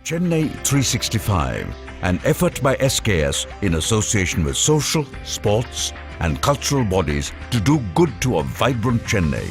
Chennai 365, an effort by SKS in association with social, sports and cultural bodies to do good to a vibrant Chennai.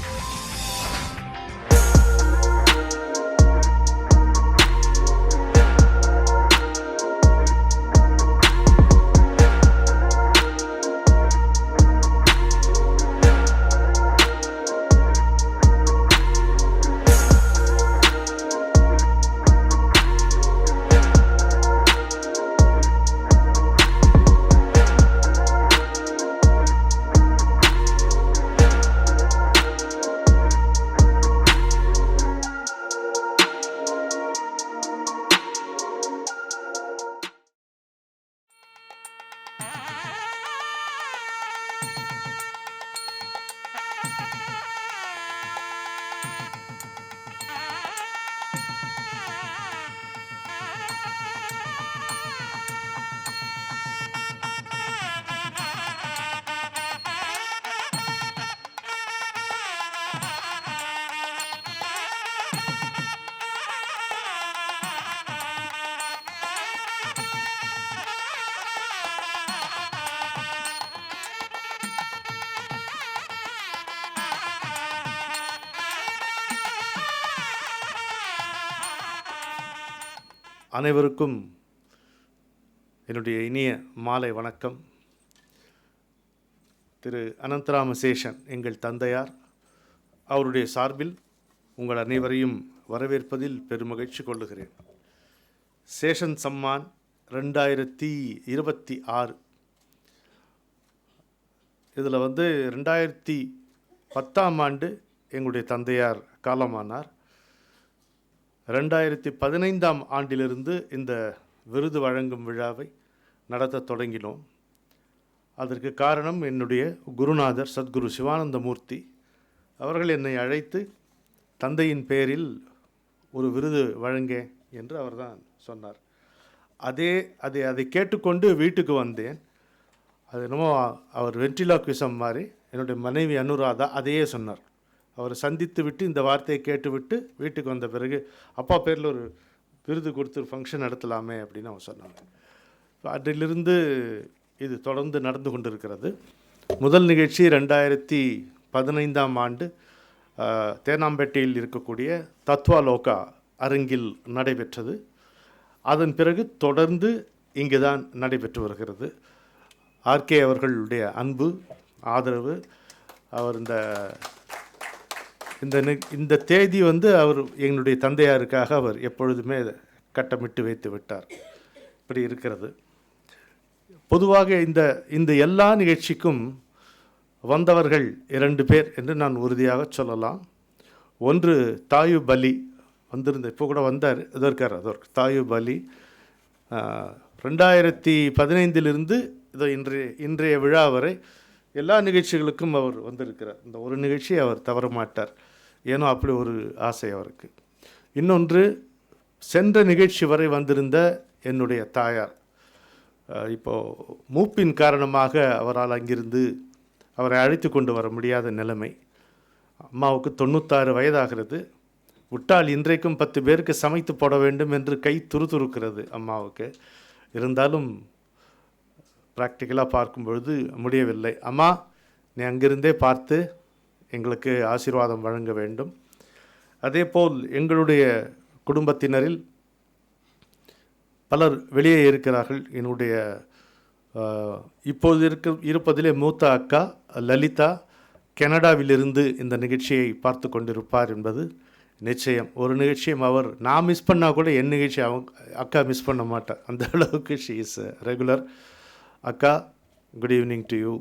அனைவருக்கும் என்னுடைய இனிய மாலை வணக்கம். திரு அனந்தராம சேஷன் எங்கள் தந்தையார் அவருடைய சார்பில் உங்கள் அனைவரையும் வரவேற்பதில் பெருமகிழ்ச்சி கொள்ளுகிறேன். சேஷன் சம்மான் 2026 இதில் 2010ஆம் ஆண்டு எங்களுடைய தந்தையார் காலமானார். 2015ஆம் ஆண்டிலிருந்து இந்த விருது வழங்கும் விழாவை நடத்த தொடங்கினோம். அதற்கு காரணம் என்னுடைய குருநாதர் சத்குரு சிவானந்தமூர்த்தி அவர்கள் என்னை அழைத்து தந்தையின் பெயரில் ஒரு விருது வழங்க என்று அவர்தான் சொன்னார். அதை கேட்டுக்கொண்டு வீட்டுக்கு வந்தேன். அது என்னமோ அவர் வென்ட்ரிலாக்விசம் மாதிரி என்னுடைய மனைவி அனுராதா அதையே சொன்னார். அவர் சந்தித்து விட்டு இந்த வார்த்தையை கேட்டுவிட்டு வீட்டுக்கு வந்த பிறகு அப்பா பேரில் ஒரு விருது கொடுத்து ஒரு ஃபங்க்ஷன் நடத்தலாமே அப்படின்னு அவங்க சொன்னாங்க. அதிலிருந்து இது தொடர்ந்து நடந்து கொண்டிருக்கிறது. முதல் நிகழ்ச்சி 2015ஆம் ஆண்டு தேனாம்பேட்டையில் இருக்கக்கூடிய தத்வாலோகா அரங்கில் நடைபெற்றது. அதன் பிறகு தொடர்ந்து இங்கு தான் நடைபெற்று வருகிறது. ஆர்கே அவர்களுடைய அன்பு ஆதரவு, அவர் இந்த தேதி அவர் எங்களுடைய தந்தையாருக்காக அவர் எப்பொழுதுமே கட்டமிட்டு வைத்து விட்டார். இப்படி இருக்கிறது. பொதுவாக இந்த எல்லா நிகழ்ச்சிக்கும் வந்தவர்கள் 2 பேர் என்று நான் உறுதியாக சொல்லலாம். ஒன்று தாயூப் அலி வந்திருந்த, இப்போ கூட வந்தார், இதற்கார் தாயூப் அலி 2015 இதோ இன்றைய விழா வரை எல்லா நிகழ்ச்சிகளுக்கும் அவர் வந்திருக்கிறார். இந்த ஒரு நிகழ்ச்சியை அவர் தவற மாட்டார். ஏனோ அப்படி ஒரு ஆசை அவருக்கு. இன்னொன்று சென்ற நிகழ்ச்சி வரை வந்திருந்த என்னுடைய தாயார். இப்போது மூப்பின் காரணமாக அவரால் அங்கிருந்து அவரை அழைத்து கொண்டு வர முடியாத நிலைமை. அம்மாவுக்கு 96 வயதாகிறது. விட்டால் இன்றைக்கும் 10 பேருக்கு சமைத்து போட வேண்டும் என்று கை துருதுருக்கிறது அம்மாவுக்கு. இருந்தாலும் ப்ராக்டிக்கலாக பார்க்கும்பொழுது முடியவில்லை. அம்மா, நீ அங்கிருந்தே பார்த்து எங்களுக்கு ஆசீர்வாதம் வழங்க வேண்டும். அதேபோல் எங்களுடைய குடும்பத்தினரில் பலர் வெளியே இருக்கிறார்கள். என்னுடைய இப்போது இருப்பதிலே மூத்த அக்கா லலிதா கனடாவிலிருந்து இந்த நிகழ்ச்சியை பார்த்து கொண்டிருப்பார் என்பது நிச்சயம். ஒரு நிகழ்ச்சியும் நான் மிஸ் பண்ணால் கூட என் நிகழ்ச்சி அக்கா மிஸ் பண்ண மாட்டார். அந்த அளவுக்கு ஷீ இஸ் ரெகுலர். அக்கா, குட் ஈவினிங் டு யூ.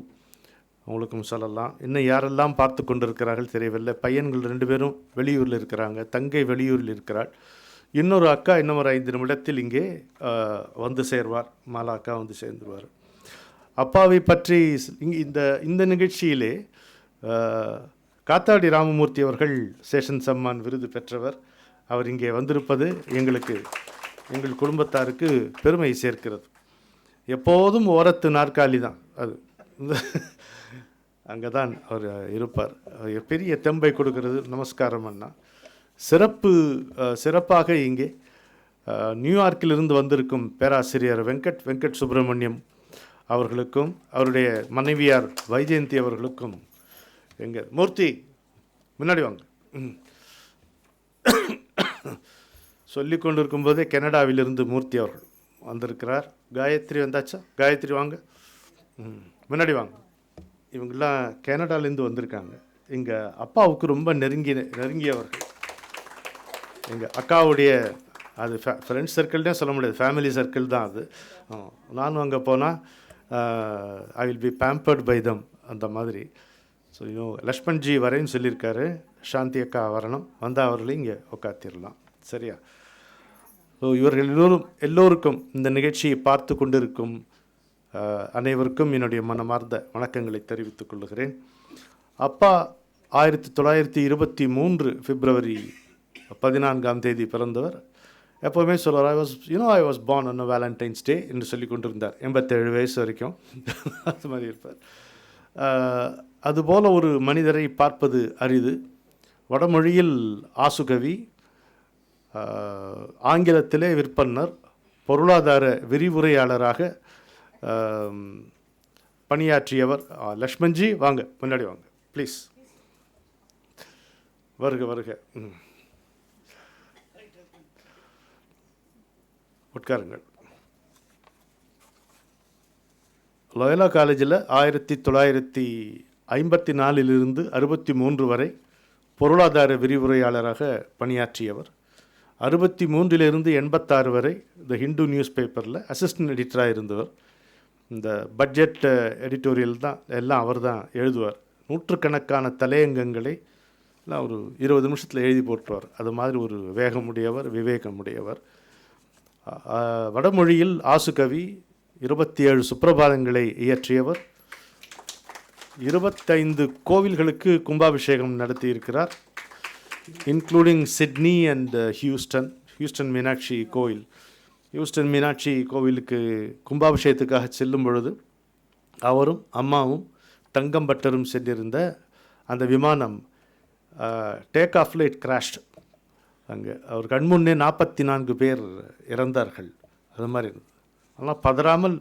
உங்களுக்கும் சொல்லலாம். இன்னும் யாரெல்லாம் பார்த்து கொண்டிருக்கிறார்கள் தெரியவில்லை. பையன்கள் 2 பேரும் வெளியூரில் இருக்கிறாங்க. தங்கை வெளியூரில் இருக்கிறாள். இன்னொரு அக்கா இன்னும் ஒரு 5 நிமிடத்தில் இங்கே வந்து சேர்வார். மாலா அக்கா வந்து சேர்ந்துருவார். அப்பாவை பற்றி இந்த நிகழ்ச்சியிலே காத்தாடி ராமமூர்த்தி அவர்கள் சேஷன் சம்மான் விருது பெற்றவர். அவர் இங்கே வந்திருப்பது எங்கள் குடும்பத்தாருக்கு பெருமை சேர்க்கிறது. எப்போதும் ஓரத்து நாற்காலி தான் அது. அங்கே தான் அவர் இருப்பார். பெரிய தெம்பை கொடுக்கிறது. நமஸ்காரம் அண்ணா. சிறப்பாக இங்கே நியூயார்க்கிலிருந்து வந்திருக்கும் பேராசிரியர் வெங்கட் சுப்பிரமணியம் அவர்களுக்கும் அவருடைய மனைவியார் வைஜெயந்தி அவர்களுக்கும் எங்கள் மூர்த்தி முன்னாடி வாங்க சொல்லி கொண்டு இருக்கும்போதே கனடாவிலிருந்து மூர்த்தி அவர்கள் வந்திருக்கிறார். காயத்ரி வந்தாச்சா? காயத்ரி வாங்க, முன்னாடி வாங்க. இவங்கெல்லாம் கனடாலேருந்து வந்திருக்காங்க. எங்கள் அப்பாவுக்கு ரொம்ப நெருங்கியவர்கள். எங்கள் அக்காவுடைய அது ஃப்ரெண்ட்ஸ் சர்க்கிள்னே சொல்ல முடியாது, ஃபேமிலி சர்க்கிள் தான் அது. நானும் அங்கே போனால் I will be pampered by them அந்த மாதிரி. ஸோ லக்ஷ்மண்ஜி வரேன்னு சொல்லியிருக்காரு. சாந்தி அக்கா வரணும், வந்தால் அவர்களையும் இங்கே உட்காத்திடலாம். சரியா? ஸோ இவர்கள் எல்லோருக்கும் இந்த நிகழ்ச்சியை பார்த்து கொண்டிருக்கும் அனைவருக்கும் என்னுடைய மனமார்ந்த வணக்கங்களை தெரிவித்துக் கொள்கிறேன். அப்பா 1923 பிப்ரவரி 14 பிறந்தவர். எப்போவுமே சொல்லுவார், I was born on Valentine's Day என்று சொல்லி கொண்டிருந்தார். 87 வயசு வரைக்கும் அது மாதிரி இருப்பார். அதுபோல் ஒரு மனிதரை பார்ப்பது அரிது. வடமொழியில் ஆசுகவி, ஆங்கிலத்திலே விற்பன்னர், பொருளாதார விரிவுரையாளராக பணியாற்றியவர். லக்ஷ்மண்ஜி வாங்க, முன்னாடி வாங்க ப்ளீஸ். வருக வருக, உட்காருங்கள். லோயலா காலேஜில் 1954 63 வரை பொருளாதார விரிவுரையாளராக பணியாற்றியவர். 63 86 வரை த ஹிந்து நியூஸ் பேப்பரில் அசிஸ்டன்ட் எடிட்டராக இருந்தவர். இந்த பட்ஜெட் எடிட்டோரியல் தான் எல்லாம் அவர் தான் எழுதுவார். நூற்றுக்கணக்கான தலையங்கங்களை எல்லாம் ஒரு 20 நிமிஷத்தில் எழுதி போட்டுருவார். அது மாதிரி ஒரு வேகமுடையவர், விவேகமுடையவர். வடமொழியில் ஆசுகவி, 27 சுப்பிரபாதங்களை இயற்றியவர். 25 கோவில்களுக்கு கும்பாபிஷேகம் நடத்தியிருக்கிறார், including Sydney and Houston Meenakshi கோவில். ஹியூஸ்டன் மீனாட்சி கோவிலுக்கு கும்பாபிஷேகத்துக்காக செல்லும் பொழுது அவரும் அம்மாவும் தங்கம்பட்டரும் சென்றிருந்த அந்த விமானம் டேக் ஆஃப்ல இட் கிராஷ்ட். அங்கே அவர் கண்முன்னே 44 பேர் இறந்தார்கள். அது மாதிரி இருந்தது. ஆனால் பதறாமல்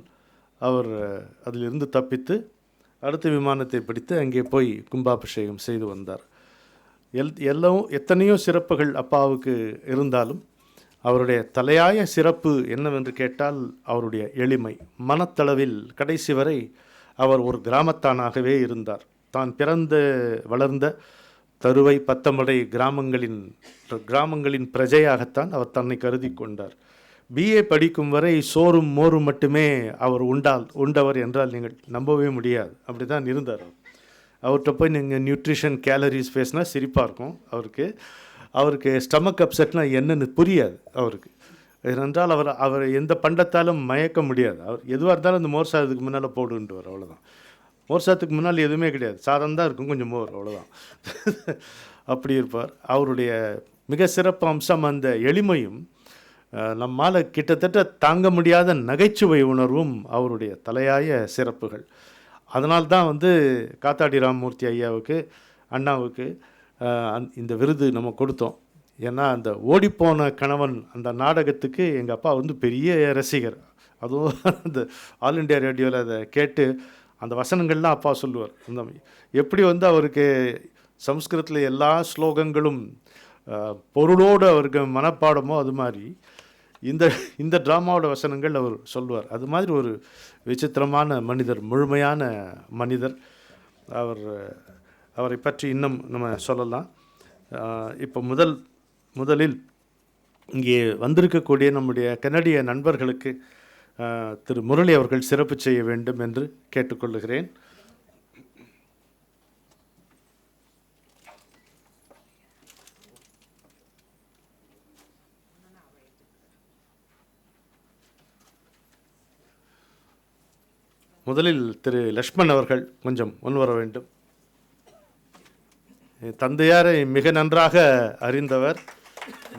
அவர் அதிலிருந்து தப்பித்து அடுத்த விமானத்தை பிடித்து அங்கே போய் கும்பாபிஷேகம் செய்து வந்தார். எத்தனையோ சிறப்புகள் அப்பாவுக்கு இருந்தாலும் அவருடைய தலையாய சிறப்பு என்னவென்று கேட்டால் அவருடைய எளிமை. மனத்தளவில் கடைசி வரை அவர் ஒரு கிராமத்தானாகவே இருந்தார். தான் பிறந்த வளர்ந்த தருவை பத்தமடை கிராமங்களின் பிரஜையாகத்தான் அவர் தன்னை கருதி கொண்டார். பிஏ படிக்கும் வரை சோறும் மோரும் மட்டுமே அவர் உண்டவர் என்றால் நீங்கள் நம்பவே முடியாது. அப்படி தான் இருந்தார். அவர்கிட்ட போய் நீங்கள் நியூட்ரிஷன் கேலரிஸ் பேசினா சிரிப்பாக இருக்கும். அவருக்கு ஸ்டமக் அப்செட்னால் என்னென்னு புரியாது அவருக்கு. ஏனென்றால் அவர் எந்த பண்டத்தாலும் மயக்க முடியாது. அவர் எதுவாக இருந்தாலும் அந்த மோர் சாதத்துக்கு முன்னால் போடுன்ட்டுவார், அவ்வளோதான். மோர் சாதத்துக்கு முன்னால் எதுவுமே கிடையாது, சாதம் தான் இருக்கும், கொஞ்சம் மோர், அவ்வளோதான். அப்படி இருப்பார். அவருடைய மிக சிறப்பு அம்சம் அந்த எளிமையும் நம்மால் கிட்டத்தட்ட தாங்க முடியாத நகைச்சுவை உணர்வும் அவருடைய தலையாய சிறப்புகள். அதனால்தான் காத்தாடி ராமமூர்த்தி ஐயாவுக்கு, அண்ணாவுக்கு இந்த விருது நம்ம கொடுத்தோம். ஏன்னா அந்த ஓடிப்போன கணவன் அந்த நாடகத்துக்கு எங்கள் அப்பா பெரிய ரசிகர். அதுவும் அந்த ஆல் இண்டியா ரேடியோவில் அதை கேட்டு அந்த வசனங்கள்லாம் அப்பா சொல்லுவார். அந்த எப்படி அவருக்கு சம்ஸ்கிருதத்தில் எல்லா ஸ்லோகங்களும் பொருளோடு அவருக்கு மனப்பாடமோ அது மாதிரி இந்த ட்ராமாவோட வசனங்கள் அவர் சொல்லுவார். அது மாதிரி ஒரு விசித்திரமான மனிதர், முழுமையான மனிதர். அவரை பற்றி இன்னும் நம்ம சொல்லலாம். இப்போ முதலில் இங்கே வந்திருக்கக்கூடிய நம்முடைய கனடிய நண்பர்களுக்கு திரு முரளி அவர்கள் சிறப்பு செய்ய வேண்டும் என்று கேட்டுக்கொள்கிறேன். முதலில் திரு லக்ஷ்மண் அவர்கள் கொஞ்சம் முன்வர வேண்டும். தந்தையாரை மிக நன்றாக அறிந்தவர்.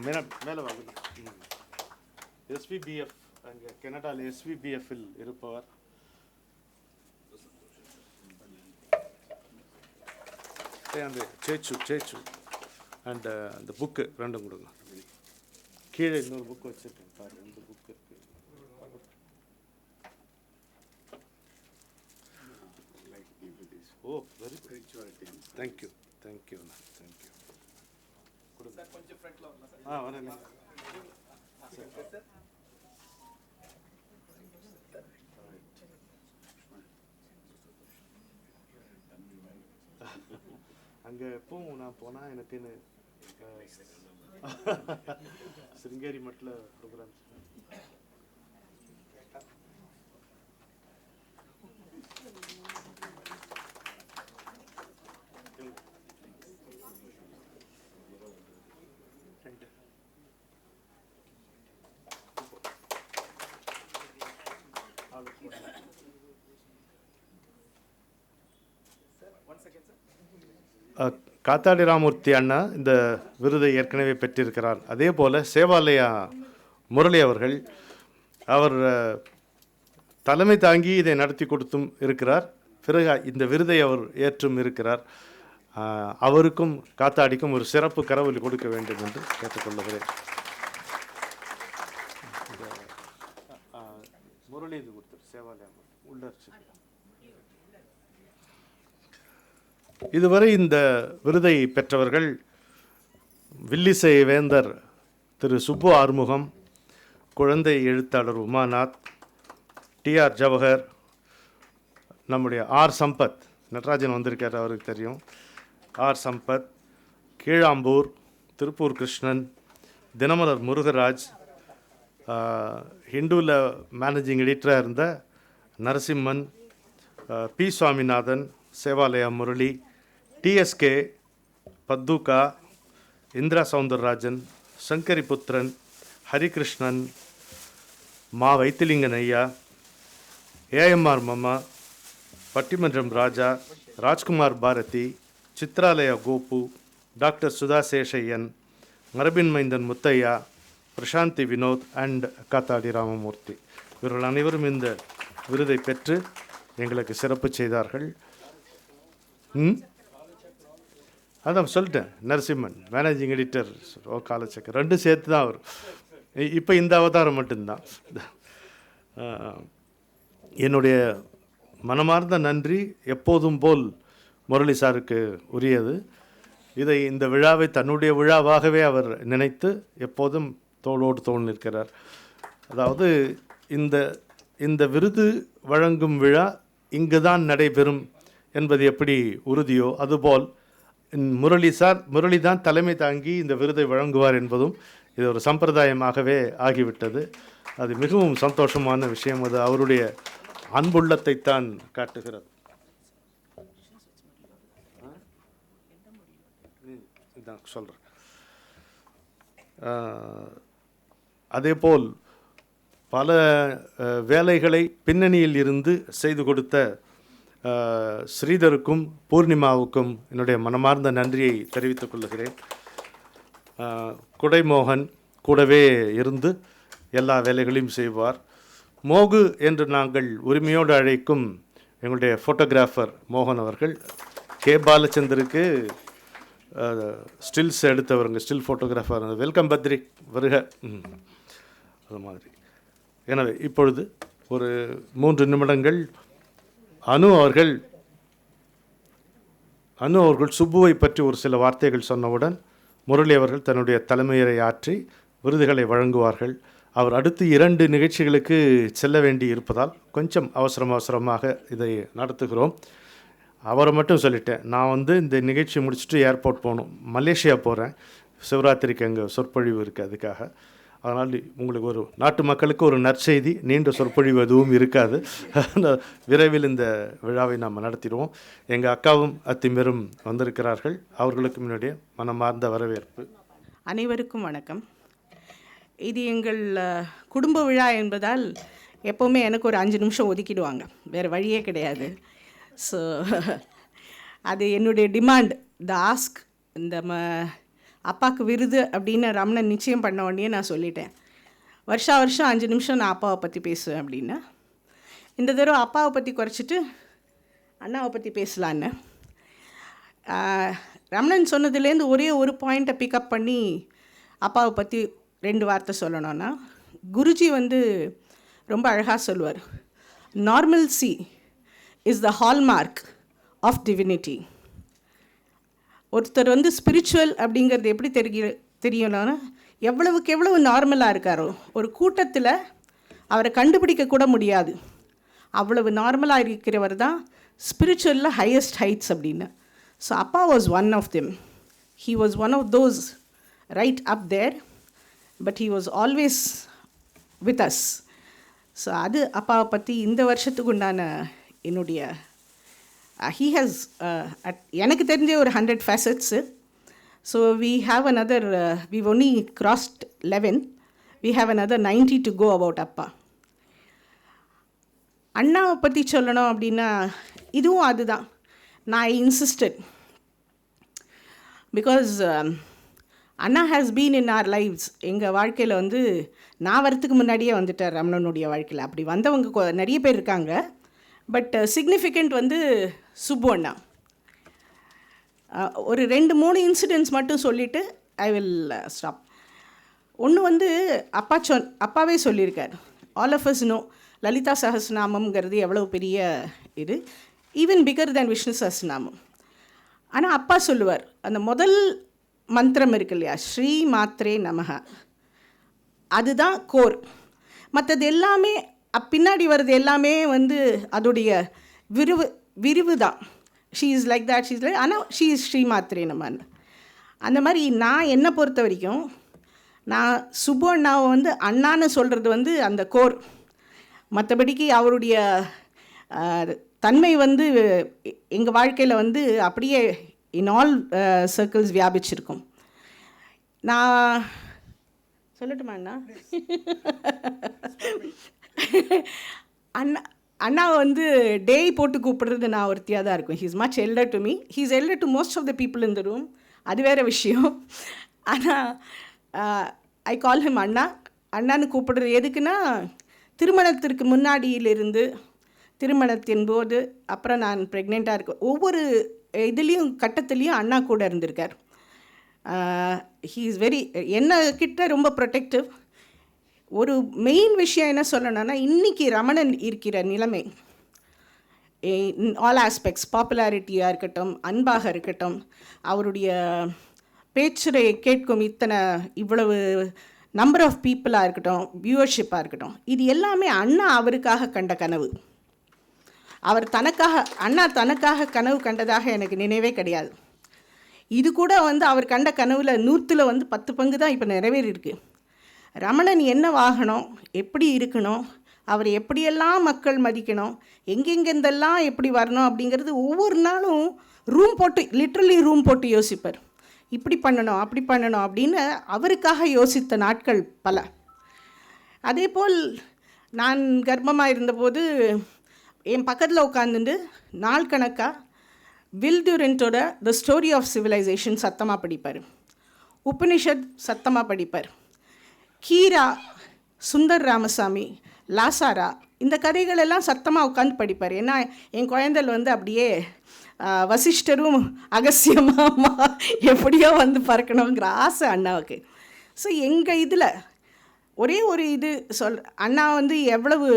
மேலே வாங்க. எஸ்விபிஎஃப், அங்கே கனடாவில் எஸ்விபிஎஃப்பில் இருப்பவர். அந்த சேச்சு அண்ட் அந்த புக்கு ரெண்டும் கொடுங்க. கீழே இன்னொரு புக் வச்சுருக்கேன் பாரு, இந்த புக் இருக்கு. Oh very spirituality. Thank you thank you thank you. கொஞ்சம் ஃப்ரண்ட்ல வரலாம் சார். வரேன். அங்கே எப்பவும் நான் போனால் எனக்குன்னு சிருங்கேரி மட்டில் ப்ரோக்ராம்ஸ். காத்தாடி ராமூர்த்தி அண்ணா இந்த விருதை ஏற்கனவே பெற்றிருக்கிறார். அதே போல் சேவாலயா முரளி அவர்கள், அவர் தலைமை தாங்கி இதை நடத்தி கொடுத்தும் இருக்கிறார். பிறகு இந்த விருதை அவர் ஏற்றும் இருக்கிறார். அவருக்கும் காத்தாடிக்கும் ஒரு சிறப்பு கரவொலி கொடுக்க வேண்டும் என்று கேட்டுக்கொள்ளுகிறேன். முரளி இது கொடுத்தார், சேவாலயா உள்ள. இதுவரை இந்த விருதை பெற்றவர்கள் வில்லிசை வேந்தர் திரு சுப்பு ஆறுமுகம், குழந்தை எழுத்தாளர் உமாநாத், டிஆர் ஜவஹர், நம்முடைய ஆர் சம்பத், நடராஜன் வந்திருக்கார் அவருக்கு தெரியும், ஆர் சம்பத், கீழாம்பூர், திருப்பூர் கிருஷ்ணன், தினமலர் முருகராஜ், ஹிந்துவில் மேனேஜிங் எடிட்டராக இருந்த நரசிம்மன், பி சுவாமிநாதன், சேவாலயா முரளி, டிஎஸ்கே, பத்துகா, இந்திரா சவுந்தரராஜன், சங்கரிபுத்திரன், ஹரிகிருஷ்ணன், மா வைத்திலிங்கன் ஐயா, ஏஎம்ஆர் மம்மா, பட்டிமன்றம் ராஜா, ராஜ்குமார் பாரதி, சித்ராலயா கோபு, டாக்டர் சுதா சேஷையன், மரபின் மைந்தன் முத்தையா, பிரசாந்தி வினோத் அண்ட் காத்தாடி ராமமூர்த்தி. இவர்கள் அனைவரும் இந்த விருதை பெற்று எங்களுக்கு சிறப்பு செய்தார்கள். அதான் சொல்லிட்டேன், நரசிம்மன் மேனேஜிங் எடிட்டர், காலச்சக்கர், ரெண்டும் சேர்த்து தான் அவர். இப்போ இந்த அவதாரம் மட்டும்தான். என்னுடைய மனமார்ந்த நன்றி எப்போதும் போல் முரளி சாருக்கு உரியது. இந்த விழாவை தன்னுடைய விழாவாகவே அவர் நினைத்து எப்போதும் தோளோடு தோள் நிற்கிறார். அதாவது இந்த விருது வழங்கும் விழா இங்கு தான் நடைபெறும் என்பது எப்படி உறுதியோ அதுபோல் முரளி தான் தலைமை தாங்கி இந்த விருதை வழங்குவார் என்பதும் இது ஒரு சம்பிரதாயமாகவே ஆகிவிட்டது. அது மிகவும் சந்தோஷமான விஷயம். அது அவருடைய அன்புள்ளத்தைத்தான் காட்டுகிறது. இதான் சொல்கிறேன். அதேபோல் பல வேலைகளை பின்னணியில் இருந்து செய்து கொடுத்த ஸ்ரீதருக்கும் பூர்ணிமாவுக்கும் என்னுடைய மனமார்ந்த நன்றியை தெரிவித்துக் கொள்ளுகிறேன். குடைமோகன் கூடவே இருந்து எல்லா வேலைகளையும் செய்வார். மோகு என்று நாங்கள் உரிமையோடு அழைக்கும் எங்களுடைய ஃபோட்டோகிராஃபர் மோகன் அவர்கள், கே பாலச்சந்தருக்கு ஸ்டில்ஸ் எடுத்தவருங்க, ஸ்டில் ஃபோட்டோகிராஃபர். வெல்கம் பத்ரி, வருக. அது மாதிரி. எனவே இப்பொழுது ஒரு 3 நிமிடங்கள் அனு அவர்கள் சுப்புவை பற்றி ஒரு சில வார்த்தைகள் சொன்னவுடன் முரளி அவர்கள் தன்னுடைய தலைமையை ஆற்றி விருதுகளை வழங்குவார்கள். அவர் அடுத்து 2 நிகழ்ச்சிகளுக்கு செல்ல வேண்டி இருப்பதால் கொஞ்சம் அவசரமாக இதை நடத்துகிறோம். அவரை மட்டும் சொல்லிட்டேன், நான் இந்த நிகழ்ச்சி முடிச்சுட்டு ஏர்போர்ட் போகணும், மலேசியா போகிறேன், சிவராத்திரிக்கு அங்கே சொற்பொழிவு இருக்குது, அதுக்காக. அதனால் உங்களுக்கு ஒரு நாட்டு மக்களுக்கு ஒரு நற்செய்தி, நீண்ட சொற்பொழிவு எதுவும் இருக்காது. விரைவில் இந்த விழாவை நாம் நடத்திடுவோம். எங்கள் அக்காவும் அத்திமேரும் வந்திருக்கிறார்கள், அவர்களுக்கு முன்னாடியே மனமார்ந்த வரவேற்பு. அனைவருக்கும் வணக்கம். இது எங்கள் குடும்ப விழா என்பதால் எப்போவுமே எனக்கு ஒரு 5 நிமிஷம் ஒதுக்கிடுவாங்க, வேறு வழியே கிடையாது. ஸோ அது என்னுடைய டிமாண்ட், த ஆஸ்க். இந்த அப்பாவுக்கு விருது அப்படின்னு ரமணன் நிச்சயம் பண்ண உடனே நான் சொல்லிட்டேன், வருஷம் 5 நிமிஷம் நான் அப்பாவை பற்றி பேசுவேன் அப்படின்னு. இந்த தடவை அப்பாவை பற்றி குறைச்சிட்டு அண்ணாவை பற்றி பேசலான்னு. ரமணன் சொன்னதுலேருந்து ஒரே ஒரு பாயிண்ட்டை பிக்கப் பண்ணி அப்பாவை பற்றி 2 வார்த்தை சொல்லணும்னா, குருஜி வந்து ரொம்ப அழகாக சொல்லுவார், normalcy is the hallmark of divinity. ஒருத்தர் வந்து ஸ்பிரிச்சுவல் அப்படிங்கிறது எப்படி தெரியணும்னா, எவ்வளவுக்கு எவ்வளவு நார்மலாக இருக்காரோ ஒரு கூட்டத்தில் அவரை கண்டுபிடிக்க கூட முடியாது. அவ்வளவு நார்மலாக இருக்கிறவர் தான் ஸ்பிரிச்சுவலில் ஹையஸ்ட் ஹைட்ஸ் அப்படின்னு. ஸோ அப்பா was one of them. He was one of those right up there, but he was always with us. So அது அப்பாவை பற்றி இந்த வருஷத்துக்கு உண்டான என்னுடைய ஹீ ஹேஸ் எனக்கு தெரிஞ்ச ஒரு 100 facets. So we have another, we've only crossed 11. We have another 90 to go about அப்பா. அண்ணாவை பற்றி சொல்லணும் அப்படின்னா இதுவும் அதுதான். நான் இன்சிஸ்டட் பிகாஸ் அண்ணா has been in our lives. எங்கள் வாழ்க்கையில் வந்து நான் வரத்துக்கு முன்னாடியே வந்துட்டார் ரமணனுடைய வாழ்க்கையில். அப்படி வந்தவங்க நிறைய பேர் இருக்காங்க. பட் சிக்னிஃபிகண்ட் வந்து சுப்பு அண்ணா. ஒரு 2-3 இன்சிடென்ட்ஸ் மட்டும் சொல்லிவிட்டு ஐ வில் ஸ்டாப். ஒன்று வந்து அப்பாவே சொல்லியிருக்கார், all of us know Lalitha சஹஸ்ரநாமம்ங்கிறது எவ்வளோ பெரிய இது, even bigger than Vishnu Sahasranamam. ஆனால் அப்பா சொல்லுவார், அந்த முதல் மந்திரம் இருக்கு இல்லையா, ஸ்ரீ மாத்ரே நமஹ, அதுதான் கோர். மற்றது எல்லாமே பின்னாடி வர்றது எல்லாமே வந்து அதோடைய விரிவு தான். She is like that, she is like, ஆனால் ஷீ இஸ் ஸ்ரீ மாத்ரே நமஹ. அந்த மாதிரி நான் என்னை பொறுத்த வரைக்கும் நான் சுப்பு அண்ணாவை வந்து அண்ணான்னு சொல்கிறது வந்து அந்த கோர். மற்றபடிக்கு அவருடைய தன்மை வந்து எங்கள் வாழ்க்கையில் வந்து அப்படியே இன் ஆல் சர்க்கிள்ஸ் வியாபிச்சிருக்கும். நான் சொல்லட்டுமா அண்ணா? அண்ணாவை வந்து டேய் போட்டு கூப்பிடுறது நான் ஒருத்தியாக தான் இருக்கும். He's much elder to me, he's elder to most of the people in the room. அது வேறு விஷயம். ஆனால் ஐ கால் ஹிம் அண்ணா. அண்ணான்னு கூப்பிடுறது எதுக்குன்னா, திருமணத்திற்கு முன்னாடியிலிருந்து திருமணத்தின் போது, அப்புறம் நான் ப்ரெக்னெண்ட்டாக இருக்கேன், ஒவ்வொரு இதுலேயும் கட்டத்துலேயும் அண்ணா கூட இருந்திருக்கார். ஹீ இஸ் வெரி, என்ன கிட்ட ரொம்ப ப்ரொடெக்டிவ். ஒரு மெயின் விஷயம் என்ன சொல்லணும்னா, இன்றைக்கி ரமணன் இருக்கிற நிலைமை இன் ஆல் ஆஸ்பெக்ட்ஸ், பாப்புலாரிட்டியாக இருக்கட்டும், அன்பாக இருக்கட்டும், அவருடைய பேச்சுரை கேட்கும் இவ்வளவு நம்பர் ஆஃப் பீப்புளாக இருக்கட்டும், வியூவர்ஷிப்பாக இருக்கட்டும், இது எல்லாமே அண்ணா அவருக்காக கண்ட கனவு. அண்ணா தனக்காக கனவு கண்டதாக எனக்கு நினைவே கிடையாது. இது கூட வந்து அவர் கண்ட கனவில் 100ல் வந்து 10 பங்கு தான் இப்போ நிறைவேறியிருக்கு. ரமணன் என்னவாகணும், எப்படி இருக்கணும், அவர் எப்படியெல்லாம் மக்கள் மதிக்கணும், எங்கெங்கெந்தெல்லாம் எப்படி வரணும் அப்படிங்கிறது ஒவ்வொரு நாளும் லிட்ரலி ரூம் போட்டு யோசிப்பார். இப்படி பண்ணணும், அப்படி பண்ணணும் அப்படின்னு அவருக்காக யோசித்த நாட்கள் பல. அதேபோல் நான் கர்ப்பமாக இருந்தபோது என் பக்கத்தில் உட்காந்துட்டு நாள் கணக்காக வில் டியூரண்ட்டோட த ஸ்டோரி ஆஃப் சிவிலைசேஷன் சத்தமாக படிப்பார், உபனிஷத் சத்தமாக படிப்பார், கீரா, சுந்தர் ராமசாமி, லாசாரா, இந்த கதைகளெல்லாம் சத்தமாக உட்காந்து படிப்பார். ஏன்னா என் குழந்தைகள் வந்து அப்படியே வசிஷ்டரும் அகசியமாமா எப்படியோ வந்து பறக்கணுங்கிற ஆசை அண்ணாவுக்கு. ஸோ எங்கள் இதில் ஒரே ஒரு இது அண்ணா வந்து எவ்வளவு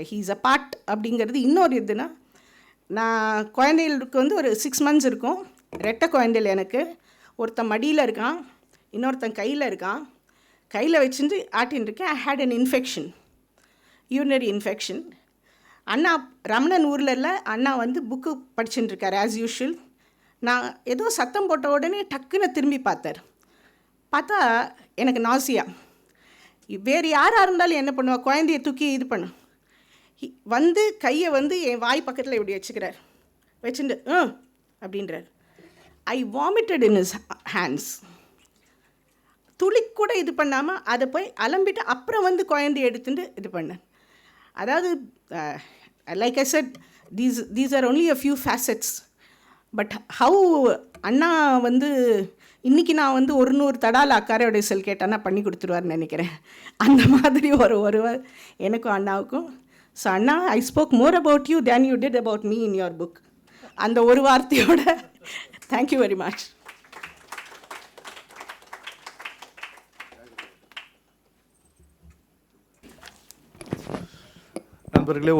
ஹீஸ் அ பார்ட் அப்படிங்கிறது. இன்னொரு இதுனா, நான் குழந்தைகளுக்கு வந்து ஒரு 6 months இருக்கும், ரெட்டை குழந்தைகள் எனக்கு. ஒருத்தன் மடியில் இருக்கான், இன்னொருத்தன் கையில் இருக்கான். கையில் வச்சுட்டு ஆட்டின்னு இருக்கேன். I hate an infection, urinary infection. அண்ணா ரமணன் ஊரில் இல்லை, அண்ணா வந்து புக்கு படிச்சுட்டு இருக்கார் ஆஸ் யூஷுவல். நான் ஏதோ சத்தம் போட்ட உடனே டக்குன்னு திரும்பி பார்த்தா எனக்கு நாசியா. வேறு யாராக இருந்தாலும் என்ன பண்ணுவா, குழந்தைய தூக்கி இது பண்ணு வந்து கையை வந்து என் வாய் பக்கத்தில் இப்படி வச்சுக்கிறார், வச்சுட்டு அப்படின்றார். ஐ வாமிட்டட் இன் ஹிஸ் ஹேண்ட்ஸ். துளி கூட இது பண்ணாமல் அதை போய் அலம்பிட்டு அப்புறம் வந்து குழந்தைய எடுத்துட்டு இது பண்ணேன். அதாவது like I said, these are only a few facets. But how அண்ணா வந்து இன்றைக்கி நான் வந்து 100 தடால் அக்காரையோடைய செல் கேட்டானா பண்ணி கொடுத்துருவார்னு நினைக்கிறேன். அந்த மாதிரி ஒருவர் எனக்கும் அண்ணாவுக்கும். ஸோ அண்ணா, I spoke more about you than you did about me in your book. அந்த ஒரு வார்த்தையோட தேங்க்யூ வெரி மச். நண்பர்களே,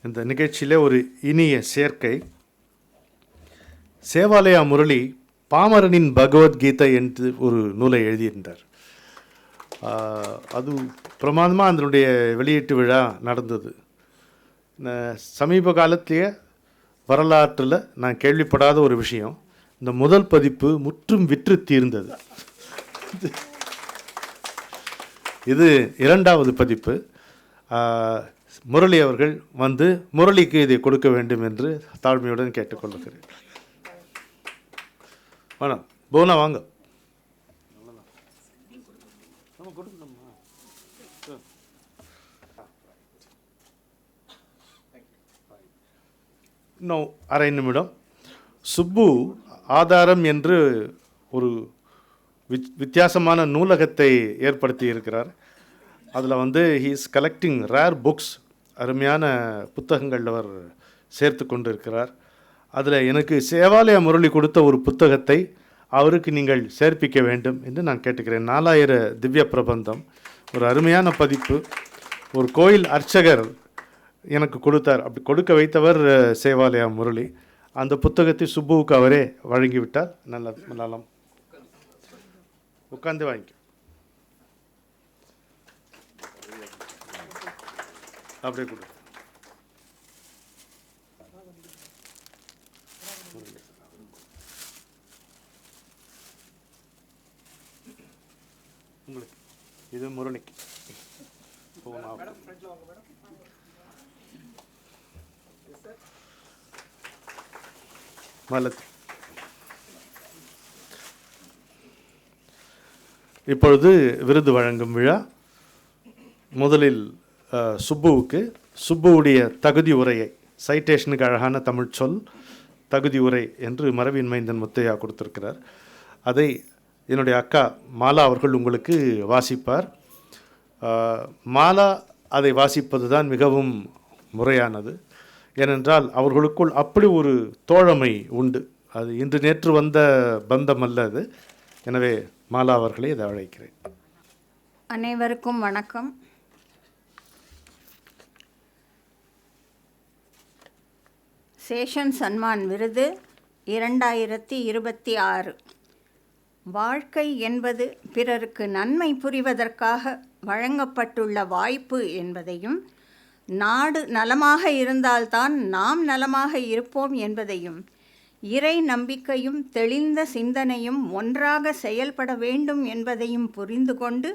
இந்த நிகழ்ச்சியிலே ஒரு இனிய சேர்க்கை. சேவாலயா முரளி பாமரனின் பகவத்கீதை என்று ஒரு நூலை எழுதியிருந்தார். அது பிரமாதமாக அதனுடைய வெளியீட்டு விழா நடந்தது. சமீப காலத்திலேயே வரலாற்றில் நான் கேள்விப்படாத ஒரு விஷயம், இந்த முதல் பதிப்பு முற்றும் விற்று தீர்ந்தது. இது இரண்டாவது பதிப்பு. முரளி அவர்கள் வந்து முரளிக்கு இதை கொடுக்க வேண்டும் என்று தாழ்மையுடன் கேட்டுக்கொள்கிறேன். வேணாம், போனா வாங்க. இன்னும் அரை நிமிடம். சுப்பு ஆதாரம் என்று ஒரு வித்தியாசமான நூலகத்தை ஏற்படுத்தி இருக்கிறார். அதில் வந்து he is collecting rare books, அருமையான புத்தகங்கள் அவர் சேர்த்து கொண்டு இருக்கிறார். அதில் எனக்கு சேவாலய முரளி கொடுத்த ஒரு புத்தகத்தை அவருக்கு நீங்கள் சேர்ப்பிக்க வேண்டும் என்று நான் கேட்டுக்கிறேன். 4000 திவ்ய பிரபந்தம், ஒரு அருமையான பதிப்பு. ஒரு கோயில் அர்ச்சகர் எனக்கு கொடுத்தார். அப்படி கொடுக்க வைத்தவர் சேவாலயா முரளி. அந்த புத்தகத்தை சுப்புவுக்கு அவரே வழங்கிவிட்டார். நலம். உட்காந்து வாங்கிக்க. அப்படியே கொடு. உங்களுக்கு இது முரளிக்கு. இப்பொழுது விருது வழங்கும் விழா. முதலில் சுப்புவுடைய தகுதி உரையை, சைட்டேஷனுக்கு அழகான தமிழ் சொல் தகுதி உரை என்று மரபின் மைந்தன் முத்தையா கொடுத்திருக்கிறார். அதை என்னுடைய அக்கா மாலா அவர்கள் உங்களுக்கு வாசிப்பார். மாலா அதை வாசிப்பது தான் மிகவும் முறையானது. ஏனென்றால் அவர்களுக்குள் அப்படி ஒரு தோழமை உண்டு. அது இன்று நேற்று வந்த பந்தம் அல்ல அது. எனவே மாலா அவர்களை இதை அழைக்கிறேன். அனைவருக்கும் வணக்கம். சேஷன் சன்மான் விருது 2026. வாழ்க்கை என்பது பிறருக்கு நன்மை புரிவதற்காக வழங்கப்பட்டுள்ள வாய்ப்பு என்பதையும், நாடு நலமாக இருந்தால்தான் நாம் நலமாக இருப்போம் என்பதையும், இறை நம்பிக்கையும் தெளிந்த சிந்தனையும் ஒன்றாக செயல்பட வேண்டும் என்பதையும் புரிந்து கொண்டு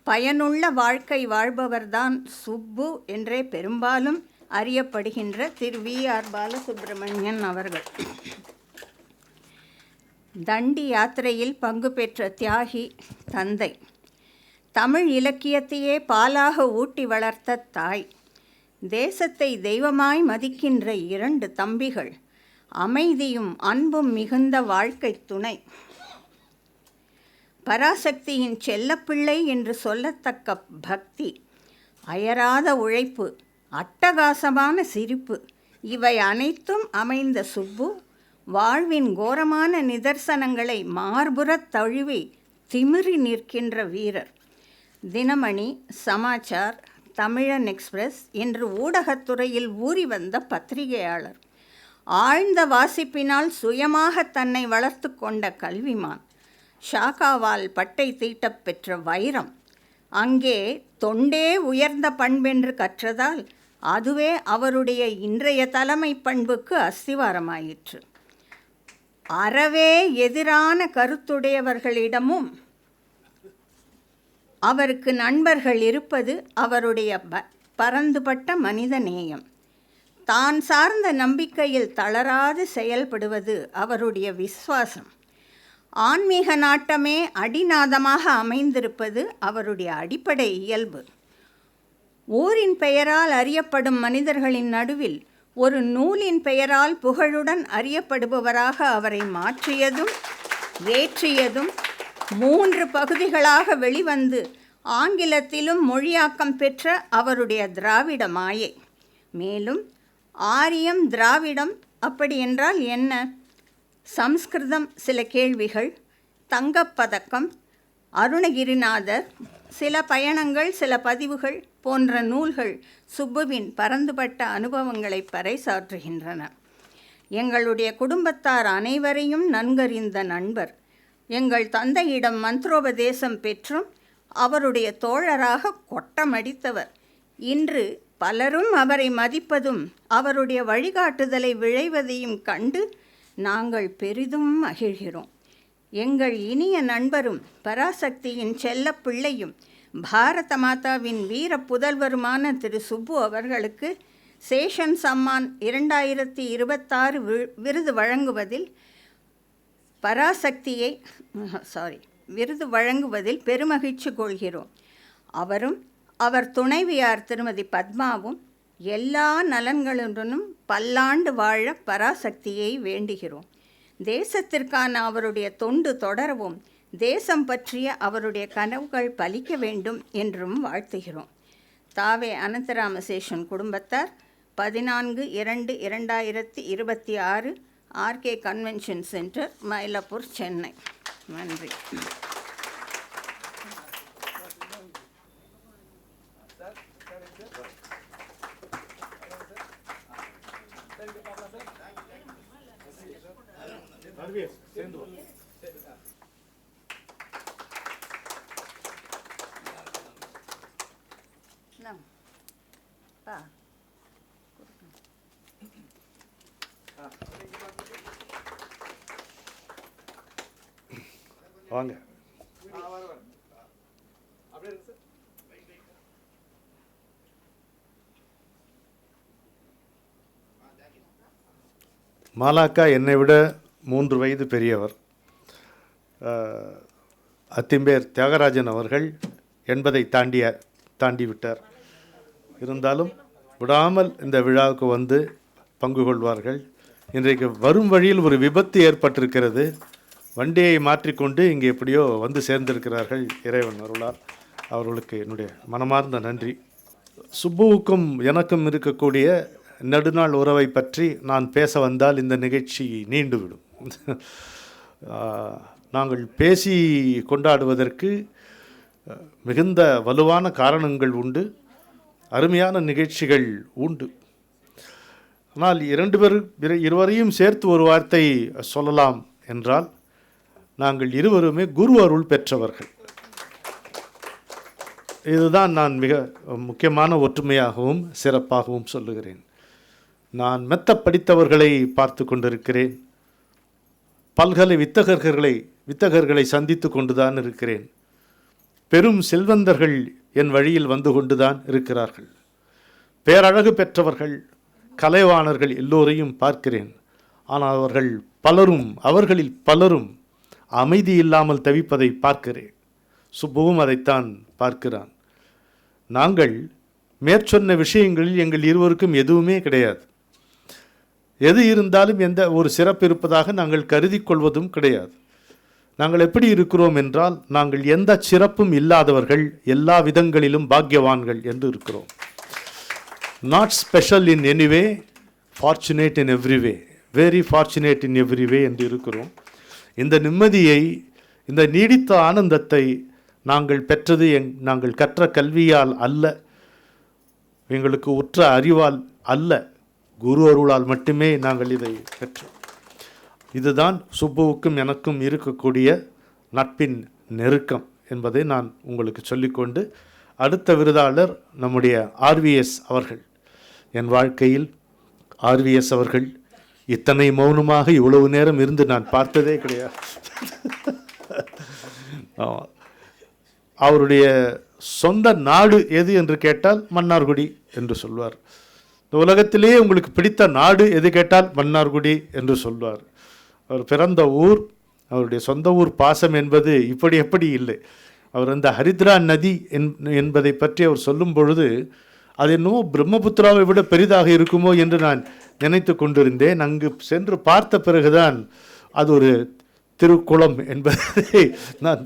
பயனுள்ள வாழ்க்கை வாழ்பவர்தான் சுப்பு என்றே பெரும்பாலும் அறியப்படுகின்ற திரு V.R. பாலசுப்ரமணியன் அவர்கள். தண்டி யாத்திரையில் பங்கு பெற்ற தியாகி தந்தை, தமிழ் இலக்கியத்தையே பாலாக ஊட்டி வளர்த்த தாய், தேசத்தை தெய்வமாய் மதிக்கின்ற 2 தம்பிகள், அமைதியும் அன்பும் மிகுந்த வாழ்க்கை துணை, பராசக்தியின் செல்லப்பிள்ளை என்று சொல்லத்தக்க பக்தி, அயராத உழைப்பு, அட்டகாசமான சிரிப்பு, இவை அனைத்தும் அமைந்த சுப்பு வாழ்வின் கோரமான நிதர்சனங்களை மார்புறத் தழுவி திமிரி நிற்கின்ற வீரர். தினமணி, சமாச்சார், தமிழன் எக்ஸ்பிரஸ் என்று ஊடகத்துறையில் ஊறி வந்த பத்திரிகையாளர். ஆழ்ந்த வாசிப்பினால் சுயமாக தன்னை வளர்த்து கொண்ட கல்விமான். ஷாக்காவால் பட்டை தீட்டப் பெற்ற வைரம். அங்கே தொண்டே உயர்ந்த பண்பென்று கற்றதால் அதுவே அவருடைய இன்றைய தலைமை பண்புக்கு அஸ்திவாரமாயிற்று. அறவே எதிரான கருத்துடையவர்களிடமும் அவருக்கு நண்பர்கள் இருப்பது அவருடைய பரந்துபட்ட மனித நேயம். தான் சார்ந்த நம்பிக்கையில் தளராது செயல்படுவது அவருடைய விசுவாசம். ஆன்மீக நாட்டமே அடிநாதமாக அமைந்திருப்பது அவருடைய அடிப்படை இயல்பு. ஊரின் பெயரால் அறியப்படும் மனிதர்களின் நடுவில் ஒரு நூலின் பெயரால் புகழுடன் அறியப்படுபவராக அவரை மாற்றியதும் ஏற்றியதும் 3 பகுதிகளாக வெளிவந்து ஆங்கிலத்திலும் மொழியாக்கம் பெற்ற அவருடைய திராவிட மாயை. மேலும் ஆரியம் திராவிடம் அப்படி என்றால் என்ன? சம்ஸ்கிருதம் சில கேள்விகள், தங்கப்பதக்கம், அருணகிரிநாதர், சில பயணங்கள், சில பதிவுகள் போன்ற நூல்கள் சுப்புவின் பரந்துபட்ட அனுபவங்களை பறைசாற்றுகின்றன. எங்களுடைய குடும்பத்தார் அனைவரையும் நன்கறிந்த நண்பர். எங்கள் தந்தையிடம் மந்திரோபதேசம் பெற்றும் அவருடைய தோழராக கொட்டமடித்தவர். இன்று பலரும் அவரை மதிப்பதும் அவருடைய வழிகாட்டுதலை விழைவதையும் கண்டு நாங்கள் பெரிதும் மகிழ்கிறோம். எங்கள் இனிய நண்பரும் பராசக்தியின் செல்ல பிள்ளையும் பாரத மாதாவின் வீர புதல்வருமான திரு சுப்பு அவர்களுக்கு சேஷன் சம்மான் 2026 விருது வழங்குவதில் விருது வழங்குவதில் பெருமகிழ்ச்சி கொள்கிறோம். அவரும் அவர் துணைவியார் திருமதி பத்மாவும் எல்லா நலன்களுடனும் பல்லாண்டு வாழ பராசக்தியை வேண்டுகிறோம். தேசத்திற்கான அவருடைய தொண்டு தொடரவும், தேசம் பற்றிய அவருடைய கனவுகள் பலிக்க வேண்டும் என்றும் வாழ்த்துகிறோம். தாவே அனந்தராமசேஷன் குடும்பத்தார் 14/2/2026 RK convention centre, Mylapore, Chennai. நன்றி. வாங்க. மாலாக்கா என்னை விட 3 வயது பெரியவர். அத்திம்பேர் தியாகராஜன் அவர்கள் 80 தாண்டிவிட்டார். இருந்தாலும் விடாமல் இந்த விழாவுக்கு வந்து பங்கு கொள்வார்கள். இன்றைக்கு வரும் வழியில் ஒரு விபத்து ஏற்பட்டிருக்கிறது. வண்டியை மாற்றிக்கொண்டு இங்கே எப்படியோ வந்து சேர்ந்திருக்கிறார்கள். இறைவன் அருளால் அவர்களுக்கு என்னுடைய மனமார்ந்த நன்றி. சுப்புவுக்கும் எனக்கும் இருக்கக்கூடிய நெடுநாள் உறவை பற்றி நான் பேச வந்தால் இந்த நிகழ்ச்சி நீண்டுவிடும். நாங்கள் பேசி கொண்டாடுவதற்கு மிகுந்த வலுவான காரணங்கள் உண்டு, அருமையான நிகழ்ச்சிகள் உண்டு. ஆனால் இருவரையும் சேர்த்து ஒரு வார்த்தை சொல்லலாம் என்றால், நாங்கள் இருவருமே குரு அருள் பெற்றவர்கள். இதுதான் நான் மிக முக்கியமான ஒற்றுமையாகவும் சிறப்பாகவும் சொல்லுகிறேன். நான் மெத்த படித்தவர்களை பார்த்து கொண்டிருக்கிறேன். பல்கலை வித்தகர்களை சந்தித்து கொண்டுதான் இருக்கிறேன். பெரும் செல்வந்தர்கள் என் வழியில் வந்து கொண்டுதான் இருக்கிறார்கள். பேரழகு பெற்றவர்கள், கலைவாணர்கள் எல்லோரையும் பார்க்கிறேன். ஆனால் அவர்களில் பலரும் அமைதி இல்லாமல் தவிப்பதை பார்க்கிறேன். சுப்புவும் அதைத்தான் பார்க்கிறான். நாங்கள் மேற்சொன்ன விஷயங்களில் எங்கள் இருவருக்கும் எதுவுமே கிடையாது. எது இருந்தாலும் எந்த ஒரு சிறப்பு இருப்பதாக நாங்கள் கருதி கொள்வதும் கிடையாது. நாங்கள் எப்படி இருக்கிறோம் என்றால், நாங்கள் எந்த சிறப்பும் இல்லாதவர்கள், எல்லா விதங்களிலும் பாக்கியவான்கள் என்று இருக்கிறோம். Not special in any way, fortunate in every way, very fortunate in every வே என்று இருக்கிறோம். இந்த நிம்மதியை, இந்த நீடித்த ஆனந்தத்தை நாங்கள் பெற்றது நாங்கள் கற்ற கல்வியால் அல்ல, எங்களுக்கு உற்ற அறிவால் அல்ல, குரு அருளால் மட்டுமே நாங்கள் இதை பெற்றோம். இதுதான் சுப்புவுக்கும் எனக்கும் இருக்கக்கூடிய நட்பின் நெருக்கம் என்பதை நான் உங்களுக்கு சொல்லிக்கொண்டு, அடுத்த விருதாளர் நம்முடைய ஆர்விஎஸ் அவர்கள். என் வாழ்க்கையில் ஆர்விஎஸ் அவர்கள் இத்தனை மௌனமாக இவ்வளவு நேரம் இருந்து நான் பார்த்ததே கிடையாது. அவருடைய சொந்த நாடு எது என்று கேட்டால் மன்னார்குடி என்று சொல்வார். இந்த உலகத்திலேயே உங்களுக்கு பிடித்த நாடு எது கேட்டால் மன்னார்குடி என்று சொல்வார். அவர் பிறந்த ஊர், அவருடைய சொந்த ஊர் பாசம் என்பது எப்படி இல்லை. அவர் அந்த ஹரித்ரா நதி என்பதை பற்றி அவர் சொல்லும் பொழுது, அது என்னவோ பிரம்மபுத்திராவை விட பெரிதாக இருக்குமோ என்று நான் நினைத்து கொண்டிருந்தேன். அங்கு சென்று பார்த்த பிறகுதான் அது ஒரு திருக்குளம் என்பதை நான்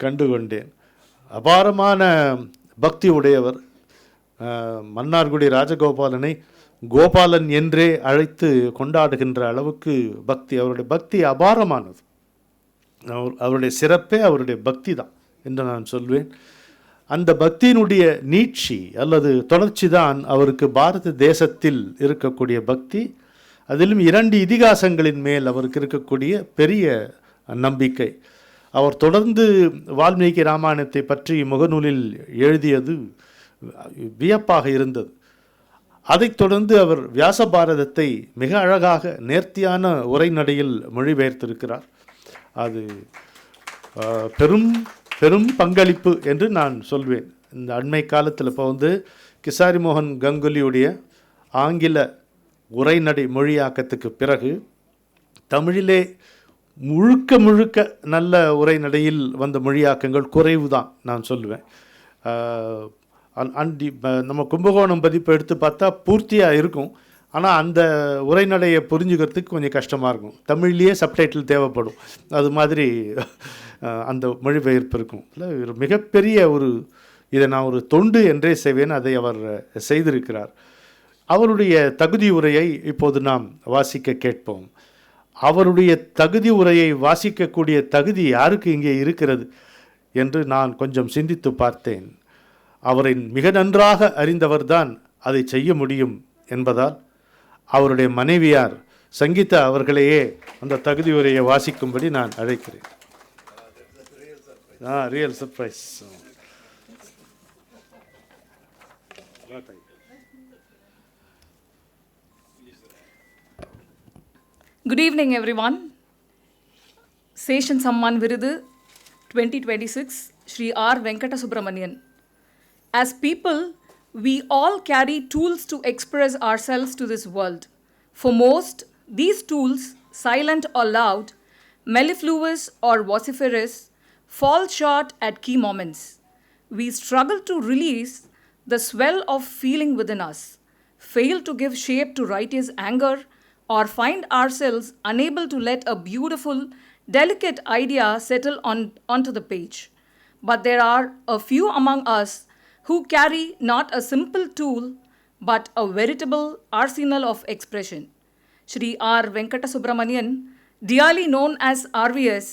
கண்டுகொண்டேன். அபாரமான பக்தி உடையவர். மன்னார்குடி ராஜகோபாலனை கோபாலன் என்றே அழைத்து கொண்டாடுகின்ற அளவுக்கு பக்தி, அவருடைய பக்தி அபாரமானது. அவருடைய சிறப்பே அவருடைய பக்தி தான் என்று நான் சொல்வேன். அந்த பக்தியினுடைய நீட்சி அல்லது தொடர்ச்சி தான் அவருக்கு பாரத தேசத்தில் இருக்கக்கூடிய பக்தி. அதிலும் 2 இதிகாசங்களின் மேல் அவருக்கு இருக்கக்கூடிய பெரிய நம்பிக்கை. அவர் தொடர்ந்து வால்மீகி ராமாயணத்தை பற்றி முகநூலில் எழுதியது வியப்பாக இருந்தது. அதைத் தொடர்ந்து அவர் வியாச பாரதத்தை மிக அழகாக நேர்த்தியான உரைநடையில் மொழிபெயர்த்திருக்கிறார். அது பெரும் பெரும் பங்களிப்பு என்று நான் சொல்வேன். இந்த அண்மை காலத்தில் இப்போ கிசாரி மோகன் கங்குலியுடைய ஆங்கில உரைநடை மொழியாக்கத்துக்கு பிறகு தமிழிலே முழுக்க முழுக்க நல்ல உரைநடையில் வந்த மொழியாக்கங்கள் குறைவு தான் நான் சொல்லுவேன். நம்ம கும்பகோணம் பதிப்பு எடுத்து பார்த்தா பூர்த்தியாக இருக்கும். ஆனால் அந்த உரைநடையை புரிஞ்சுக்கிறதுக்கு கொஞ்சம் கஷ்டமாக இருக்கும். தமிழ்லேயே சப்டைட்டில் தேவைப்படும். அது மாதிரி அந்த மொழிபெயர்ப்பு இருக்கும். இல்லை, ஒரு மிகப்பெரிய இதை நான் ஒரு தொண்டு என்றே செய்வேன். அதை அவர் செய்திருக்கிறார். அவருடைய தகுதி உரையை இப்போது நாம் வாசிக்க கேட்போம். அவருடைய தகுதி உரையை வாசிக்கக்கூடிய தகுதி யாருக்கு இங்கே இருக்கிறது என்று நான் கொஞ்சம் சிந்தித்து பார்த்தேன். அவரை மிக நன்றாக அறிந்தவர்தான் அதை செய்ய முடியும் என்பதால் அவருடைய மனைவியார் சங்கீதா அவர்களையே அந்த தகுதி உரையை வாசிக்கும்படி நான் அழைக்கிறேன். Real surprise. Good evening, everyone. Session Samman Virudu 2026, Shri R. Venkata Subramanian. As people, we all carry tools to express ourselves to this world. For most, these tools, silent or loud, mellifluous or vociferous, fall short at key moments. We struggle to release the swell of feeling within us, fail to give shape to righteous anger, or find ourselves unable to let a beautiful, delicate idea settle onto the page. But there are a few among us who carry not a simple tool, but a veritable arsenal of expression. Shri R. Venkata Subramanian, dearly known as RVS,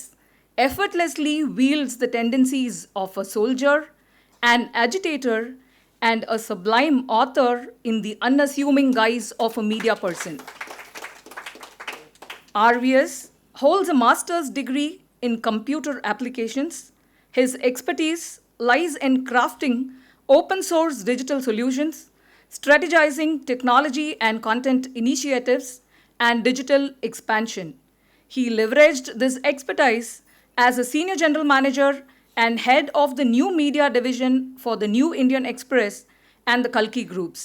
effortlessly wields the tendencies of a soldier, an agitator, and a sublime author in the unassuming guise of a media person. RVS holds a master's degree in computer applications. His expertise lies in crafting open source digital solutions, strategizing technology and content initiatives, and digital expansion. He leveraged this expertise as a senior general manager and head of the new media division for the New Indian Express and the Kalki groups.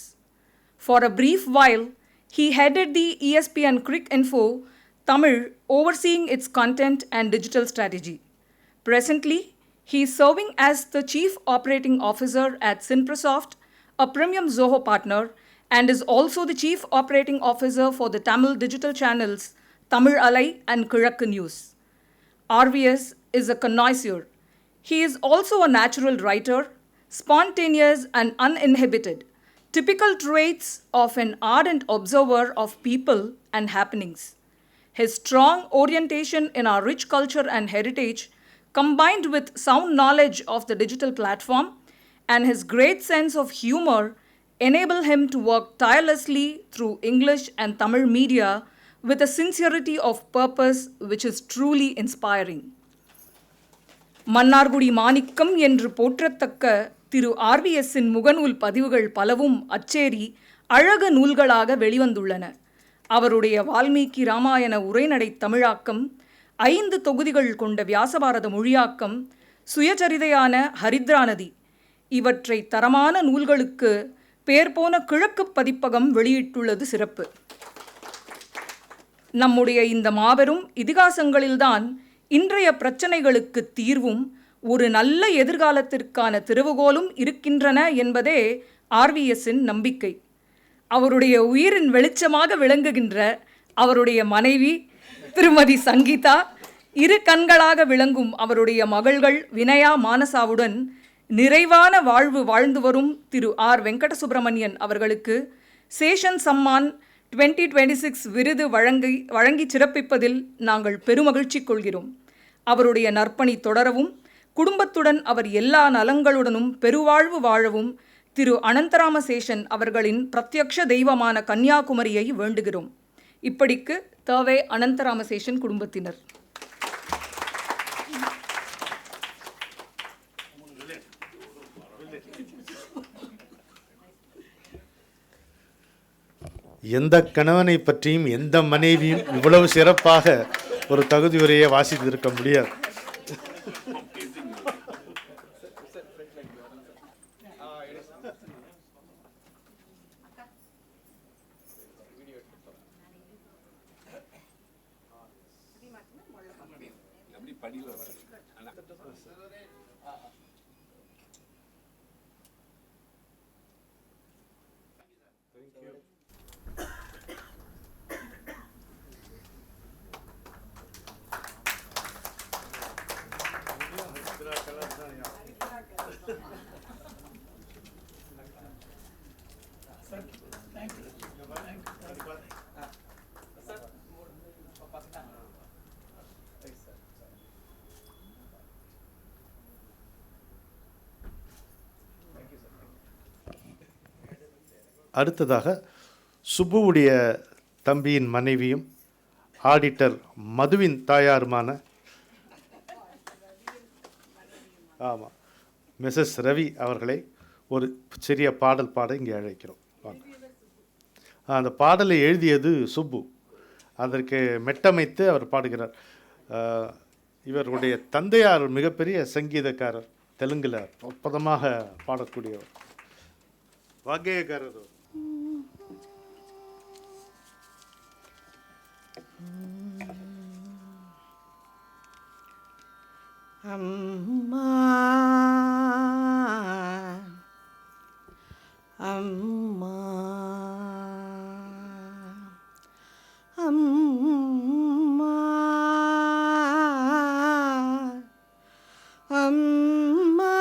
For a brief while, he headed the ESPN Cricinfo Tamil, overseeing its content and digital strategy. Presently, he is serving as the Chief Operating Officer at Cinprasoft, a premium Zoho partner, and is also the Chief Operating Officer for the Tamil digital channels Tamil Alai and Kirakku News. RVS is a connoisseur. He is also a natural writer, spontaneous and uninhibited, typical traits of an ardent observer of people and happenings. His strong orientation in our rich culture and heritage, combined with sound knowledge of the digital platform and his great sense of humor, enable him to work tirelessly through English and Tamil media with a sincerity of purpose which is truly inspiring. Mannargudi Manickam என்று போற்றத்தக்க திரு ஆர்விஎஸ்ஸின் முகநூல் பதிவுகள் பலவும் அச்சேரி அழக நூல்களாக வெளிவந்துள்ளன. அவருடைய வால்மீகி ராமாயண உரைநடை தமிழாக்கம், 5 தொகுதிகள் கொண்ட வியாசபாரத மொழியாக்கம், சுயசரிதையான ஹரித்ரா நதி, இவற்றை தரமான நூல்களுக்கு பேர் போன கிழக்கு பதிப்பகம் வெளியிட்டுள்ளது சிறப்பு. நம்முடைய இந்த மாபெரும் இதிகாசங்களில்தான் இன்றைய பிரச்சனைகளுக்கு தீர்வும் ஒரு நல்ல எதிர்காலத்திற்கான திறவுகோலும் இருக்கின்றன என்பதே ஆர்விஎஸ்ஸின் நம்பிக்கை. அவருடைய உயிரின் வெளிச்சமாக விளங்குகின்ற அவருடைய மனைவி திருமதி சங்கீதா, 2 கண்களாக விளங்கும் அவருடைய மகள்கள் வினயா மானசாவுடன் நிறைவான வாழ்வு வாழ்ந்து வரும் திரு ஆர் வெங்கட சுப்பிரமணியன் அவர்களுக்கு சேஷன் சம்மான் 2026 விருது வழங்கி சிறப்பிப்பதில் நாங்கள் பெருமகிழ்ச்சி கொள்கிறோம். அவருடைய நற்பணி தொடரவும், குடும்பத்துடன் அவர் எல்லா நலங்களுடனும் பெருவாழ்வு வாழவும் திரு அனந்தராமசேஷன் அவர்களின் பிரத்யக்ஷ தெய்வமான கன்னியாகுமரியை வேண்டுகிறோம். இப்படிக்கு தவே அனந்தராமசேஷன் குடும்பத்தினர். எந்த கணவனை பற்றியும் எந்த மனைவியும் இவ்வளவு சிறப்பாக ஒரு தகுதி உரையை வாசித்திருக்க முடியாது. அடுத்ததாக சுப்புவுடைய தம்பியின் மனைவியும் ஆடிட்டர் மதுவின் தாயாருமான ஆமாம் மிஸ்ஸஸ் ரவி அவர்களை ஒரு சிறிய பாடல் பாட இங்கே அழைக்கிறோம். வாங்க. அந்த பாடலை எழுதியது சுப்பு, அதற்கு மெட்டமைத்து அவர் பாடுகிறார். இவருடைய தந்தையார் மிகப்பெரிய சங்கீதக்காரர், தெலுங்கில் அற்புதமாக பாடக்கூடியவர், வாக்கியக்காரர். அம்மா அம்மா அம்மா அம்மா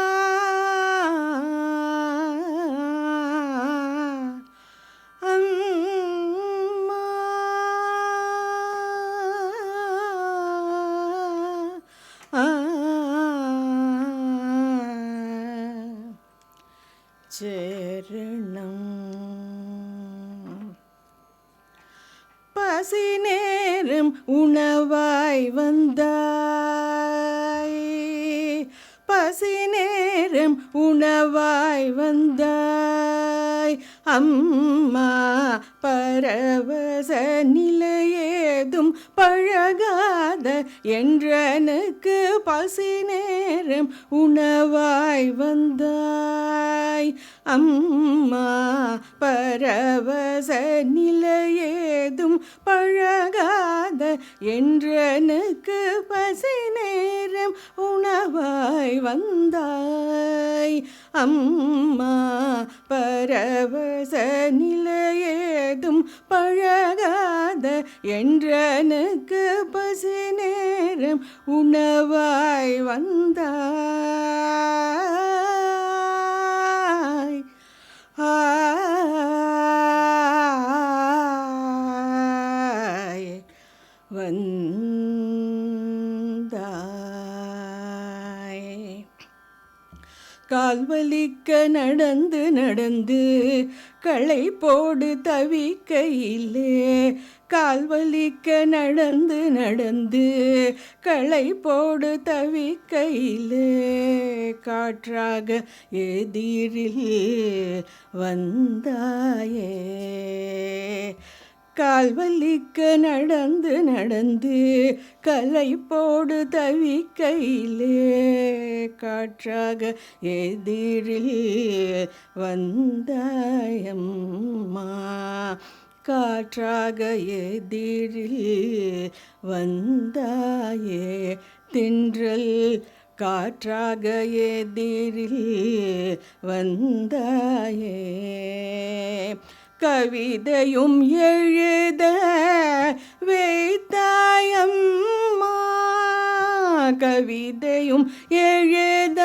சரணம் பசி நேரம் உணவாய் வந்தாய், பசி நேரம் உணவாய் வந்தாய் அம்மா, பரவச நிலையேதும் பழகாத என்றனுக்கு பசி நேரம் உணவாய் வந்தாய் அம்மா, பரவச நிலையேதும் பழகாத என்றனுக்கு பசி நேரம் உணவாய் வந்தாய் அம்மா, பரவச நிலையேதும் பழகாத என்றனுக்கு பசி நேரம் உணவாய் வந்தாய். வந்தாய் கால்வலிக்க நடந்து நடந்து களை போடு தவிக்கையிலே, கால்வலிக்க நடந்து நடந்து களை போடு தவிக்கையிலே, காற்றாக எதிரில் வந்தாயே, கால்வலிக்க நடந்து நடந்து கலை போடு தவிக்கையிலே, காற்றாக எதிரில் வந்தாயம்மா, காற்றாக எதிரில் வந்தாயே, தின்றல் காற்றாக எதிரில் வந்தாயே, கவிதையும் எழுத வைத்தாயம்மா, கவிதையும் எழுத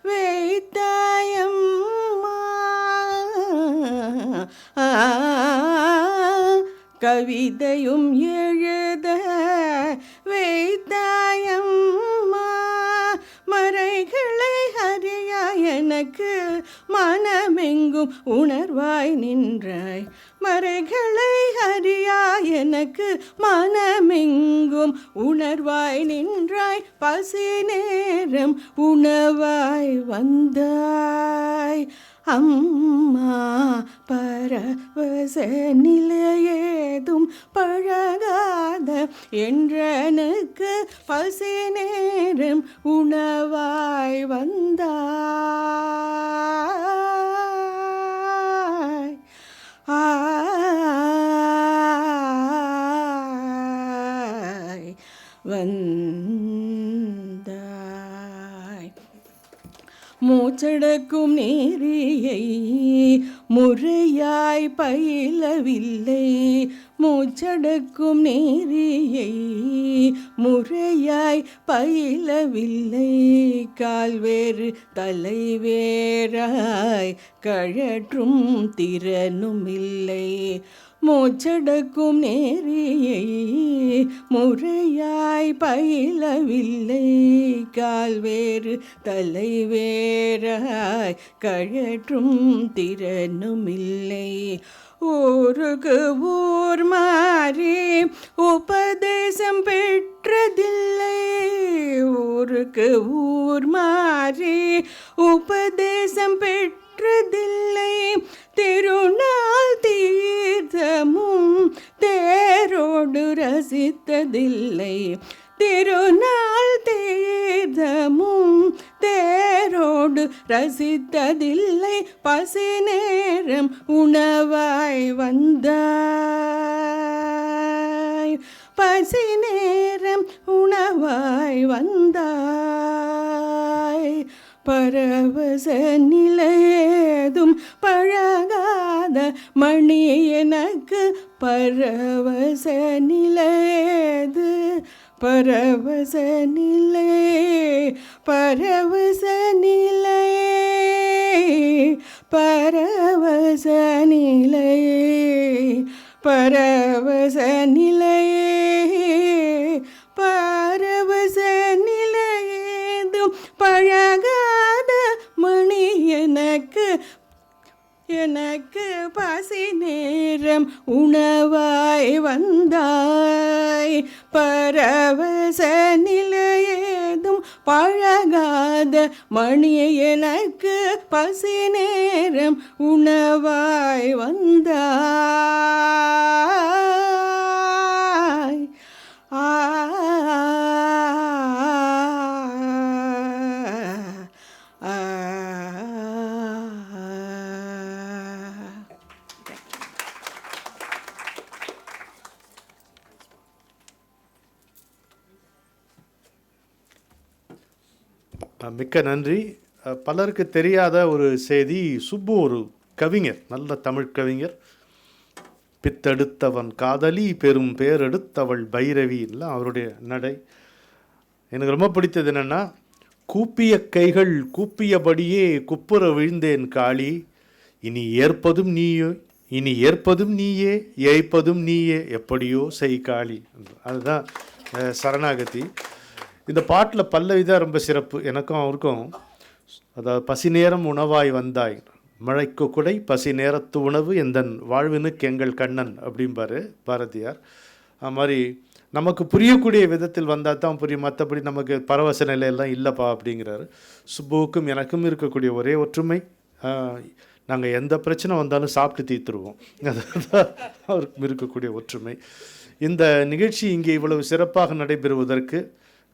வைத்தாயம்மா, கவிதையும் எழுத வைத்தாயம்மா, மனமெங்கும் உணர்வாய் நின்றாய். மறைகளை அறியா எனக்கு மனமெங்கும் உணர்வாய் நின்றாய். பசி நேரம் உணவாய் வந்தாய். அம்மா பரவச நிலையேதும் பழகாத என்றனுக்கு பசி நேரம் உணவாய் வந்தாய். வந்தாய். மூச்சடக்கும் நேரியை முறையாய் பயிலவில்லை. மூச்சடக்கும் நேரியை முறையாய் பயிலவில்லை. கால்வேறு தலைவேறாய் கழற்றும் திறனும் இல்லை. மூச்சடக்கும் நேரியை முறையாய் பயிலவில்லை. கால்வேறு தலைவேறாய் கழற்றும் திறனும் இல்லை. ஊருக்கு ஊர் மாறி உபதேசம் பெற்றதில்லை. ஊருக்கு ஊர் மாறி உபதேசம் பெற்றதில்லை. திருநாள் தீர்த்தமும் தேரோடு ரசித்ததில்லை. திருநாள் தீர்த்தமும் தேரோடு ரசித்ததில்லை. பசி நேரம் உணவாய் வந்தாய். பசி நேரம் உணவாய் வந்தாய். பரவச நிலையேதும் பழகாத மணி எனக்கு பரவச நிலையேது. பரவச நிலை பரவச நிலை பரவச நிலை பரவச நிலை பரவச நிலையேதும் பழகாத மணி எனக்கு எனக்கு பசி நேரம் உணவாய் வந்தாய். பரவச நிலையேதும் பழகாத மணி எனக்கு பசி நேரம் உணவாய் வந்தாய். மிக்க நன்றி. பலருக்கு தெரியாத ஒரு செய்தி, சுப்பு ஒரு கவிஞர், நல்ல தமிழ் கவிஞர். பித்தெடுத்தவன் காதலி பெரும் பேரெடுத்தவள் பைரவின்லாம் அவருடைய நடை. எனக்கு ரொம்ப பிடித்தது என்னென்னா, கூப்பிய கைகள் கூப்பியபடியே குப்புற விழுந்தேன் காளி, இனி ஏற்பதும் நீயோ இனி ஏற்பதும் நீயே ஏய்ப்பதும் நீயே எப்படியோ செய் காளி. அதுதான் சரணாகதி. இந்த பாட்டில் பல்லவி தான் ரொம்ப சிறப்பு. எனக்கும் அவருக்கும், அதாவது பசி நேரம் உணவாய் வந்தாய், மழைக்கு குடை பசி நேரத்து உணவு எந்தன் வாழ்வினுக்கு எங்கள் கண்ணன் அப்படிம்பாரு பாரதியார். அது மாதிரி நமக்கு புரியக்கூடிய விதத்தில் வந்தால் தான் புரியும், மற்றபடி நமக்கு பரவச நிலையெல்லாம் இல்லைப்பா அப்படிங்கிறாரு. சுப்புவுக்கும் எனக்கும் இருக்கக்கூடிய ஒரே ஒற்றுமை, நாங்கள் எந்த பிரச்சனை வந்தாலும் சாப்பிட்டு தீர்த்துருவோம். அதுதான் அவருக்கும் இருக்கக்கூடிய ஒற்றுமை. இந்த நிகழ்ச்சி இங்கே இவ்வளவு சிறப்பாக நடைபெறுவதற்கு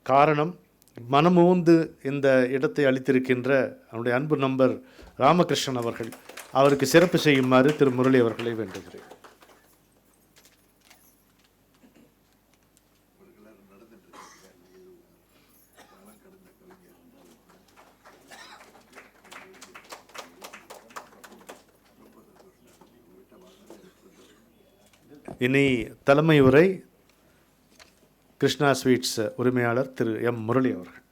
காரணம், மனமோந்து இந்த இடத்தை அளித்திருக்கின்ற அவருடைய அன்பு நண்பர் ராமகிருஷ்ணன் அவர்கள். அவருக்கு சிறப்பு செய்யுமாறு திரு முரளி அவர்களை வேண்டுகிறேன். இனி தலைமை உரை கிருஷ்ணா ஸ்வீட்ஸ் உரிமையாளர் திரு எம் முரளி அவர்கள்.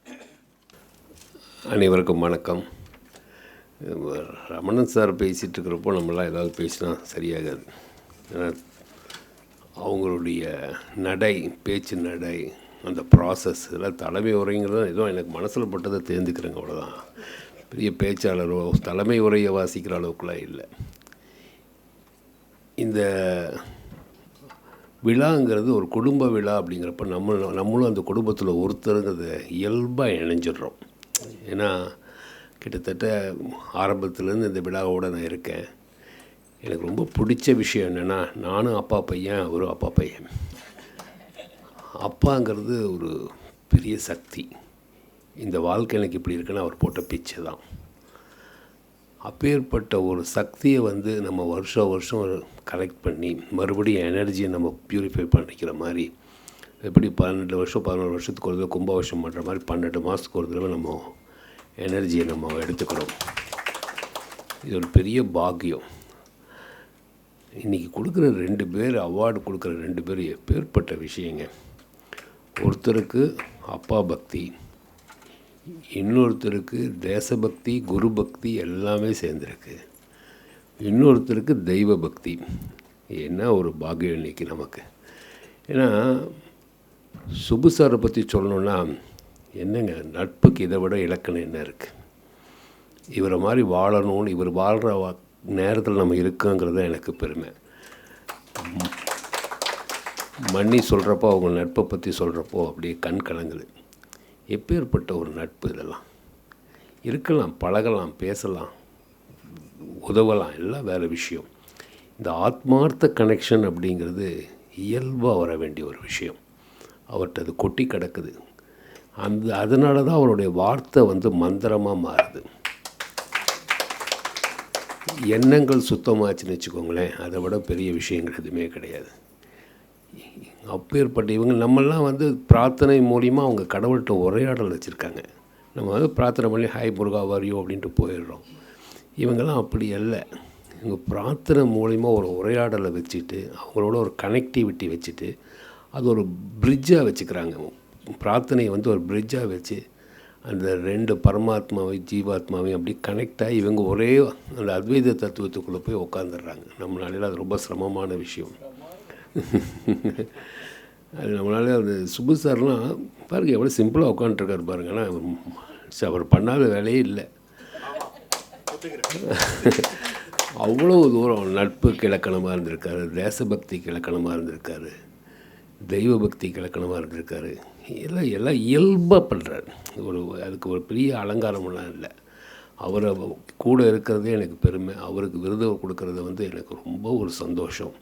அனைவருக்கும் வணக்கம். ரமணன் சார் பேசிகிட்டு இருக்கிறப்போ நம்மளாம் ஏதாவது பேசினா சரியாகாது. அவங்களுடைய நடை, பேச்சு நடை, அந்த ப்ராசஸ், இதெல்லாம் தலைமை உரைங்கிறது ஏதோ எனக்கு மனசில் பட்டதை தேர்ந்துக்கிறேங்க, அவ்வளோதான். பெரிய பேச்சாளரோ தலைமை உரையை வாசிக்கிற அளவுக்குலாம் இல்லை. இந்த விழாங்கிறது ஒரு குடும்ப விழா அப்படிங்கிறப்ப நம்மளும் அந்த குடும்பத்தில் ஒருத்தருங்கிறத இயல்பாக இணைஞ்சிடுறோம். ஏன்னா கிட்டத்தட்ட ஆரம்பத்துலேருந்து இந்த விழாவோடு நான் இருக்கேன். எனக்கு ரொம்ப பிடிச்ச விஷயம் என்னென்னா, நானும் அப்பா பையன், அவரும் அப்பா பையன். அப்பாங்கிறது ஒரு பெரிய சக்தி. இந்த வாழ்க்கை எனக்கு இப்படி இருக்குன்னு அவர் போட்ட பிச்சை தான். அப்பேற்பட்ட ஒரு சக்தியை வந்து நம்ம வருஷம் கலெக்ட் பண்ணி மறுபடியும் எனர்ஜியை நம்ம ப்யூரிஃபை பண்ணிக்கிற மாதிரி, எப்படி 12 வருஷம் 11 வருஷத்துக்கு ஒரு தடவை கும்பாபிஷேகம் பண்ணுற மாதிரி 12 மாதத்துக்கு ஒரு தடவை நம்ம எனர்ஜியை நம்ம எடுத்துக்கிறோம். இது ஒரு பெரிய பாக்கியம். இன்றைக்கி கொடுக்குற 2 பேர், அவார்டு கொடுக்குற 2 பேர் எப்பேற்பட்ட விஷயங்க. ஒருத்தருக்கு அப்பா பக்தி, இன்னொருத்தருக்கு தேசபக்தி, குரு பக்தி எல்லாமே சேர்ந்துருக்கு. இன்னொருத்தருக்கு தெய்வ பக்தி. என்ன ஒரு பாக்கியம் இன்றைக்கி நமக்கு. ஏன்னா சுப்பு சாரை பற்றி சொல்லணுன்னா என்னங்க, நட்புக்கு இதை விட இலக்கணம் என்ன இருக்குது? இவரை மாதிரி வாழணும்னு, இவர் வாழ்கிற நேரத்தில் நம்ம இருக்கோங்கிறது எனக்கு பெருமை. மன்னி சொல்கிறப்போ, அவங்க நட்பை பற்றி சொல்கிறப்போ அப்படியே கண் கலங்குது. எப்பேற்பட்ட ஒரு நட்பு இதெல்லாம். இருக்கலாம், பழகலாம், பேசலாம், உதவலாம், எல்லாம் வேறு விஷயம். இந்த ஆத்மார்த்த கனெக்ஷன் அப்படிங்கிறது இயல்பாக வர வேண்டிய ஒரு விஷயம். அவர்கிட்ட அது கொட்டி கிடக்குது. அதனால தான் அவருடைய வார்த்தை வந்து மந்திரமாக மாறுது. எண்ணங்கள் சுத்தமாச்சுன்னு வச்சுக்கோங்களேன், அதை விட பெரிய விஷயங்கள் எதுவுமே கிடையாது. அப்பேற்பட்ட இவங்க நம்மெல்லாம் வந்து பிரார்த்தனை மூலிமா அவங்க கடவுள்கிட்ட உரையாடல் வச்சுருக்காங்க. நம்ம வந்து பிரார்த்தனை பண்ணி ஹாய் முருகா வரியோ அப்படின்ட்டு போயிடுறோம். இவங்கெல்லாம் அப்படி அல்ல. இவங்க பிரார்த்தனை மூலிமா ஒரு உரையாடலை வச்சுட்டு, அவங்களோட ஒரு கனெக்டிவிட்டி வச்சுட்டு, அது ஒரு பிரிட்ஜாக வச்சுக்கிறாங்க. பிரார்த்தனையை வந்து ஒரு பிரிட்ஜாக வச்சு அந்த 2 பரமாத்மாவையும் ஜீவாத்மாவையும் அப்படி கனெக்ட் ஆகி இவங்க ஒரே அந்த அத்வைத தத்துவத்துக்குள்ளே போய் உட்காந்துடுறாங்க. நம்மளால அது ரொம்ப சிரமமான விஷயம். அது நம்மளால அந்த சுப்பு சார்லாம் பாருங்கள் எவ்வளோ சிம்பிளாக உட்காந்துருக்காரு பாருங்க. ஆனால் அவர் பண்ணாத வேலையே இல்லை. அவ்வளோ தூரம் நட்புக்கு இலக்கணமாக இருந்திருக்காரு, தேசபக்திக்கு இலக்கணமாக இருந்திருக்காரு, தெய்வ பக்திக்கு இலக்கணமாக இருந்திருக்காரு. எல்லாம் இயல்பாக பண்ணுறாரு. அதுக்கு ஒரு பெரிய அலங்காரமெல்லாம் இல்லை. அவரை கூட இருக்கிறதே எனக்கு பெருமை. அவருக்கு விருது கொடுக்கறது வந்து எனக்கு ரொம்ப ஒரு சந்தோஷம்.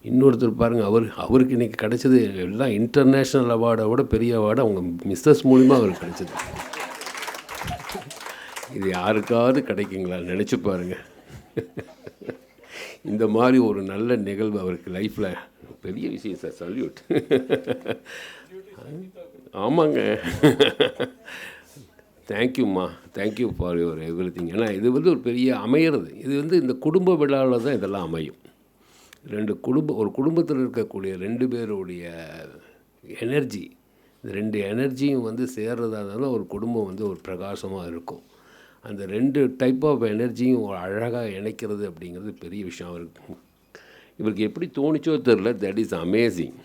இன்னொருத்தர் பாருங்கள், அவருக்கு இன்றைக்கி கிடைச்சது எல்லாம் இன்டர்நேஷ்னல் அவார்டை விட பெரிய அவார்டு அவங்க மிஸ்ஸஸ் மூலிமா அவருக்கு கிடைச்சது. இது யாருக்காவது கிடைக்குங்களா? நினச்சி பாருங்கள். இந்த மாதிரி ஒரு நல்ல நிகழ்வு அவருக்கு லைஃப்பில் பெரிய விஷயம் சார். சல்யூட். ஆமாங்க. தேங்க்யூம்மா, தேங்க்யூ ஃபார் யுவர் எவ்ரிதிங். ஏன்னா இது வந்து ஒரு பெரிய அமையிறது. இது வந்து இந்த குடும்ப விழாவில் தான் இதெல்லாம் அமையும். ஒரு குடும்பத்தில் இருக்கக்கூடிய 2 பேருடைய எனர்ஜி, இந்த 2 எனர்ஜியும் வந்து சேர்றதா இருந்தாலும் ஒரு குடும்பம் வந்து ஒரு பிரகாசமாக இருக்கும். அந்த 2 டைப் ஆஃப் எனர்ஜியும் அழகாக இணைக்கிறது அப்படிங்கிறது பெரிய விஷயம். இவருக்கு எப்படி தோணிச்சோ தெரில. That is amazing.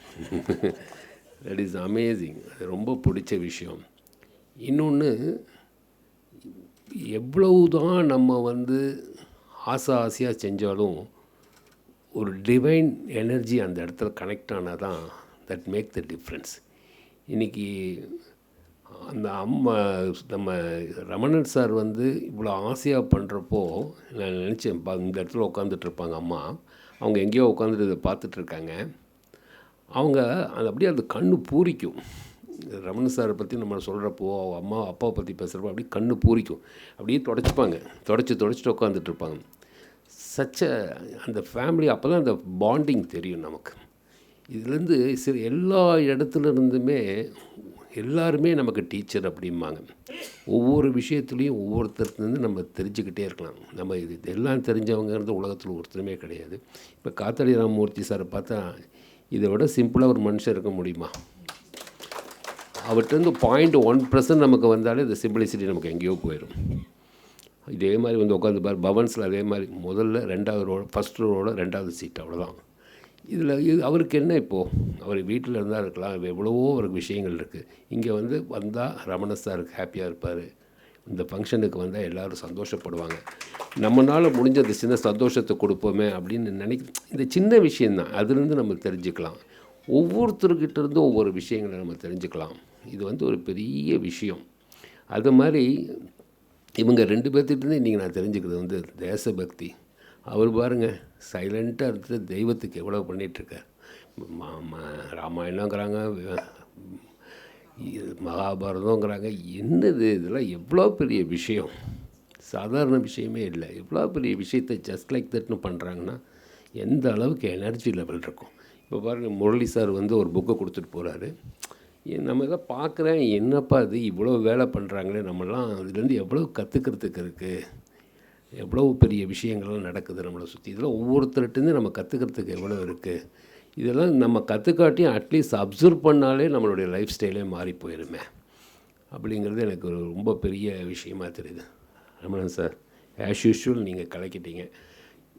That is amazing. அது ரொம்ப பிடிச்ச விஷயம். இன்னொன்று, எவ்வளவு தான் நம்ம வந்து ஆசையாக செஞ்சாலும் ஒரு டிவைன் எனர்ஜி அந்த இடத்துல கனெக்ட் ஆனால் தான் தட் மேக் த டிஃப்ரென்ஸ். இன்றைக்கி அந்த நம்ம ரமணன் சார் வந்து இவ்வளோ ஆசையாக பண்ணுறப்போ நான் நினச்சேன், இந்த இடத்துல உட்காந்துட்ருப்பாங்க அம்மா, அவங்க எங்கேயோ உட்காந்துட்டு இதை பார்த்துட்ருக்காங்க. அவங்க அது அப்படியே அந்த கண்ணு பூரிக்கும். ரமணன் சாரை பற்றி நம்ம சொல்கிறப்போ, அம்மா அப்பாவை பற்றி பேசுகிறப்போ அப்படியே கண்ணு பூரிக்கும். அப்படியே தொடச்சிட்டு உட்காந்துட்ருப்பாங்க. அந்த ஃபேமிலி அப்போ தான் அந்த பாண்டிங் தெரியும் நமக்கு. இதுலேருந்து எல்லா இடத்துலேருந்துமே எல்லாருமே நமக்கு டீச்சர் அப்படிம்பாங்க. ஒவ்வொரு விஷயத்துலேயும் ஒவ்வொருத்தருலேருந்து நம்ம தெரிஞ்சுக்கிட்டே இருக்கலாம். நம்ம எல்லாம் தெரிஞ்சவங்கிறது உலகத்தில் ஒருத்தருமே கிடையாது. இப்போ காத்தாடி ராமமூர்த்தி சாரை பார்த்தா இதை விட சிம்பிளாக ஒரு மனுஷன் இருக்க முடியுமா? அவர்கிட்ட 0.1% நமக்கு வந்தாலே இந்த சிம்பிளிசிட்டி நமக்கு எங்கேயோ போயிடும். இதே மாதிரி வந்து உட்காந்து பார் பவன்ஸில் அதே மாதிரி முதல்ல 2வது ரோடு, ஃபஸ்ட் ரோட 2வது சீட், அவ்வளோதான். இதில் அவருக்கு என்ன இப்போது, அவர் வீட்டில் இருந்தால் இருக்கலாம், எவ்வளவோ அவருக்கு விஷயங்கள் இருக்குது. இங்கே வந்தால் ரமண சாருக்கு ஹாப்பியாக இருப்பார், இந்த ஃபங்க்ஷனுக்கு வந்தால் எல்லோரும் சந்தோஷப்படுவாங்க. நம்மளால் முடிஞ்ச அந்த சின்ன சந்தோஷத்தை கொடுப்போமே அப்படின்னு இந்த சின்ன விஷயந்தான், அதுலேருந்து நம்ம தெரிஞ்சுக்கலாம். ஒவ்வொருத்தர்கிட்ட இருந்தும் ஒவ்வொரு விஷயங்களை நம்ம தெரிஞ்சுக்கலாம். இது வந்து ஒரு பெரிய விஷயம். அது மாதிரி இவங்க 2 பேர்த்திட்டேருந்து இன்றைக்கி நான் தெரிஞ்சுக்கிறது வந்து தேசபக்தி. அவர் பாருங்கள், சைலண்ட்டாக இருந்துட்டு தெய்வத்துக்கு எவ்வளோ பண்ணிகிட்ருக்கார். ராமாயணங்கிறாங்க, மகாபாரதங்கிறாங்க. என்னது இதெல்லாம் எவ்வளோ பெரிய விஷயம், சாதாரண விஷயமே இல்லை. எவ்வளோ பெரிய விஷயத்தை ஜஸ்ட் லைக் தட்னு பண்ணுறாங்கன்னா எந்த அளவுக்கு எனர்ஜி லெவல் இருக்கும். இப்போ பாருங்கள், முரளி சார் வந்து ஒரு புக்கை கொடுத்துட்டு போகிறாரு. நம்ம இதை பார்க்குறேன், என்னப்பா இது இவ்வளோ வேலை பண்ணுறாங்களே, நம்மளாம் இதுலேருந்து எவ்வளோ கற்றுக்கிறதுக்கு இருக்குது, எவ்வளோ பெரிய விஷயங்கள்லாம் நடக்குது நம்மளை சுற்றி. இதெல்லாம் ஒவ்வொருத்தர்கிட்டேருந்து நம்ம கற்றுக்கிறதுக்கு எவ்வளோ இருக்குது. இதெல்லாம் நம்ம கற்றுக்காட்டியும் அட்லீஸ்ட் அப்சர்வ் பண்ணாலே நம்மளுடைய லைஃப் ஸ்டைலே மாறி போயிடுமே அப்படிங்கிறது எனக்கு ஒரு ரொம்ப பெரிய விஷயமாக தெரியுது. ரமணன் சார், ஆஸ் யூஷுவல் நீங்கள் கலக்கிட்டீங்க.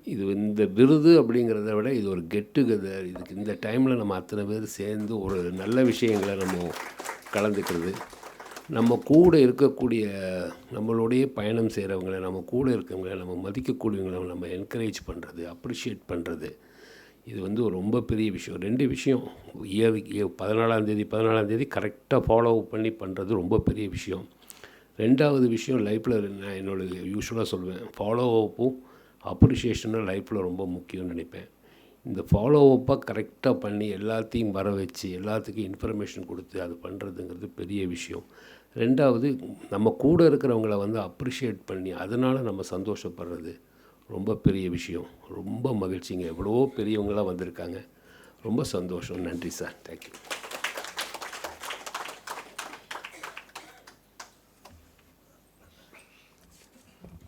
இது இந்த விருது அப்படிங்கிறத விட இது ஒரு கெட் டுகெதர். இதுக்கு இந்த டைமில் நம்ம அத்தனை பேர் சேர்ந்து ஒரு நல்ல விஷயங்களை நம்ம கலந்துக்கிறது, நம்ம கூட இருக்கக்கூடிய நம்மளுடைய பயணம் செய்கிறவங்களை, நம்ம கூட இருக்கவங்களை, நம்ம மதிக்கக்கூடியவங்களை நம்ம என்கரேஜ் பண்ணுறது, அப்ரிஷியேட் பண்ணுறது, இது வந்து ஒரு ரொம்ப பெரிய விஷயம். 2 விஷயம். 14ஆம் தேதி கரெக்டாக ஃபாலோ பண்ணி பண்ணுறது ரொம்ப பெரிய விஷயம். 2வது விஷயம், லைஃப்பில் நான் என்னோடய யூஸ்வலாக சொல்லுவேன், ஃபாலோ அப்பும் அப்ரிஷியேஷனும் லைஃப்பில் ரொம்ப முக்கியம்னு நினைப்பேன். இந்த ஃபாலோ அப்பாக கரெக்டாக பண்ணி எல்லாத்தையும் வர வச்சு எல்லாத்துக்கும் இன்ஃபர்மேஷன் கொடுத்து அது பண்ணுறதுங்கிறது பெரிய விஷயம். 2வது, நம்ம கூட இருக்கிறவங்கள வந்து அப்ரிஷியேட் பண்ணி அதனால் நம்ம சந்தோஷப்படுறது ரொம்ப பெரிய விஷயம். ரொம்ப மகிழ்ச்சிங்க. எவ்வளவோ பெரியவங்களாம் வந்திருக்காங்க. ரொம்ப சந்தோஷம். நன்றி சார். தேங்க்யூ.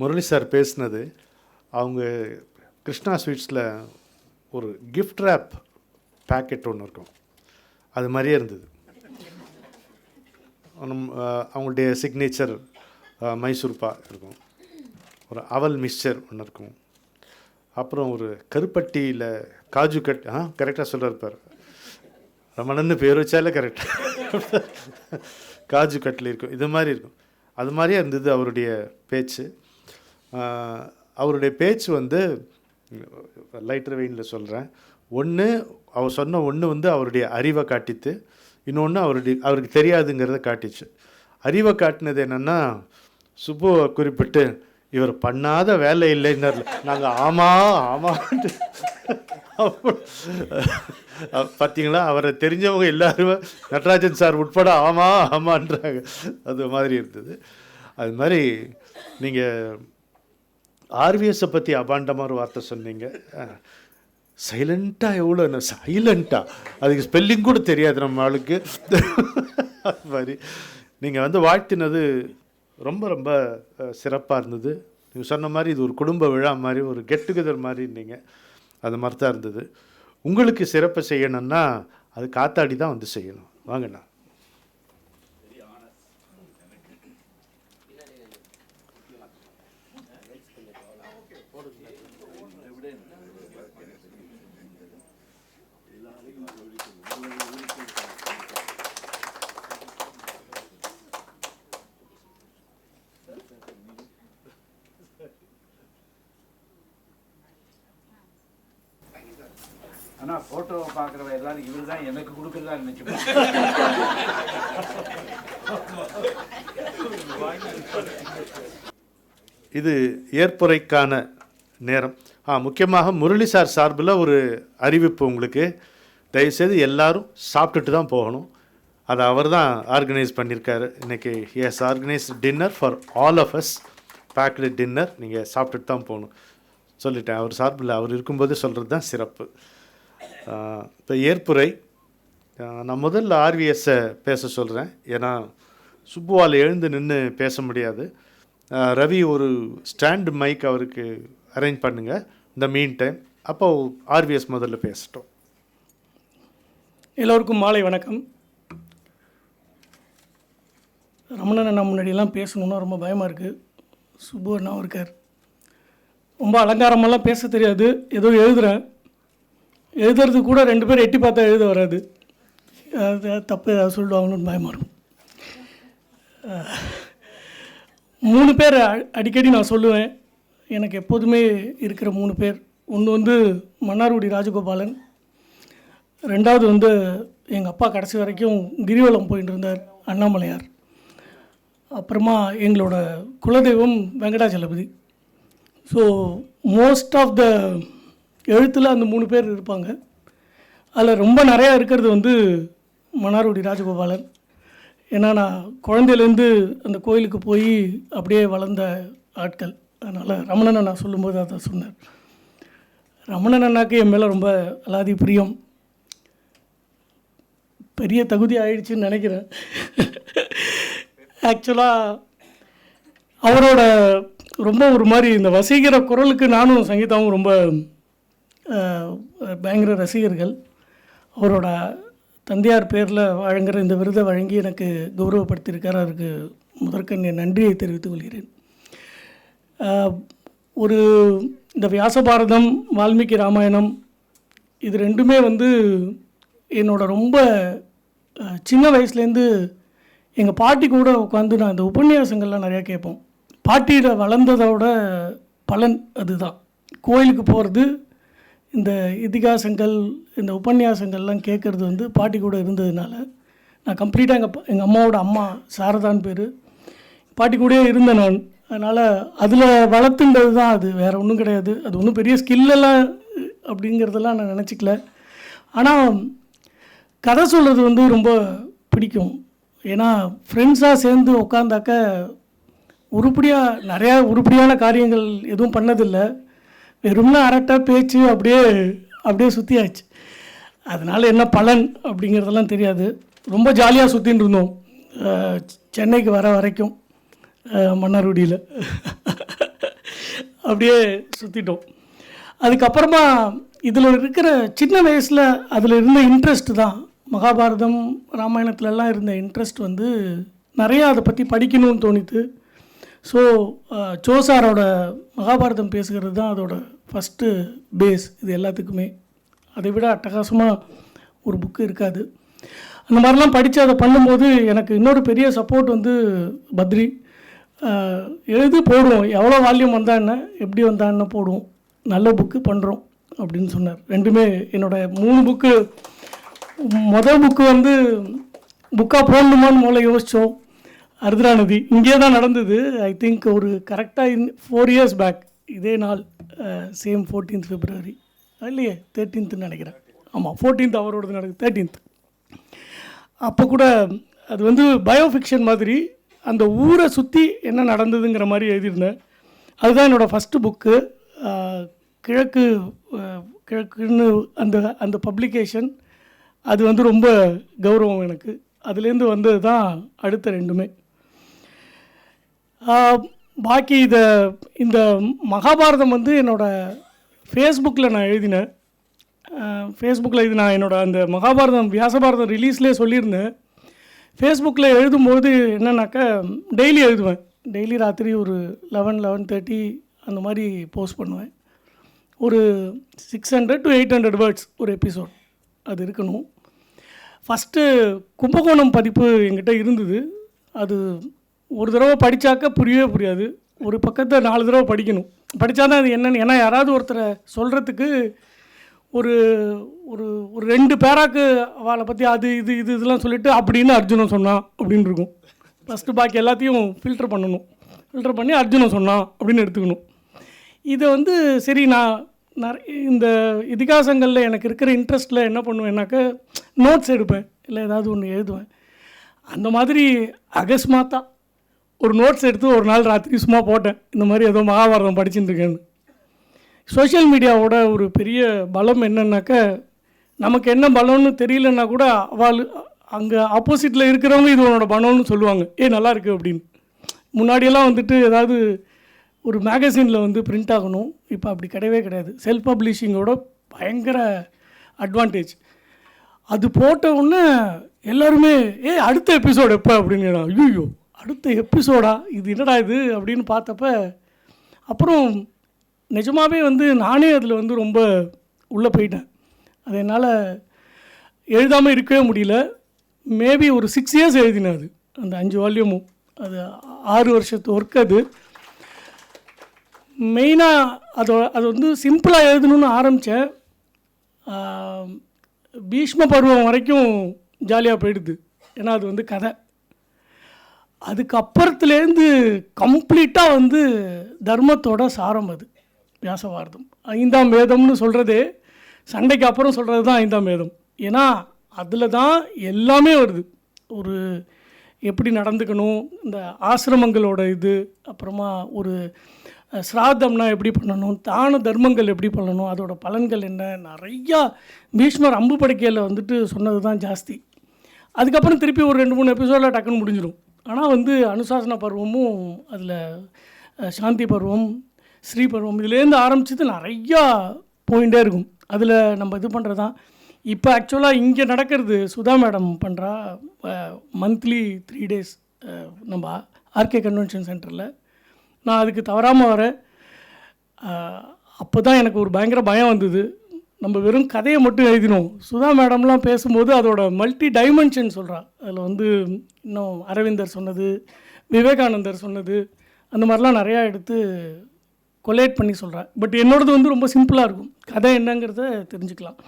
முரளி சார் பேசுனது, அவங்க கிருஷ்ணா ஸ்வீட்ஸில் ஒரு கிஃப்ட் ரேப் பேக்கெட் ஒன்று இருக்கும், அது மாதிரியே இருந்தது. அவங்களுடைய சிக்னேச்சர் மைசூர்பா இருக்கும், ஒரு அவல் மிக்சர் ஒன்று இருக்கும், அப்புறம் ஒரு கருப்பட்டியில் காஜு கட் கரெக்டாக சொல்லிருப்பார், ரமணன்னு பேர் வச்சாலே கரெக்டாக காஜு கட்டில் இருக்கும், இது மாதிரி இருக்கும். அது மாதிரியே இருந்தது அவருடைய பேச்சு. அவருடைய பேச்சு வந்து லைட்டர் வெயினில் சொல்கிறேன். அவர் சொன்ன ஒன்று வந்து அவருடைய அறிவை காட்டித்து, இன்னொன்று அவருக்கு தெரியாதுங்கிறத காட்டிச்சு. அறிவை காட்டினது என்னென்னா, சுப்புவை குறிப்பிட்டு இவர் பண்ணாத வேலை இல்லைன்னார். நாங்கள் ஆமான்ட்டு பார்த்தீங்களா, அவரை தெரிஞ்சவங்க எல்லாருமே நடராஜன் சார் உட்பட ஆமான்றாங்க. அது மாதிரி இருந்தது. அது மாதிரி நீங்கள் ஆர்விஎஸை பற்றி அபாண்டமாக ஒரு வார்த்தை சொன்னீங்க. சைலண்ட்டாக எவ்வளோ சைலண்ட்டாக, அதுக்கு ஸ்பெல்லிங் கூட தெரியாது நம்ம ஆளுக்கு. அது மாதிரி நீங்கள் வந்து வாழ்த்தினது ரொம்ப ரொம்ப சிறப்பாக இருந்தது. நீங்கள் சொன்ன மாதிரி இது ஒரு குடும்ப விழா மாதிரி, ஒரு கெட் டுகெதர் மாதிரி இருந்தீங்க. அது மாதிரி தான் இருந்தது. உங்களுக்கு சிறப்பை செய்யணும்னா அது காத்தாடி தான் வந்து செய்யணும். வாங்கண்ணா. ஆனால் ஃபோட்டோவை பார்க்குறவ எல்லாரும் இவர் தான் எனக்கு கொடுக்குறதா நினச்சிப்பேன். இது ஏற்புரைக்கான நேரம். முக்கியமாக முரளி சார் சார்பில் ஒரு அறிவிப்பு உங்களுக்கு. தயவுசெய்து எல்லோரும் சாப்பிட்டுட்டு தான் போகணும். அதை அவர் தான் ஆர்கனைஸ் பண்ணியிருக்காரு. இன்றைக்கி has organise dinner for all of us, baked dinner. நீங்கள் சாப்பிட்டுட்டு தான் போகணும் சொல்லிட்டேன். அவர் சார்பில் அவர் இருக்கும்போதே சொல்கிறது தான் சிறப்பு. இப்போ ஏற்புரை, நான் முதல்ல ஆர்விஎஸை பேச சொல்கிறேன். ஏன்னா சுப்புவால் எழுந்து நின்று பேச முடியாது. ரவி ஒரு ஸ்டாண்டு மைக் அவருக்கு அரேஞ்ச் பண்ணுங்கள் இந்த மீன் டைம். அப்போ ஆர்விஎஸ் முதல்ல பேசட்டும். எல்லோருக்கும் மாலை வணக்கம். ரமணன் அண்ணா முன்னாடியெல்லாம் பேசணுன்னா ரொம்ப பயமாக இருக்குது. சுப்பு அண்ணாவும் இருக்கார். ரொம்ப அலங்காரமெல்லாம் பேச தெரியாது. ஏதோ எழுதுகிறேன், எழுதுறது கூட 2 பேர் எட்டி பார்த்தா எழுத வராது. அது தப்பு ஏதாவது சொல்லிடுவாங்கன்னு பயமாக இருக்கும். 3 பேர் அடிக்கடி நான் சொல்லுவேன், எனக்கு எப்போதுமே இருக்கிற 3 பேர். ஒன்று வந்து மன்னார்குடி ராஜகோபாலன், ரெண்டாவது வந்து எங்கள் அப்பா கடைசி வரைக்கும் கிரிவலம் போயிட்டு இருந்தார் அண்ணாமலையார், அப்புறமா எங்களோட குலதெய்வம் Venkatachalapathy. So most of the எழுத்தில் அந்த 3 பேர் இருப்பாங்க. அதில் ரொம்ப நிறையா இருக்கிறது வந்து மன்னார்குடி ராஜகோபாலன். ஏன்னா நான் குழந்தையிலேருந்து அந்த கோயிலுக்கு போய் அப்படியே வளர்ந்த ஆட்கள். அதனால் ரமணன் அண்ணா சொல்லும்போது அதை சொன்னார். ரமணன் அண்ணாக்கு என் மேலே ரொம்ப அலாதி பிரியம். பெரிய தகுதி ஆயிடுச்சுன்னு நினைக்கிறேன். ஆக்சுவலாக அவரோட ரொம்ப ஒரு மாதிரி இந்த வசீகர குரலுக்கு நானும் சங்கீதாவும் ரொம்ப பயங்கர ரசிகர்கள். அவரோட தந்தையார் பேரில் வழங்குகிற இந்த விருதை வழங்கி எனக்கு கௌரவப்படுத்தியிருக்கார். அவருக்கு முதற்கண் என் நன்றியை தெரிவித்துக் கொள்கிறேன். ஒரு இந்த வியாசபாரதம், வால்மீகி ராமாயணம் இது ரெண்டுமே வந்து என்னோட ரொம்ப சின்ன வயசுலேருந்து எங்கள் பாட்டி கூட உட்காந்து நான் இந்த உபன்யாசங்கள்லாம் நிறையா கேட்போம். பாட்டியில் வளர்ந்ததோட பலன் அதுதான். கோயிலுக்கு போகிறது, இந்த இதிகாசங்கள், இந்த உபன்யாசங்கள்லாம் கேட்குறது வந்து பாட்டி கூட இருந்ததுனால நான் கம்ப்ளீட்டாக எங்கள் அம்மாவோட அம்மா சாரதான்னு பேர், பாட்டி கூடயே இருந்தேன் நான். அதனால் அதில் வளர்த்துன்றது தான் அது, வேறு ஒன்றும் கிடையாது. அது ஒன்றும் பெரிய ஸ்கில்லெல்லாம் அப்படிங்கிறதெல்லாம் நான் நினச்சிக்கல. ஆனால் கதை சொல்கிறது வந்து ரொம்ப பிடிக்கும். ஏன்னா ஃப்ரெண்ட்ஸாக சேர்ந்து உட்காந்தாக்க நிறையா உருப்படியான காரியங்கள் எதுவும் பண்ணதில்லை. வெறும்னா அரட்டாக பேச்சு அப்படியே சுற்றியாச்சு. அதனால் என்ன பலன் அப்படிங்கிறதெல்லாம் தெரியாது. ரொம்ப ஜாலியாக சுற்றின்னு இருந்தோம் சென்னைக்கு வர வரைக்கும். மன்னார்குடியில் அப்படியே சுற்றிட்டோம். அதுக்கப்புறமா இதில் இருக்கிற சின்ன வயசில் அதில் இருந்த இன்ட்ரெஸ்ட் தான், மகாபாரதம் ராமாயணத்துலலாம் இருந்த இன்ட்ரெஸ்ட் வந்து நிறையா அதை பற்றி படிக்கணும்னு தோணித்து. ஸோ சோசாரோட மகாபாரதம் பேசுகிறது தான் அதோட ஃபஸ்ட்டு பேஸ் இது எல்லாத்துக்குமே. அதை விட அட்டகாசமாக ஒரு புக்கு இருக்காது. அந்த மாதிரிலாம் படித்து அதை பண்ணும்போது எனக்கு இன்னொரு பெரிய சப்போர்ட் வந்து பத்ரி. எழுதி போடுவோம், எவ்வளோ வால்யூம் வந்தா என்ன, எப்படி வந்தா என்ன போடுவோம், நல்ல புக்கு பண்ணுறோம் அப்படின்னு சொன்னார். ரெண்டுமே என்னோடய 3 புக்கு. மொதல் புக்கு வந்து புக்காக போடணுமான்னு முதல்ல யோசித்தோம். அர்த்ரா நதி இங்கே தான் நடந்தது. ஐ திங்க் ஒரு கரெக்டாக 4 years பேக் இதே நாள், சேம் 14th February இல்லையே 13th நினைக்கிறேன். ஆமாம் 14th அவரோடது நடக்குது, 13th. அப்போ கூட அது வந்து பயோஃபிக்ஷன் மாதிரி அந்த ஊரை சுற்றி என்ன நடந்ததுங்கிற மாதிரி எழுதியிருந்தேன். அதுதான் என்னோடய ஃபஸ்ட்டு புக்கு. கிழக்குன்னு அந்த பப்ளிகேஷன் அது வந்து ரொம்ப கௌரவம் எனக்கு. அதுலேருந்து வந்தது தான் அடுத்த ரெண்டுமே. பாக்கி இந்த மகாபாரதம் வந்து என்னோடய ஃபேஸ்புக்கில் நான் எழுதினேன். ஃபேஸ்புக்கில் இது நான் என்னோடய அந்த மகாபாரதம் வியாசபாரதம் ரிலீஸ்லேயே சொல்லியிருந்தேன். ஃபேஸ்புக்கில் எழுதும்போது என்னன்னாக்கா டெய்லி எழுதுவேன். டெய்லி ராத்திரி ஒரு 11-11:30 அந்த மாதிரி போஸ்ட் பண்ணுவேன். ஒரு 600 to 800 வேர்ட்ஸ் ஒரு எபிசோட் அது இருக்கணும். ஃபஸ்ட்டு கும்பகோணம் பதிப்பு என்கிட்ட இருந்தது. அது ஒரு தடவை படித்தாக்க புரியவே புரியாது. ஒரு பக்கத்தை 4 தடவை படிக்கணும். படித்தா தான் அது என்னென்னு, ஏன்னா யாராவது ஒருத்தரை சொல்கிறதுக்கு ஒரு ஒரு ஒரு 2 பேராக்கு அவளை பற்றி அது இதெல்லாம் சொல்லிவிட்டு அப்படின்னு அர்ஜுனன் சொன்னான் அப்படின்னு இருக்கும். ஃபஸ்ட்டு பாக்கி எல்லாத்தையும் ஃபில்டர் பண்ணணும். ஃபில்டர் பண்ணி அர்ஜுனன் சொன்னான் அப்படின்னு எடுத்துக்கணும். இதை வந்து சரி நான் இந்த இதிகாசங்களில் எனக்கு இருக்கிற இன்ட்ரெஸ்ட்டில் என்ன பண்ணுவேன்னாக்க நோட்ஸ் எடுப்பேன், இல்லை ஏதாவது ஒன்று எழுதுவேன். அந்த மாதிரி அகஸ்மாத்தாக ஒரு நோட்ஸ் எடுத்து ஒரு நாள் ராத்திரி சும்மா போட்டேன், இந்த மாதிரி ஏதோ மகாபாரதம் படிச்சுட்டு இருக்கேன்னு. சோஷியல் மீடியாவோட ஒரு பெரிய பலம் என்னன்னாக்க, நமக்கு என்ன பலம்னு தெரியலன்னா கூட அவள் அங்கே ஆப்போசிட்டில் இருக்கிறவங்க இது உன்னோட பலம்னு சொல்லுவாங்க, நல்லா இருக்குது அப்படின்னு. முன்னாடியெல்லாம் வந்துட்டு ஏதாவது ஒரு மேகசினில் வந்து பிரிண்ட் ஆகணும், இப்போ அப்படி கிடையவே கிடையாது. செல்ஃப் பப்ளிஷிங்கோட பயங்கர அட்வான்டேஜ். அது போட்ட உடனே எல்லாருமே அடுத்த எபிசோடு எப்போ அப்படின்னு, ஐயோ அடுத்த எபிசோடா இது என்னடா இது அப்படின்னு பார்த்தப்ப அப்புறம் நிஜமாகவே வந்து நானே அதில் வந்து ரொம்ப உள்ளே போயிட்டேன். அது என்னால் எழுதாமல் இருக்கவே முடியல. மேபி ஒரு 6 years எழுதினேன் அது, அந்த 5 வால்யூமும். அது 6 வருஷத்து ஒர்க் அது. மெயினாக அது வந்து சிம்பிளாக எழுதணும்னு ஆரம்பித்தேன். பீஷ்ம பருவம் வரைக்கும் ஜாலியாக போயிடுது, ஏன்னா அது வந்து கதை. அதுக்கப்புறத்துலேருந்து கம்ப்ளீட்டாக வந்து தர்மத்தோட சாரம் அது வியாசபாரதம். 5ஆம் வேதம்னு சொல்கிறதே சண்டைக்கு அப்புறம் சொல்கிறது தான் 5ஆம் வேதம். ஏன்னா அதில் தான் எல்லாமே வருது. ஒரு எப்படி நடந்துக்கணும், இந்த ஆசிரமங்களோட இது, அப்புறமா ஒரு ஸ்ராத்தம்னா எப்படி பண்ணணும், தான தர்மங்கள் எப்படி பண்ணணும், அதோட பலன்கள் என்ன, நிறையா பீஷ்மர் அம்பு படுக்கையில் வந்துட்டு சொன்னது தான் ஜாஸ்தி. அதுக்கப்புறம் திருப்பி ஒரு 2-3 எபிசோடில் டக்குன்னு முடிஞ்சிடும். ஆனால் வந்து அனுசாசன பருவமும் அதில் சாந்தி பருவம், ஸ்ரீ பருவம், இதுலேருந்து ஆரம்பிச்சது நிறையா போயிட்டே இருக்கும். அதில் நம்ம இது பண்ணுறது தான். இப்போ ஆக்சுவலாக இங்கே நடக்கிறது சுதா மேடம் பண்ணுறா, மந்த்லி 3 days நம்ம ஆர்கே கன்வென்ஷன் சென்டரில். நான் அதுக்கு தவறாமல் வரேன். அப்போ தான் எனக்கு ஒரு பயங்கர பயம் வந்தது. நம்ம வெறும் கதையை மட்டும் எழுதினோம். சுதா மேடம்லாம் பேசும்போது அதோட மல்டி டைமென்ஷன் சொல்கிறா. அதில் வந்து இன்னும் அரவிந்தர் சொன்னது, விவேகானந்தர் சொன்னது, அந்த மாதிரிலாம் நிறையா எடுத்து கொலேட் பண்ணி சொல்கிறா. பட் என்னோடது வந்து ரொம்ப சிம்பிளாக இருக்கும், கதை என்னங்கிறத தெரிஞ்சுக்கலாம்.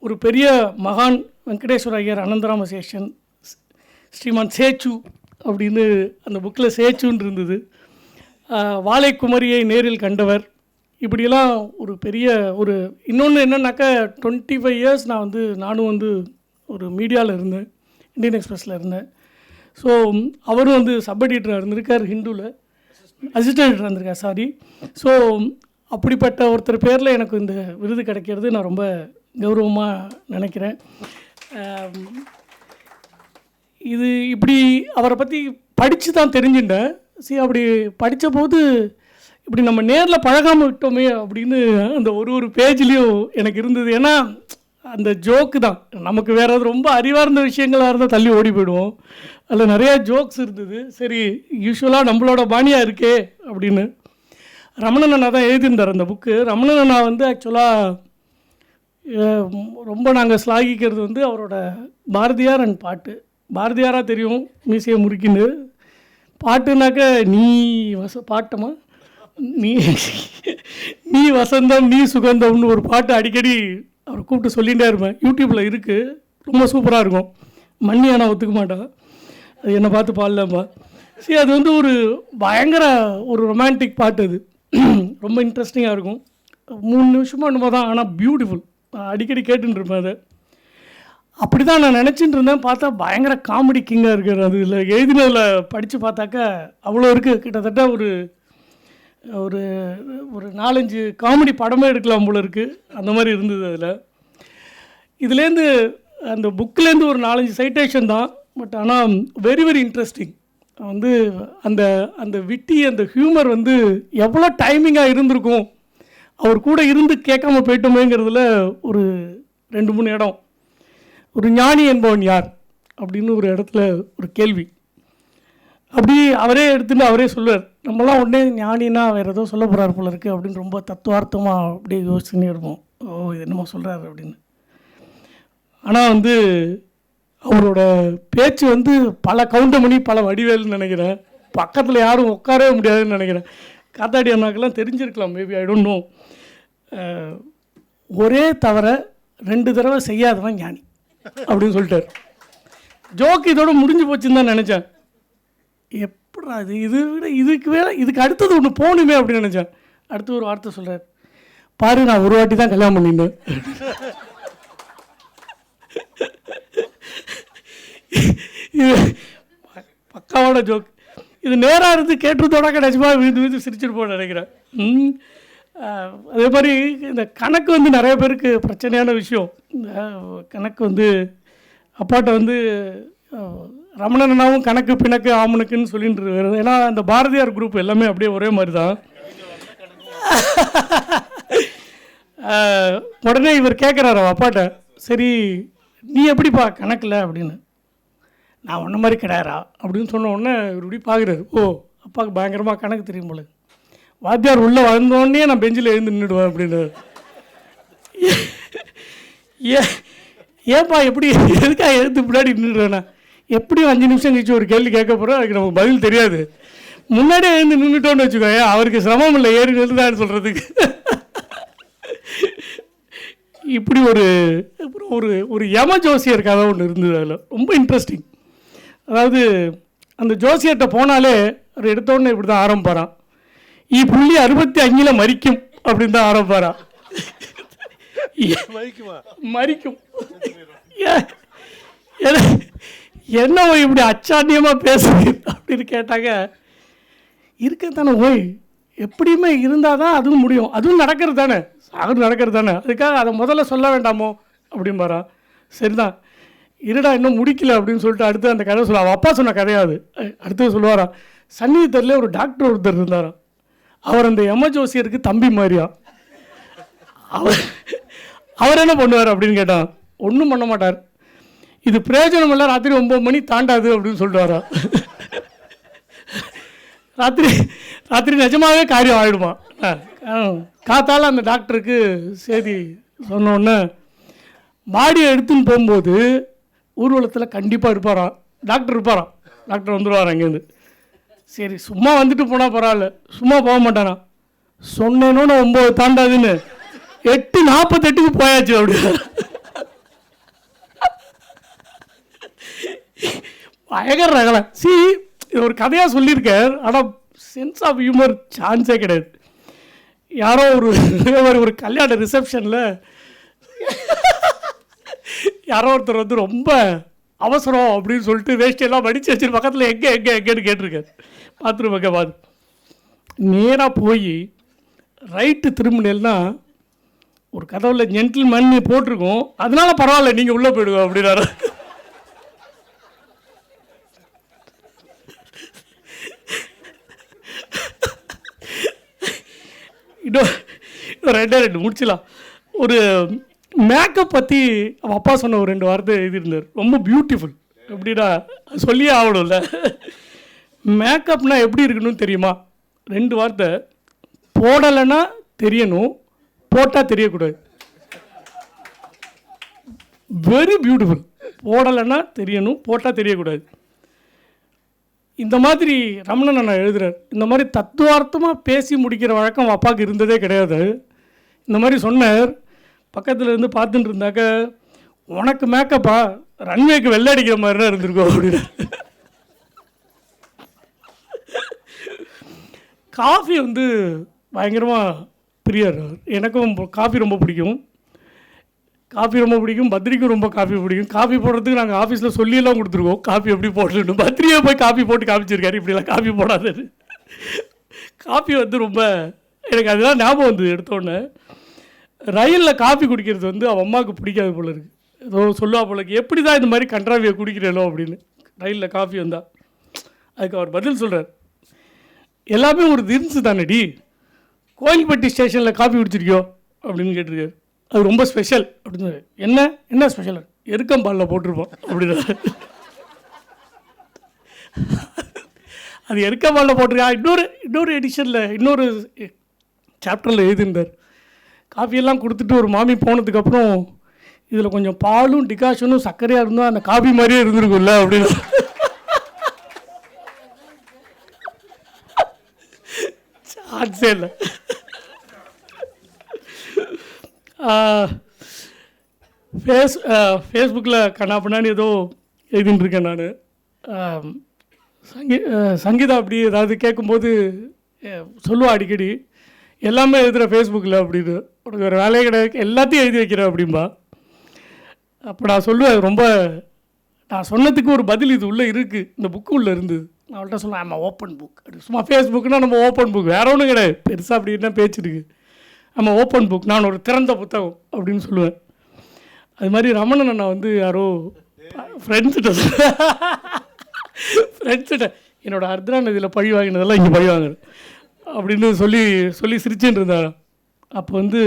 ஒரு பெரிய மகான் வெங்கடேஸ்வர ஐயர் அனந்தராம சேஷன், ஸ்ரீமான் சேச்சு அப்படின்னு அந்த புக்கில் சேச்சுன்னு இருந்தது. வாழைக்குமரியை நேரில் கண்டவர், இப்படியெல்லாம் ஒரு பெரிய ஒரு இன்னொன்று என்னன்னாக்கா 25 years நானும் வந்து ஒரு மீடியாவில் இருந்தேன், இந்தியன் எக்ஸ்பிரஸில் இருந்தேன். ஸோ அவரும் வந்து சப் எடிட்டராக இருந்திருக்கார், ஹிந்துவில் அசிஸ்டன்ட் எடிட்டராக இருந்திருக்கார், சாரி. ஸோ அப்படிப்பட்ட ஒருத்தர் பேரில் எனக்கு இந்த விருது கிடைக்கிறது நான் ரொம்ப கௌரவமாக நினைக்கிறேன். இது இப்படி அவரை பற்றி படித்து தான் தெரிஞ்சுட்டேன். சரி, அப்படி படித்த போது இப்படி நம்ம நேரில் பழகாமல் விட்டோமே அப்படின்னு அந்த ஒரு பேஜ்லேயும் எனக்கு இருந்தது. ஏன்னா அந்த ஜோக்கு தான், நமக்கு வேறு ரொம்ப அறிவார்ந்த விஷயங்களாக இருந்தால் தள்ளி ஓடி போயிடுவோம். அதில் நிறையா ஜோக்ஸ் இருந்தது. சரி, யூஸ்வலாக நம்மளோட பாணியாக இருக்கே அப்படின்னு. ரமணன் அண்ணா தான் எழுதியிருந்தார் அந்த புக்கு. ரமணன் அண்ணா வந்து ஆக்சுவலாக ரொம்ப நாங்கள் ஸ்லாகிக்கிறது வந்து அவரோட பாரதியார் அண்ட் பாட்டு. பாரதியாராக தெரியும், மீசையை முறுக்கின்னு. பாட்டுனாக்க நீ பாட்டமா நீ வசந்தம் நீ சுகந்தம்னு ஒரு பாட்டு அடிக்கடி அவரை கூப்பிட்டு சொல்லிகிட்டே இருப்பேன். யூடியூப்பில் இருக்குது, ரொம்ப சூப்பராக இருக்கும். மண்ணி ஆனால் ஒத்துக்க மாட்டான், அது என்னை பார்த்து பாடலாமா. சரி, அது வந்து ஒரு பயங்கர ஒரு ரொமான்டிக் பாட்டு. அது ரொம்ப இன்ட்ரெஸ்டிங்காக இருக்கும். 3 நிமிஷமாக என்னமோ தான், ஆனால் பியூட்டிஃபுல். அடிக்கடி கேட்டுன்னு இருப்பேன் அதை. அப்படி தான் நான் நினச்சிட்டு இருந்தேன். பார்த்தா பயங்கர காமெடி கிங்காக இருக்கார். அது இல்லை எழுதினதில் படித்து பார்த்தாக்கா அவ்வளோ இருக்குது. கிட்டத்தட்ட ஒரு ஒரு ஒரு 4-5 காமெடி படமே எடுக்கலாம் போல இருக்குது, அந்த மாதிரி இருந்தது. அதில் இதுலேருந்து அந்த புக்கிலேருந்து ஒரு 4-5 சைட்டேஷன் தான். பட் ஆனால் வெரி வெரி இன்ட்ரெஸ்டிங். வந்து அந்த அந்த விட்டி, அந்த ஹியூமர் வந்து எவ்வளோ டைமிங்காக இருந்திருக்கும், அவர் கூட இருந்து கேட்காம போயிட்டோமேங்கிறதுல ஒரு 2-3 இடம். ஒரு ஞானி என்பவன் யார் அப்படின்னு ஒரு இடத்துல ஒரு கேள்வி. அப்படி அவரே எடுத்துட்டு அவரே சொல்லுவார். நம்மளாம் உடனே ஞானின்னா வேறு ஏதோ சொல்ல போகிறார் போல இருக்குது அப்படின்னு ரொம்ப தத்துவார்த்தமாக அப்படியே யோசிச்சுன்னே இருப்போம். ஓ, இது என்னமோ சொல்கிறாரு அப்படின்னு. ஆனால் வந்து அவரோட பேச்சு வந்து பல கவுண்டமணி, பல வடிவேல்னு நினைக்கிறேன். பக்கத்தில் யாரும் உட்காரவே முடியாதுன்னு நினைக்கிறேன். காத்தாடி அண்ணாக்கெல்லாம் தெரிஞ்சிருக்கலாம், மேபி, ஐ டோன்ட் நோ. ஒரே தவிர 2 தடவை செய்யாதவன் ஞானி அப்படின்னு சொல்லிட்டார். ஜோக்கு இதோட முடிஞ்சு போச்சுன்னு தான் நினச்சேன். எப்படா இது, இது விட இதுக்கு அடுத்தது ஒன்று போகணுமே அப்படின்னு நினச்சேன். அடுத்து ஒரு வார்த்தை சொல்கிறார், பாரு நான் ஒரு வாட்டி தான் கல்யாணம் பண்ணிட்டேன். இது பக்காவோட ஜோக். இது நேராக இருந்து கேட்டுறதோட நிஜமாக விழுந்து சிரிச்சிருப்போன்னு நினைக்கிறேன். அதே மாதிரி இந்த கணக்கு வந்து நிறைய பேருக்கு பிரச்சனையான விஷயம். இந்த கணக்கு வந்து அப்பாட்ட வந்து ரமணனாவும் கணக்கு பிணக்கு ஆமனுக்குன்னு சொல்லிட்டு இருக்காரு. ஏன்னா அந்த பாரதியார் குரூப் எல்லாமே அப்படியே ஒரே மாதிரி தான். உடனே இவர் கேட்குறாரு அப்பாட்ட, சரி நீ எப்படிப்பா கணக்கில் அப்படின்னு. நான் ஒன்றை மாதிரி கிடையாரா அப்படின்னு சொன்ன உடனே இவர் இப்படி பார்க்குறாரு. ஓ, அப்பாவுக்கு பயங்கரமாக கணக்கு தெரியும் போல. வாத்தியார் உள்ளே வந்தோடனே நான் பெஞ்சில் எழுந்து நின்றுடுவேன் அப்படின்னு. ஏன்ப்பா எப்படி எதுக்காக எழுந்து பின்னாடி நின்றுடுவேண்ணா? எப்படியும் 5 நிமிஷம் கழிச்சு ஒரு கேள்வி கேட்க போகிறோம், அதுக்கு நமக்கு பதில் தெரியாது. முன்னாடியே எழுந்து நின்றுட்டோன்னு வச்சுக்கோங்க, அவருக்கு சிரமம் இல்லை ஏறி நின்றுதான்னு சொல்கிறதுக்கு. இப்படி ஒரு ஒரு ஒரு யம ஜோசியர் கதை ஒன்று இருந்தது. அதில் ரொம்ப இன்ட்ரெஸ்டிங். அதாவது அந்த ஜோசியர்கிட்ட போனாலே அவர் எடுத்தோடனே இப்படி தான் ஆரம்பிப்பாரான். புள்ளி 65 மறிக்கும் அப்படின்னு தான் ஆரம்பிப்பாரான். மறிக்கும். என்ன இப்படி அச்சாண்டியமாக பேசுது அப்படின்னு கேட்டாங்க. இருக்கத்தானே ஓய், எப்படியுமே இருந்தால் தான் அதுவும் முடியும், அதுவும் நடக்கிறது தானே, சாகு நடக்கிறது தானே, அதுக்காக அதை முதல்ல சொல்ல வேண்டாமோ அப்படின்பாரான். சரிதான், இருடா இன்னும் முடிக்கல அப்படின்னு சொல்லிட்டு அடுத்து அந்த கதை சொல்லுவா. அவள் அப்பா சொன்ன கதையாது. அடுத்தது சொல்லுவாராம், சன்னிதரில் ஒரு டாக்டர் ஒருத்தர் இருந்தாராம். அவர் அந்த யம ஜோசியருக்கு தம்பி மாதிரியா. அவர் என்ன பண்ணுவார் அப்படின்னு கேட்டான். ஒன்றும் பண்ண மாட்டார், இது பிரயோஜனம் இல்லை, ராத்திரி 9 மணி தாண்டாது அப்படின்னு சொல்லிட்டு வரா. ராத்திரி நிஜமாகவே காரியம் ஆகிடுமா. காத்தால் அந்த டாக்டருக்கு செய்தி சொன்னோடனே பாடியை எடுத்துன்னு போகும்போது ஊர்வலத்தில் கண்டிப்பாக இருப்பாராம், டாக்டர் இருப்பாராம். டாக்டர் வந்துடுவார் அங்கேருந்து. சரி சும்மா வந்துட்டு போனால் பரவாயில்ல, சும்மா போக மாட்டானா. சொன்னேனோன்னு 9 தாண்டாதுன்னு 8:48 போயாச்சு அப்படி. பயங்கர ரகலை. இது ஒரு கதையாக சொல்லியிருக்கார், ஆனால் சென்ஸ் ஆஃப் ஹியூமர் சான்ஸே கிடையாது. யாரோ ஒரு கல்யாண ரிசப்ஷனில் யாரோ ஒருத்தர் வந்து ரொம்ப அவசரம் அப்படின்னு சொல்லிட்டு வேஷ்டியெல்லாம் மடித்து வச்சுட்டு பக்கத்தில் எங்கேன்னு கேட்டிருக்காரு. பாத்ரூம் பக்கம் பார்த்து நேராக போய் ரைட்டு திரும்பினேன்னா ஒரு கதவுல ஜென்டில்மேன் போட்டிருக்கோம், அதனால பரவாயில்ல நீங்கள் உள்ளே போயிடுங்க அப்படின்னாரு. ரெண்டு முடிச்சலாம். ஒரு மேக்கப் பற்றி அவன் அப்பா சொன்ன ஒரு 2 வார்த்தை எழுதியிருந்தார், ரொம்ப பியூட்டிஃபுல். எப்படின்னா சொல்லியே ஆகணும்ல. மேக்கப்னா எப்படி இருக்கணும்னு தெரியுமா? 2 வார்த்தை, போடலைன்னா தெரியணும், போட்டால் தெரியக்கூடாது. Very beautiful. போடலைன்னா தெரியணும், போட்டால் தெரியக்கூடாது. இந்த மாதிரி ரமணன் அண்ணா எழுதுகிறார். இந்த மாதிரி தத்துவார்த்தமாக பேசி முடிக்கிற வழக்கம் அப்பாவுக்கு இருந்ததே கிடையாது. இந்த மாதிரி சொன்னார். பக்கத்தில் இருந்து பார்த்துட்டு இருந்தாக்க, உனக்கு மேக்கப்பா ரன்வேக்கு வெள்ளை அடிக்கிற மாதிரி தான் இருந்திருக்கோம் அப்படின்னு. காஃபி வந்து பயங்கரமாக பிரியர். எனக்கும் காஃபி ரொம்ப பிடிக்கும். பத்ரிக்கும் ரொம்ப காஃபி பிடிக்கும். காஃபி போடுறதுக்கு நாங்கள் ஆஃபீஸில் சொல்லியெல்லாம் கொடுத்துருக்கோம், காஃபி எப்படி போட்டுருக்கணும். பத்ரியே போய் காஃபி போட்டு காமிச்சிருக்காரு, இப்படிலாம் காஃபி போடாது. காஃபி வந்து ரொம்ப எனக்கு அதெல்லாம் ஞாபகம் வந்து எடுத்தோடனே. ரயிலில் காஃபி குடிக்கிறது வந்து அவன் அம்மாவுக்கு பிடிக்காது போல இருக்குது. ஏதோ சொல்லுவா போல இருக்கு, எப்படி தான் இந்த மாதிரி கன்றாவியை குடிக்கிறேனோ அப்படின்னு. ரயிலில் காஃபி வந்தால் அதுக்கு அவர் பதில் சொல்கிறார், எல்லாமே ஒரு திரிஞ்சு தானடி, கோயில்பட்டி ஸ்டேஷனில் காஃபி குடிச்சிருக்கியோ அப்படின்னு கேட்டிருக்காரு. அது ரொம்ப ஸ்பெஷல் அப்படின்னு. என்ன ஸ்பெஷல்? எருக்கம்பாலில் போட்டிருப்போம் அப்படின்னு. அது எருக்கம்பாலில் போட்டிருக்கா. இன்னொரு எடிஷனில் இன்னொரு சாப்டரில் எழுதியிருந்தார். காஃபியெல்லாம் கொடுத்துட்டு ஒரு மாமி போனதுக்கப்புறம், இதில் கொஞ்சம் பாலும் டிகாஷனும் சர்க்கரையாக இருந்தால் அந்த காஃபி மாதிரியே இருந்திருக்கும்ல அப்படின்னு. சான்ஸே இல்லை. ஃபேஸ்புக்கில் கண்ணாப்பின்னான்னு ஏதோ எழுதின்னு இருக்கேன் நான். சங்கீதா அப்படி ஏதாவது கேட்கும்போது சொல்லுவா அடிக்கடி, எல்லாமே எழுதுகிற ஃபேஸ்புக்கில் அப்படின்னு, உனக்கு ஒரு வேலையே கிடையாது, எல்லாத்தையும் எழுதி வைக்கிறேன் அப்படின்பா. அப்போ நான் சொல்லுவேன், ரொம்ப நான் சொன்னதுக்கு ஒரு பதில் இது உள்ளே இருக்குது, இந்த புக்கு உள்ளே இருந்தது. நான் அவள்கிட்ட சொல்லுவேன், ஆமாம் ஓப்பன் புக். சும்மா ஃபேஸ்புக்குன்னா நம்ம ஓப்பன் புக், வேற ஒன்றும் கிடையாது, பெருசாக அப்படின்னா பேச்சு இருக்குது. ஆமாம் ஓப்பன் புக், நான் ஒரு திறந்த புத்தகம் அப்படின்னு சொல்லுவேன். அது மாதிரி ரமணன் அண்ணா வந்து யாரோ ஃப்ரெண்ட்ஸ்கிட்ட என்னோடய அர்த்தனா நதியில் பழி வாங்கினதெல்லாம் இங்கே பழி வாங்குறேன் அப்படின்னு சொல்லி சிரிச்சுட்டு இருந்தார். அப்போ வந்து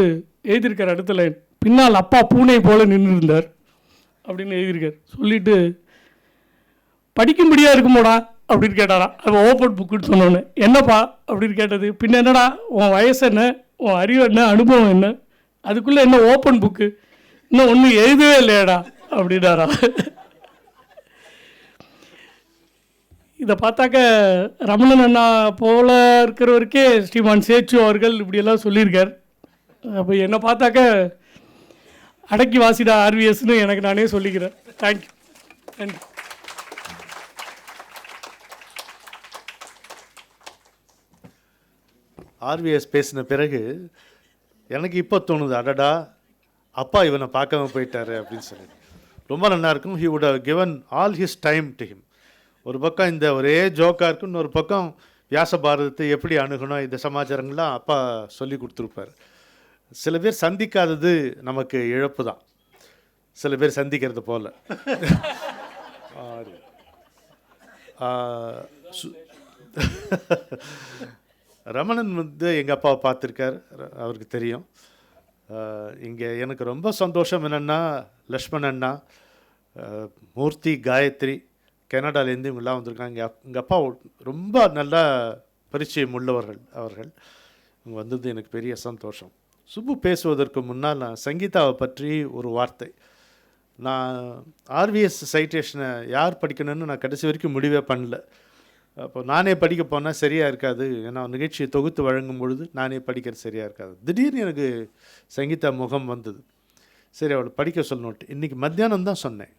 எழுதியிருக்கார் அடுத்த லைன், பின்னால் அப்பா பூனை போல் நின்று இருந்தார் அப்படின்னு எழுதியிருக்கார். சொல்லிவிட்டு படிக்கும்படியாக இருக்குமோடா அப்படின்னு கேட்டாரா. அவன் ஓப்பன் புக்குன்னு சொன்னோன்னே, என்னப்பா அப்படின்னு கேட்டது. பின்ன என்னடா உன் வயசு என்ன, உன் அறிவு என்ன, அனுபவம் என்ன, அதுக்குள்ளே என்ன ஓப்பன் புக்கு, இன்னும் ஒன்றும் எழுதவே இல்லையாடா அப்படின்னாரா. இதை பார்த்தாக்க ரமணன் அண்ணா போல இருக்கிறவருக்கே ஸ்ரீமான் சேச்சு அவர்கள் இப்படியெல்லாம் சொல்லியிருக்கார். அப்போ என்னை பார்த்தாக்க அடக்கி வாசிடா ஆர்விஎஸ்னு எனக்கு நானே சொல்லிக்கிறேன். தேங்க்யூ. தேங்க்யூ. ஆர்விஎஸ் பேசின பிறகு எனக்கு இப்போ தோணுது, அடடா அப்பா இவனை பார்க்காம போயிட்டாரு அப்படின்னு சொல்லி. ரொம்ப நல்லா இருக்கும். He would have given all his time to him. ஒரு பக்கம் இந்த ஒரே ஜோக்காக இருக்கும், இன்னொரு பக்கம் வியாச பாரதத்தை எப்படி அணுகணும், இந்த சமாச்சாரங்கள்லாம் அப்பா சொல்லி கொடுத்துருப்பார். சில பேர் சந்திக்காதது நமக்கு இழப்பு தான், சில பேர் சந்திக்கிறது போல். ரமணன் வந்து எங்கள் அப்பாவை பார்த்துருக்கார், அவருக்கு தெரியும். இங்கே எனக்கு ரொம்ப சந்தோஷம் என்னென்னா, லக்ஷ்மண் அண்ணா, மூர்த்தி, காயத்ரி, கனடாலேருந்து இவங்கெல்லாம் வந்திருக்காங்க. எங்கள் அப்பா ரொம்ப நல்லா பரிச்சயம் உள்ளவர்கள் அவர்கள். இங்கே வந்தது எனக்கு பெரிய சந்தோஷம். சுப்பு பேசுவதற்கு முன்னால் நான் சங்கீதாவை பற்றி ஒரு வார்த்தை. நான் ஆர்விஎஸ் சைட்டேஷனை யார் படிக்கணும்னு நான் கடைசி வரைக்கும் முடிவே பண்ணல. அப்போ நானே படிக்க போனால் சரியாக இருக்காது, ஏன்னா நிகழ்ச்சியை தொகுத்து வழங்கும் பொழுது நானே படிக்கிறது சரியாக இருக்காது. திடீர்னு எனக்கு சங்கீதா முகம் வந்தது. சரி, அவளை படிக்க சொல்லணுன்ட்டு இன்றைக்கி மத்தியானம் தான் சொன்னேன்.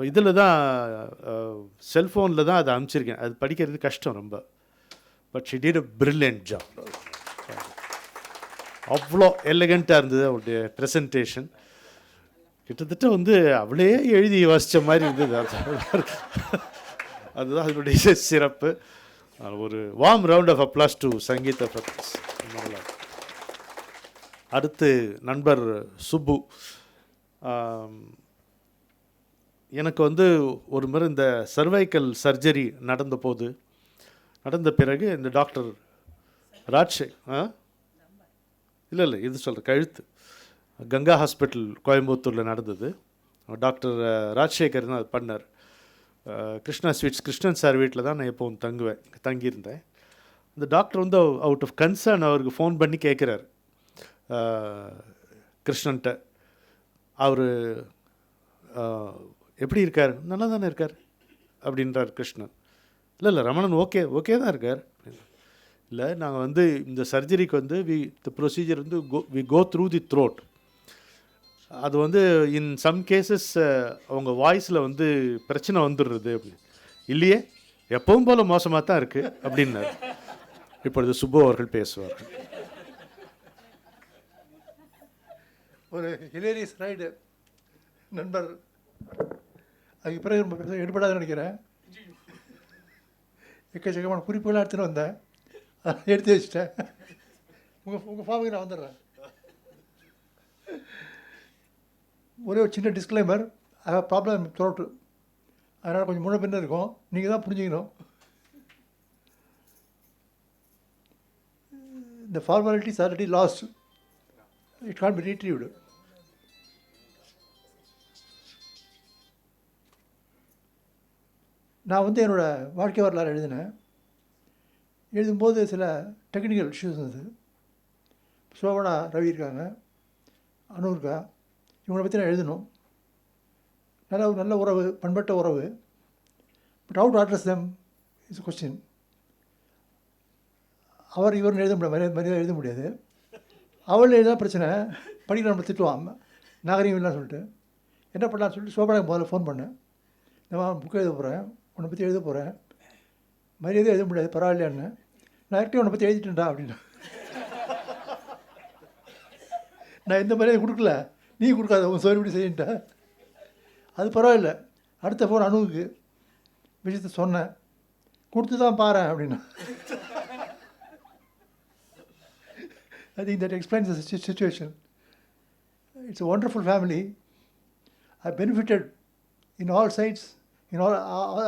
இதில் தான் செல்ஃபோனில் தான் அதை அனுப்பிச்சிருக்கேன். அது படிக்கிறது கஷ்டம் ரொம்ப. But she did a brilliant job. அவ்வளோ எலிகண்ட்டாக இருந்தது அவளுடைய ப்ரெசன்டேஷன். கிட்டத்தட்ட வந்து அவளே எழுதி வாசித்த மாதிரி இருந்தது. அதுதான் அதனுடைய சிறப்பு. ஒரு warm round of applause to Sangeetha Fergus. அடுத்து நண்பர் சுப்பு. எனக்கு வந்து ஒரு முறை இந்த சர்வைக்கல் சர்ஜரி நடந்த பிறகு இந்த டாக்டர் இல்லை இது சொல்கிறேன், கழுத்து கங்கா ஹாஸ்பிட்டல் கோயம்புத்தூரில் நடந்தது. டாக்டர் ராஜசேகர் தான் அது பண்ணார். கிருஷ்ணா ஸ்வீட்ஸ் கிருஷ்ணன் சார் வீட்டில் தான் நான் எப்போவும் தங்கியிருந்தேன். இந்த டாக்டர் வந்து அவுட் ஆஃப் கன்சர்ன் அவருக்கு ஃபோன் பண்ணி கேட்குறாரு கிருஷ்ணன்ட்ட, அவர் எப்படி இருக்கார்? நல்லா தானே இருக்கார் அப்படின்றார் கிருஷ்ணன். இல்லை ரமணன் ஓகே தான் இருக்கார். இல்லை, நாங்கள் வந்து இந்த சர்ஜரிக்கு வந்து த ப்ரொசீஜர் வந்து we go through the throat. அது வந்து இன் சம் கேசஸ் அவங்க வாய்ஸில் வந்து பிரச்சனை வந்துடுறது அப்படின்னு. இல்லையே, எப்பவும் போல் மோசமாக தான் இருக்குது அப்படின்னாரு. இப்பொழுது சுப்பு அவர்கள் பேசுவார்கள். ஒரு ஹிலேரியஸ் ரைடு நண்பர். அதுக்கு பிறகு ரொம்ப பேச எடுபடாதுன்னு நினைக்கிறேன். எக்கச்சக்கமான குறிப்புகளாக எடுத்துகிட்டு வந்தேன், எடுத்து வச்சுட்டேன். உங்கள் ஃபார்முக்கு நான் வந்துடுறேன். ஒரே ஒரு சின்ன disclaimer, I have problem throat, அதனால் கொஞ்சம் முன்ன பின்ன இருக்கும், நீங்கள் தான் புரிஞ்சுக்கணும். இந்த formalities already lost, it can be retrieved. நான் வந்து என்னோடய வாழ்க்கை வரலாறு எழுதும்போது சில டெக்னிக்கல் இஷ்யூஸ் இருந்தது. சோபனா ரவி இருக்காங்க, அனு இருக்கா, இவங்களை பற்றி நான் எழுதணும். நல்ல உறவு, பண்பட்ட உறவு. But how to address them is a question. அவர் இவர்னு எழுத முடியாது, மரியாதை எழுத முடியாது. அவள் எழுதான் பிரச்சனை, படிக்கிற நம்ம திட்டுவான் நாகரிகம் இல்லைன்னு சொல்லிட்டு. என்ன பண்ணலான்னு சொல்லிட்டு சோபனாக்கு முதல்ல ஃபோன் பண்ணேன். நான் புக்கு எழுத போகிறேன், உன்னை பற்றி எழுத போகிறேன், மரியாதை எழுத முடியாது, பரவாயில்லையான்னு. நான் ஆக்டிவ் உன்னை பற்றி எழுதிட்டேன்டா அப்படின்னு. நான் எந்த மரியாதை கொடுக்கல, நீ கொடுக்காத, உன் சோறு இப்படி செய்யின்ட்ட. அது பரவாயில்ல. அடுத்த ஃபோன் அணுவுக்கு விஷயத்த சொன்னேன், கொடுத்து தான் பாரு அப்படின்னா. I think that explains the situation. It's a wonderful family. I benefited in all sides, in all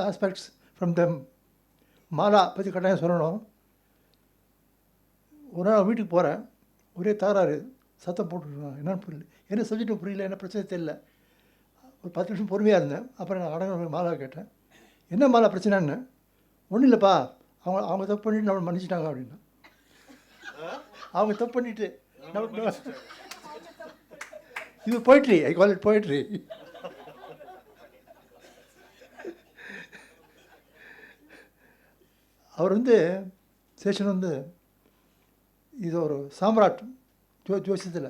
aspects from them. Mala பற்றி கட்டாயம் சொல்லணும். ஒரு நாள் வீட்டுக்கு போகிறேன், ஒரே தகராறு, சத்தம் போட்டுருக்கேன். என்னென்னு புரியல, என்ன சப்ஜெக்ட் புரியல, என்ன பிரச்சனை தெரியல. ஒரு 10 நிமிஷம் பொறுமையாக இருந்தேன். அப்புறம் நான் அடங்க மாலா கேட்டேன், என்ன மாலா பிரச்சனைன்னு. ஒன்றும் இல்லைப்பா, அவங்க தப்பு பண்ணிவிட்டு நம்மளை மன்னிச்சிட்டாங்க அப்படின்னா. அவங்க தப்பு பண்ணிட்டு இது poetry, I call it poetry. அவர் வந்து சேஷன் வந்து இது ஒரு சாம்ராட் ஜோசியத்தில்.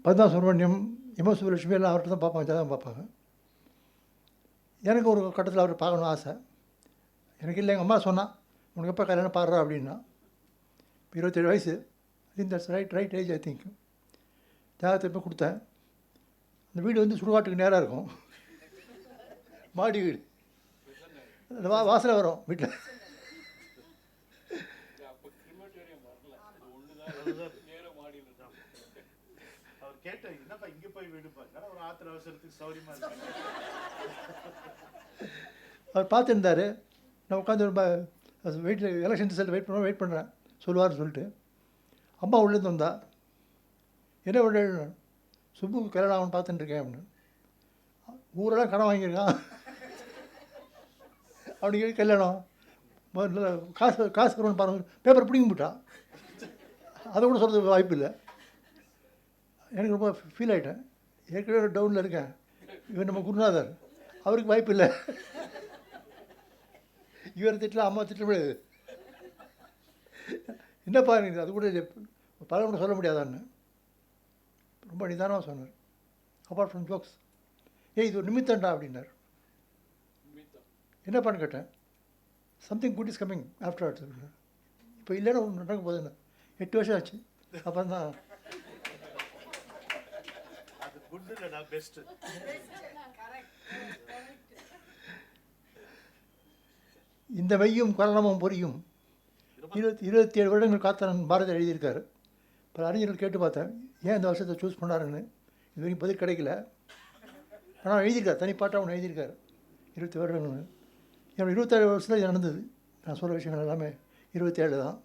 பத்மா சுப்ரமணியம், எம் சுப்புலட்சுமி எல்லாம் அவர்கிட்ட தான் பார்ப்பாங்க, ஜாதகம் பார்ப்பாங்க. எனக்கு ஒரு கட்டத்தில் அவர் பார்க்கணும் ஆசை. எனக்கு இல்லை, எங்கள் அம்மா சொன்னான், உனக்கு எப்போ கல்யாணம் பாடுறா அப்படின்னா. 27 வயசு. That's right age I think. ஜாதகத்தை போய் கொடுத்தேன். அந்த வீடு வந்து சுடுகாட்டுக்கு நேராக இருக்கும், மாடி வீடு. அந்த வாசனை வரும் வீட்டில். அவர் கேட்டேன், என்னப்பா இங்கே போய் வீடுப்பா, ஒரு ஆத்திர அவசரத்துக்கு சௌரியமாக இருக்கு. அவர் பார்த்துருந்தார். நான் உட்காந்து ரொம்ப வெயிட்டில் எலெக்ஷன் ரிசல்ட் வெயிட் பண்ணுறேன் சொல்லுவார்னு சொல்லிட்டு. அம்மா உள்ளேருந்து வந்தா, என்ன பண்ண சுப்புக்கு கல்யாணம் ஆகும்னு பார்த்துட்டுருக்கேன் அப்படின்னு. ஊரெல்லாம் கடன் வாங்கியிருக்கான் அப்படிங்க. கல்யாணம் முதல்ல காசு வரும்னு பாருங்க, பேப்பர் பிடிங்க போட்டான். அதை கூட சொல்கிறதுக்கு வாய்ப்பு இல்லை. எனக்கு ரொம்ப ஃபீல் ஆகிட்டேன். ஏற்கனவே ஒரு டவுனில் இருக்கேன். இவர் நம்ம குருநாதர், அவருக்கு வாய்ப்பு இல்லை. இவர் திட்டலாம், அம்மா திட்ட முடியாது. என்னப்பா எனக்கு அது கூட பல கூட சொல்ல முடியாதான்னு ரொம்ப நிதானமாக சொன்னார். அப்பார்ட் ஃப்ரம் ஜோக்ஸ், இது ஒரு நிமித்தண்டா அப்படின்னார். என்னப்பான்னு கேட்டேன். Something good is coming after odds அப்படின்னா. இப்போ இல்லைன்னா ஒன்று நடக்க போகுதுன்னு 8 வருஷம் ஆச்சு. அப்புறம் தான் இந்த மெய்யும் கரணமும் பொரியும் 27 வருடங்கள் காத்தனன் பாரதியார் எழுதியிருக்காரு. பல அறிஞர்கள் கேட்டு பார்த்தேன், ஏன் இந்த வருஷத்தை சூஸ் பண்ணாருன்னு. இது வரைக்கும் பதில் கிடைக்கல. ஆனால் எழுதியிருக்கார், தனிப்பாட்டாக ஒன்று எழுதியிருக்காரு. 20 வருடங்கள். என்னோட 27 வருஷத்தில் இது நடந்தது. நான் சொல்கிற விஷயங்கள் எல்லாமே 27 தான்.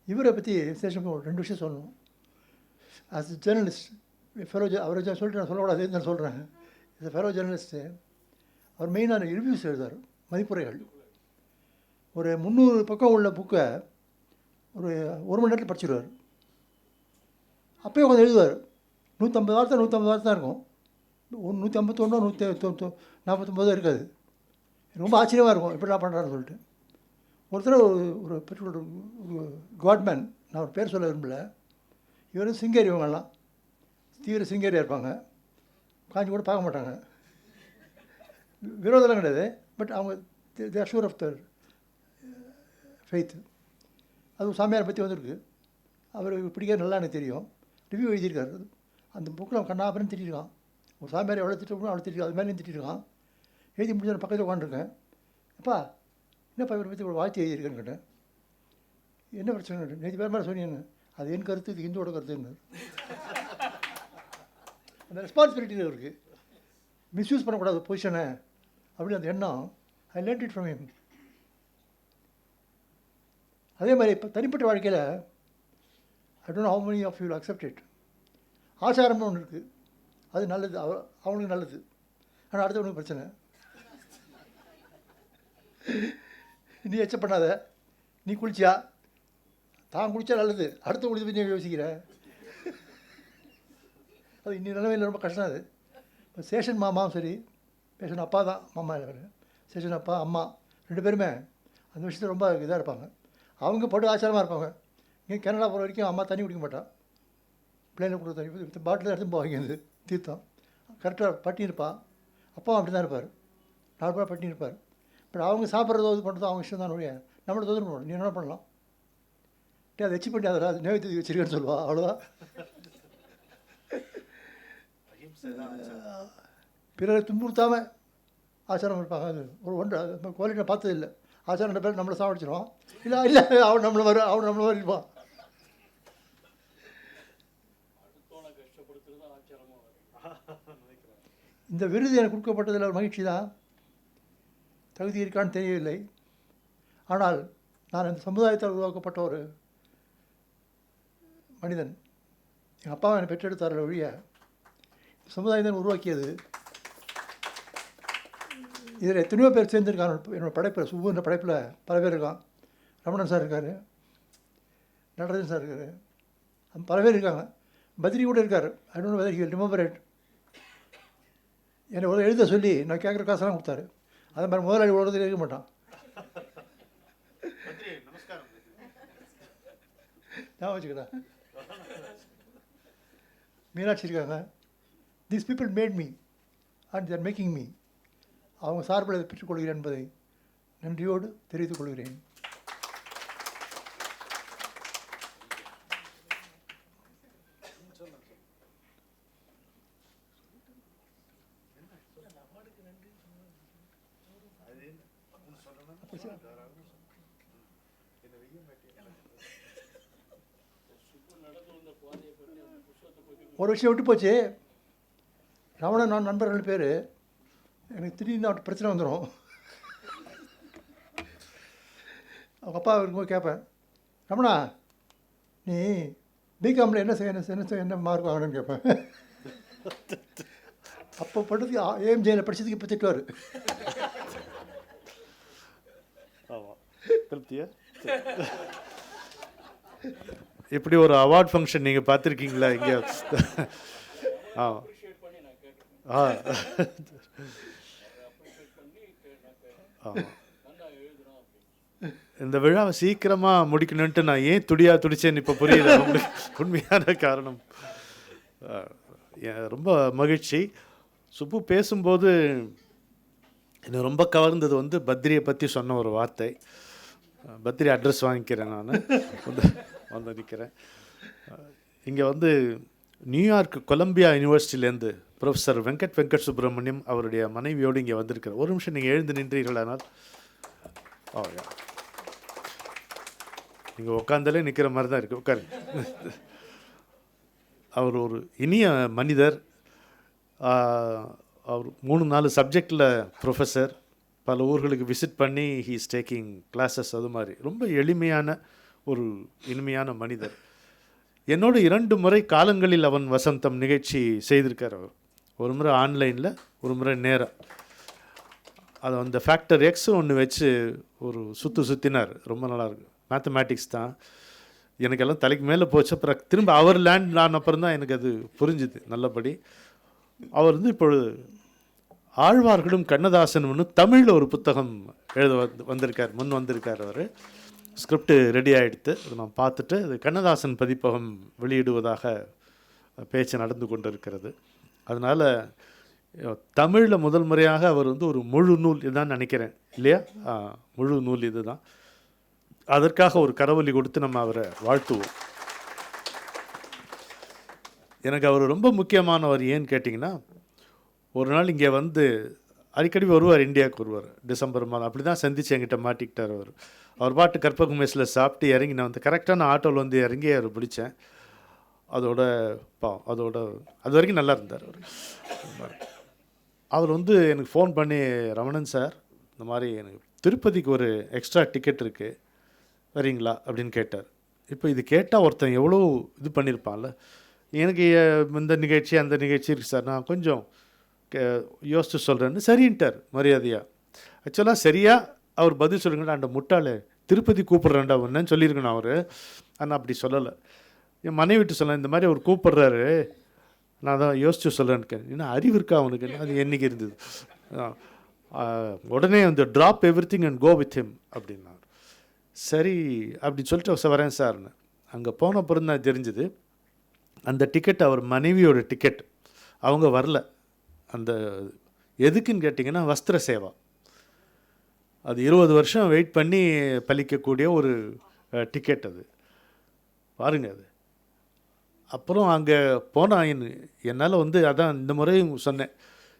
இவரை பற்றி விசேஷமாக ஒரு 2 விஷயம் சொல்லணும். ஆஸ் எ ஜேர்னலிஸ்ட், ஃபெலோ அவரை சொல்லிட்டு நான் சொல்லக்கூடாது, நான் சொல்கிறேன். இந்த ஃபெலோ ஜேர்னலிஸ்ட்டு அவர் மெயினான ரிவ்யூஸ் எழுதார், மதிப்புரைகள். ஒரு 300 பக்கம் உள்ள புக்கை ஒரு 1 மணி நேரத்தில் படிச்சிடுவார். அப்போயே கொஞ்சம் எழுதுவார். 150 வார்த்தை தான் இருக்கும். 151 149 இருக்காது. ரொம்ப ஆச்சரியமாக இருக்கும், எப்படிலாம் பண்ணுறாருன்னு சொல்லிட்டு. ஒருத்தர் ஒரு பெட்ரோல் ஒரு காட்மேன், நான் ஒரு பேர் சொல்ல விரும்பல. இவர் சிங்கேரி, இவங்கெல்லாம் தீவிர சிங்கேரியாக இருப்பாங்க. காஞ்சி கூட பார்க்க மாட்டாங்க. விரோதம்லாம் கிடையாது, பட் அவங்க they are sure of their faith. அது சாமியாரை பற்றி வந்திருக்கு. அவர் பிடிக்க நல்லா எனக்கு தெரியும். ரிவ்யூ எழுதியிருக்காரு. அந்த புக்கில் அவன் கண்ணாபுரம் திட்டிருக்கான். ஒரு சாமியார் எவ்வளோ திட்டணும் அவ்வளோ திட்டிருக்கான். அது மேலேயும் திட்டிருக்கான். எழுதி முடிஞ்ச பக்கத்தில் உட்காந்துருக்கேன். அப்பா என்னப்பா இவரை பற்றி ஒரு வாழ்த்து எழுதியிருக்கேன்னு கேட்டேன். என்ன பிரச்சனை? நேற்று பேர் மாதிரி சொன்னீங்கன்னு. அது என் கருத்து, இது இந்துவோட கருத்துன்னு. அந்த ரெஸ்பான்சிபிலிட்டி இருக்குது. மிஸ்யூஸ் பண்ணக்கூடாது பொசிஷனை அப்படின்னு அந்த எண்ணம். I learned it from him. அதே மாதிரி இப்போ தனிப்பட்ட வாழ்க்கையில் I don't know how many of you will accept it. ஆச்சாரம்னு ஒன்று இருக்குது, அது நல்லது, அவனுக்கு நல்லது. ஆனால் அடுத்தவனுக்கு பிரச்சனை. நீ எச்ச பண்ணாத, நீ குளிச்சியா, தான் குளித்தா நல்லது, அடுத்த குளிச்சு போய் நீ யோசிக்கிற. அது இன்னி நிலைமையில் ரொம்ப கஷ்டம். அது இப்போ சேஷன் மாமாவும் சரி, சேஷன் அப்பா தான் மாமா அவர், சேஷன் அப்பா அம்மா 2 பேருமே அந்த விஷயத்தில் ரொம்ப இதாக இருப்பாங்க. அவங்க படு ஆச்சாரமாக இருப்பாங்க. இங்கே கனடா போகிற வரைக்கும் அம்மா தண்ணி குடிக்க மாட்டான். பிள்ளைங்களை கொடுத்த தண்ணி பாட்டில் எடுத்து போவாங்க. இது தீர்த்தம் கரெக்டாக பட்டி இருப்பான். அப்பாவும் அப்படி தான் இருப்பார், 4 பேர் பட்டி இருப்பார். பட் அவங்க சாப்பிட்றதோ இது பண்ணுறதோ அவங்க இஷ்டம் தான். நோய நம்மளை தொந்தரவு பண்ணணும். நீ என்ன பண்ணலாம், அதை வச்சு பண்ணி அதை நேவத்தி வச்சிருக்கேன்னு சொல்லுவா, அவ்வளோதான். பிறரை துன்புறுத்தாமல் ஆச்சாரம் இருப்பாங்க. அது ஒரு குவாலிட்டியை பார்த்தது இல்லை. ஆச்சாரம் பேர் நம்மளை சாப்பிடுச்சிருவான். இல்லை அவன் நம்மளை இருப்பான். இந்த விருது எனக்கு கொடுக்கப்பட்டதில் ஒரு மகிழ்ச்சி தான். தகுதி இருக்கான்னு தெரியவில்லை. ஆனால் நான் இந்த சமுதாயத்தால் உருவாக்கப்பட்ட ஒரு மனிதன். எங்கள் அப்பாவை என்னை பெற்றெடுத்தார் ஒழிய சமுதாயம் உருவாக்கியது. இதில் எத்தனையோ பேர் சேர்ந்துருக்காங்க. என்னோடய படைப்பில், சுபுன்ற படைப்பில் பல பேர் இருக்கான். ரமணன் சார் இருக்கார், நடராஜன் சார் இருக்கார், பல பேர் இருக்காங்க. பத்ரி கூட இருக்கார். ஐ don't know whether he will remember it. என்னை ஒரு எழுத சொல்லி நான் கேட்குற காசெல்லாம் கொடுத்தாரு. அதே மாதிரி முதலாளி உலகத்தில் இருக்க மாட்டான். ஞாபகம் வச்சுக்கிறேன். மீனாட்சி இருக்காங்க. These people made me and they're making me. அவங்க சார்பில் அதை பெற்றுக்கொள்கிறேன் என்பதை நன்றியோடு தெரிவித்துக் கொள்கிறேன். ஒரு விஷயம் விட்டு போச்சு. ரமணன் நான் நண்பர் 2 பேர். எனக்கு திடீர்னு அவர்கிட்ட பிரச்சனை வந்துடும். அவங்க அப்பா இருக்கும்போது கேட்பேன், ரமணா நீ பிகாமில் என்ன மார்க் வாங்கணும்னு கேட்பேன். அப்போ பட்டதுக்கு ஏஎம்ஜேயில் படித்ததுக்கு இப்போ திட்டுவார். ஆமாம், திருப்தியா? இப்படி ஒரு அவார்ட் ஃபங்க்ஷன் நீங்கள் பார்த்துருக்கீங்களா இங்கே? ஆ ஆ ஆமாம். இந்த விழாவை சீக்கிரமாக முடிக்கணுன்ட்டு நான் ஏன் துடிச்சேன்னு இப்போ புரியல. உண்மையான காரணம் ரொம்ப மகிழ்ச்சி. சுப்பு பேசும்போது எனக்கு ரொம்ப கவர்ந்தது வந்து பத்ரியை பற்றி சொன்ன ஒரு வார்த்தை. பத்ரி அட்ரஸ் வாங்கிக்கிறேன், நான் வந்து நிற்கிறேன். இங்கே வந்து நியூயார்க் கொலம்பியா யூனிவர்சிட்டியிலேருந்து ப்ரொஃபஸர் வெங்கட் சுப்பிரமணியம் அவருடைய மனைவியோடு இங்கே வந்திருக்கிறார். ஒரு நிமிஷம் நீங்கள் எழுந்து நின்றீர்களானால். நீங்கள் உட்காந்தாலே நிற்கிற மாதிரி தான் இருக்குது, உட்காருங்க. அவர் ஒரு இனிய மனிதர். அவர் 3-4 சப்ஜெக்டில் ப்ரொஃபஸர். பல ஊர்களுக்கு விசிட் பண்ணி ஹீ இஸ் டேக்கிங் கிளாஸஸ். அது மாதிரி ரொம்ப எளிமையான ஒரு இனிமையான மனிதர். என்னோட 2 முறை காலங்களில் அவன் வசந்தம் நிகழ்ச்சி செய்திருக்கார். அவர் ஒரு முறை ஆன்லைனில், ஒரு முறை நேராக. அதை அந்த ஃபேக்டர் எக்ஸ் ஒன்று வச்சு ஒரு சுற்றினார். ரொம்ப நல்லாயிருக்கு. மேத்தமேட்டிக்ஸ் தான் எனக்கெல்லாம் தலைக்கு மேலே போச்சு. அப்புறம் திரும்ப அவர் லேண்ட் ஆன அப்புறம் தான் எனக்கு அது புரிஞ்சுது நல்லபடி. அவர் வந்து இப்பொழுது ஆழ்வார்களும் கண்ணதாசனும்னு தமிழில் ஒரு புத்தகம் எழுத முன் வந்திருக்கார். அவர் ஸ்கிரிப்ட் ரெடி ஆகிடுத்து. அதை நான் பார்த்துட்டு அது கண்ணதாசன் பதிப்பகம் வெளியிடுவதாக பேச்சு நடந்து கொண்டு இருக்கிறது. அதனால் தமிழில் முதல் முறையாக அவர் வந்து ஒரு முழு நூல் இதுதான் நினைக்கிறேன், இல்லையா? முழு நூல் இது தான். அதற்காக ஒரு கரவொலி கொடுத்து நம்ம அவரை வாழ்த்துவோம். எனக்கு அவர் ரொம்ப முக்கியமானவர். ஏன்னு கேட்டிங்கன்னா, ஒரு நாள் இங்கே வந்து அடிக்கடி வருவார், இந்தியாவுக்கு வருவார் டிசம்பர் மாதம். அப்படி தான் சந்தித்து என்கிட்ட மாட்டிக்கிட்டார். அவர் பாட்டு கற்பக மெஸ்ஸில் சாப்பிட்டு இறங்கி நான் வந்து கரெக்டான ஆட்டோவில் வந்து இறங்கி அவர் பிடிச்சேன். அதோட அது வரைக்கும் நல்லா இருந்தார் அவர் வந்து எனக்கு ஃபோன் பண்ணி, ரமணன் சார் இந்த மாதிரி எனக்கு திருப்பதிக்கு ஒரு எக்ஸ்ட்ரா டிக்கெட் இருக்குது, வரீங்களா அப்படின்னு கேட்டார். இப்போ இது கேட்டால் ஒருத்தன் எவ்வளோ இது பண்ணியிருப்பான்ல. எனக்கு இந்த நிகழ்ச்சி அந்த நிகழ்ச்சி இருக்குது சார், நான் கொஞ்சம் யோசித்து சொல்கிறேன்னு சரின்ட்டார் மரியாதையாக. ஆக்சுவலாக சரியாக அவர் பதில் சொல்லுங்கடா, அந்த முட்டாளே திருப்பதி கூப்பிட்றேன்டா ஒன்றுன்னு சொல்லியிருக்கணும் அவர். ஆனால் அப்படி சொல்லலை. என் மனைவிட்டு சொல்ல, இந்த மாதிரி அவர் கூப்பிட்றாரு, நான் தான் யோசித்து சொல்கிறேன்னு. ஏன்னா அறிவு இருக்கா அவனுக்கு? அது என்றைக்கு இருந்தது. உடனே வந்து drop every thing and go with him அப்படின்னா. சரி அப்படின்னு சொல்லிட்டு வரேன் சார்னு. அங்கே போன அப்புறம் தான் தெரிஞ்சுது அந்த டிக்கெட் அவர் மனைவியோட டிக்கெட். அவங்க வரல. அந்த எதுக்குன்னு கேட்டிங்கன்னா வஸ்திர சேவா. அது 20 வருஷம் வெயிட் பண்ணி பலிக்கக்கூடிய ஒரு டிக்கெட் அது, பாருங்கள் அது. அப்புறம் அங்கே போனால் என்னால் வந்து அதான் இந்த முறையும் சொன்னேன்,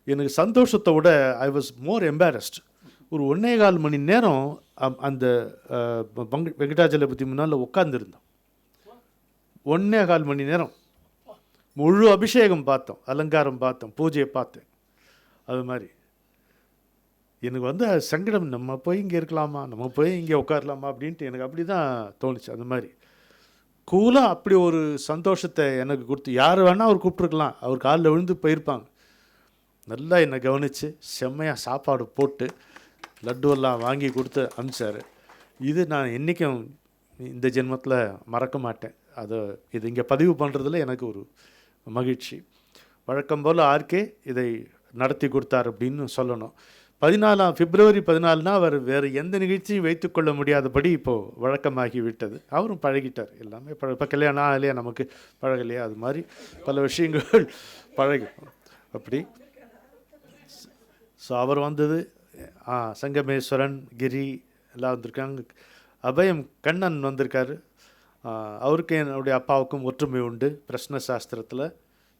எனக்கு சந்தோஷத்தை விட ஐ வாஸ் மோர் எம்பாரஸ்ட். ஒரு 1.25 மணி நேரம் அந்த வெங்கடாஜலபதி முன்னால் உட்காந்துருந்தோம். 1.25 மணி நேரம் முழு அபிஷேகம் பார்த்தோம், அலங்காரம் பார்த்தோம், பூஜையை பார்த்தேன். அது மாதிரி எனக்கு வந்து சங்கடம், நம்ம போய் இங்கே இருக்கலாமா, நம்ம போய் இங்கே உட்காரலாமா அப்படின்ட்டு எனக்கு அப்படி தான் தோணுச்சு. அந்த மாதிரி கூலாக அப்படி ஒரு சந்தோஷத்தை எனக்கு கொடுத்து, யார் வேணால் அவர் கூப்பிட்ருக்கலாம், அவர் காலில் விழுந்து போயிருப்பாங்க. நல்லா என்னை கவனித்து செம்மையாக சாப்பாடு போட்டு லட்டுவெல்லாம் வாங்கி கொடுத்து அனுப்பிச்சார். இது நான் என்றைக்கும் இந்த ஜென்மத்தில் மறக்க மாட்டேன். இது இங்கே பதிவு பண்ணுறதுல எனக்கு ஒரு மகிழ்ச்சி. வழக்கம் போல் ஆர்கே இதை நடத்தி கொடுத்தார் அப்படின்னு சொல்லணும். 14 பிப்ரவரி 14 அவர் வேறு எந்த நிகழ்ச்சியும் வைத்துக்கொள்ள முடியாதபடி இப்போது வழக்கமாகி விட்டது. அவரும் பழகிட்டார் எல்லாமே. இப்போ கல்யாணம் இல்லையா, நமக்கு பழகலையா, அது மாதிரி பல விஷயங்கள் பழகி அப்படி. ஸோ அவர் வந்தது, சங்கமேஸ்வரன், கிரி எல்லாம் வந்திருக்காங்க. அபயம் கண்ணன் வந்திருக்காரு. அவருக்கு என்னுடைய அப்பாவுக்கும் ஒற்றுமை உண்டு. பிரஷ்ன சாஸ்திரத்தில்,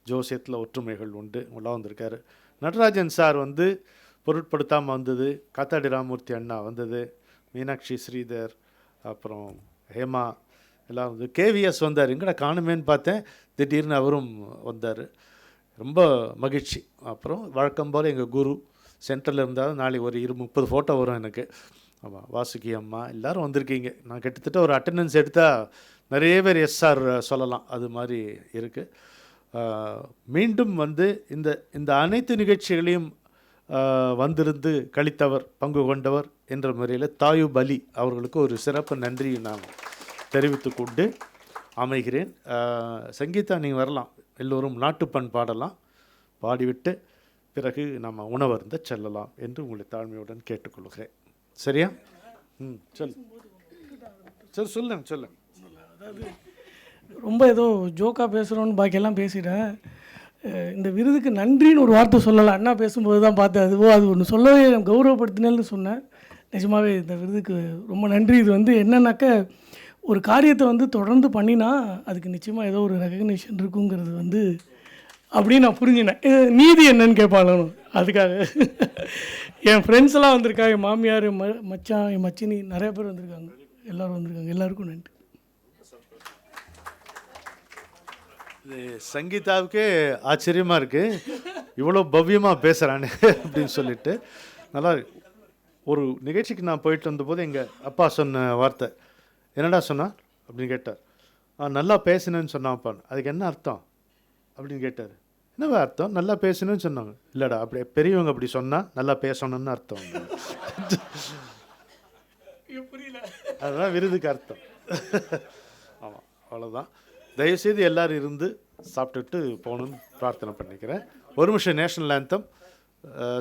ஜோசியத்தில் ஒற்றுமைகள் உண்டு. எல்லாம் வந்திருக்காரு. நடராஜன் சார் வந்து பொருட்படுத்தாமல் வந்தது. காத்தாடி ராமூர்த்தி அண்ணா வந்தது. மீனாட்சி ஸ்ரீதர், அப்புறம் ஹேமா எல்லாம் வந்து. KVS வந்தார். எங்கடா காணுமேன்னு பார்த்தேன், திடீர்னு அவரும் வந்தார். ரொம்ப மகிழ்ச்சி. அப்புறம் வழக்கம் போல் எங்கள் குரு சென்டரில் இருந்தாலும் நாளைக்கு ஒரு 30 ஃபோட்டோ வரும் எனக்கு. ஆமாம், வாசுகி அம்மா எல்லோரும் வந்திருக்கீங்க. நான் கிட்டத்தட்ட ஒரு அட்டெண்டன்ஸ் எடுத்தால் நிறைய பேர் எஸ்ஆர் சொல்லலாம். அது மாதிரி இருக்குது. மீண்டும் வந்து இந்த அனைத்து நிகழ்ச்சிகளையும் வந்திருந்து கழித்தவர், பங்கு கொண்டவர் என்ற முறையில் தாயூப் அலி அவர்களுக்கு ஒரு சிறப்பு நன்றி நான் தெரிவித்து கொண்டு அமைகிறேன். சங்கீதா, நீங்கள் வரலாம். எல்லோரும் நாட்டுப்பண் பாடலாம். பாடிவிட்டு பிறகு நம்ம உணவருந்த செல்லலாம் என்று உங்களை தாழ்மையுடன் கேட்டுக்கொள்கிறேன். சரியா? சரி, சொல்லுங்க. அதாவது ரொம்ப ஏதோ ஜோக்காக பேசுகிறோன்னு பாக்கியெல்லாம் பேசிட்டேன். இந்த விருதுக்கு நன்றின்னு ஒரு வார்த்தை சொல்லலாம். அண்ணா பேசும்போது தான் பார்த்தேன். அது ஒன்று சொல்லவே கௌரவப்படுத்தினேன்னு சொன்னேன். நிஜமாகவே இந்த விருதுக்கு ரொம்ப நன்றி. இது வந்து என்னன்னாக்க, ஒரு காரியத்தை வந்து தொடர்ந்து பண்ணினா அதுக்கு நிச்சயமாக ஏதோ ஒரு ரெகக்னிஷன் இருக்குங்கிறது வந்து அப்படின்னு நான் புரிஞ்சினேன். நீதி என்னன்னு கேட்பாளணும். அதுக்காக என் ஃப்ரெண்ட்ஸ் எல்லாம் வந்திருக்காங்க. என் மாமியார், மச்சான், என் மச்சினி, நிறைய பேர் வந்திருக்காங்க. எல்லோரும் வந்திருக்காங்க. எல்லாருக்கும் நன்றி. இது சங்கீதாவுக்கே ஆச்சரியமாக இருக்குது, இவ்வளோ பவ்யமாக பேசுகிறானே அப்படின்னு சொல்லிட்டு. நல்லா ஒரு நிகழ்ச்சிக்கு நான் போயிட்டு வந்தபோது எங்கள் அப்பா சொன்ன வார்த்தை, என்னடா சொன்னா அப்படின்னு கேட்டார். நல்லா பேசினேன்னு சொன்னான்ப்பான். அதுக்கு என்ன அர்த்தம் அப்படின்னு கேட்டார். என்னவா அர்த்தம்? நல்லா பேசணும்னு சொன்னாங்க. இல்லைடா, அப்படி பெரியவங்க அப்படி சொன்னால் நல்லா பேசணும்னு அர்த்தம். புரியல. அதுதான் விருதுக்கு அர்த்தம். ஆமாம், அவ்வளோதான். தயவுசெய்து எல்லோரும் இருந்து சாப்பிட்டுட்டு போகணுன்னு பிரார்த்தனை பண்ணிக்கிறேன். ஒரு நிமிஷம் நேஷ்னல் ஆந்தம்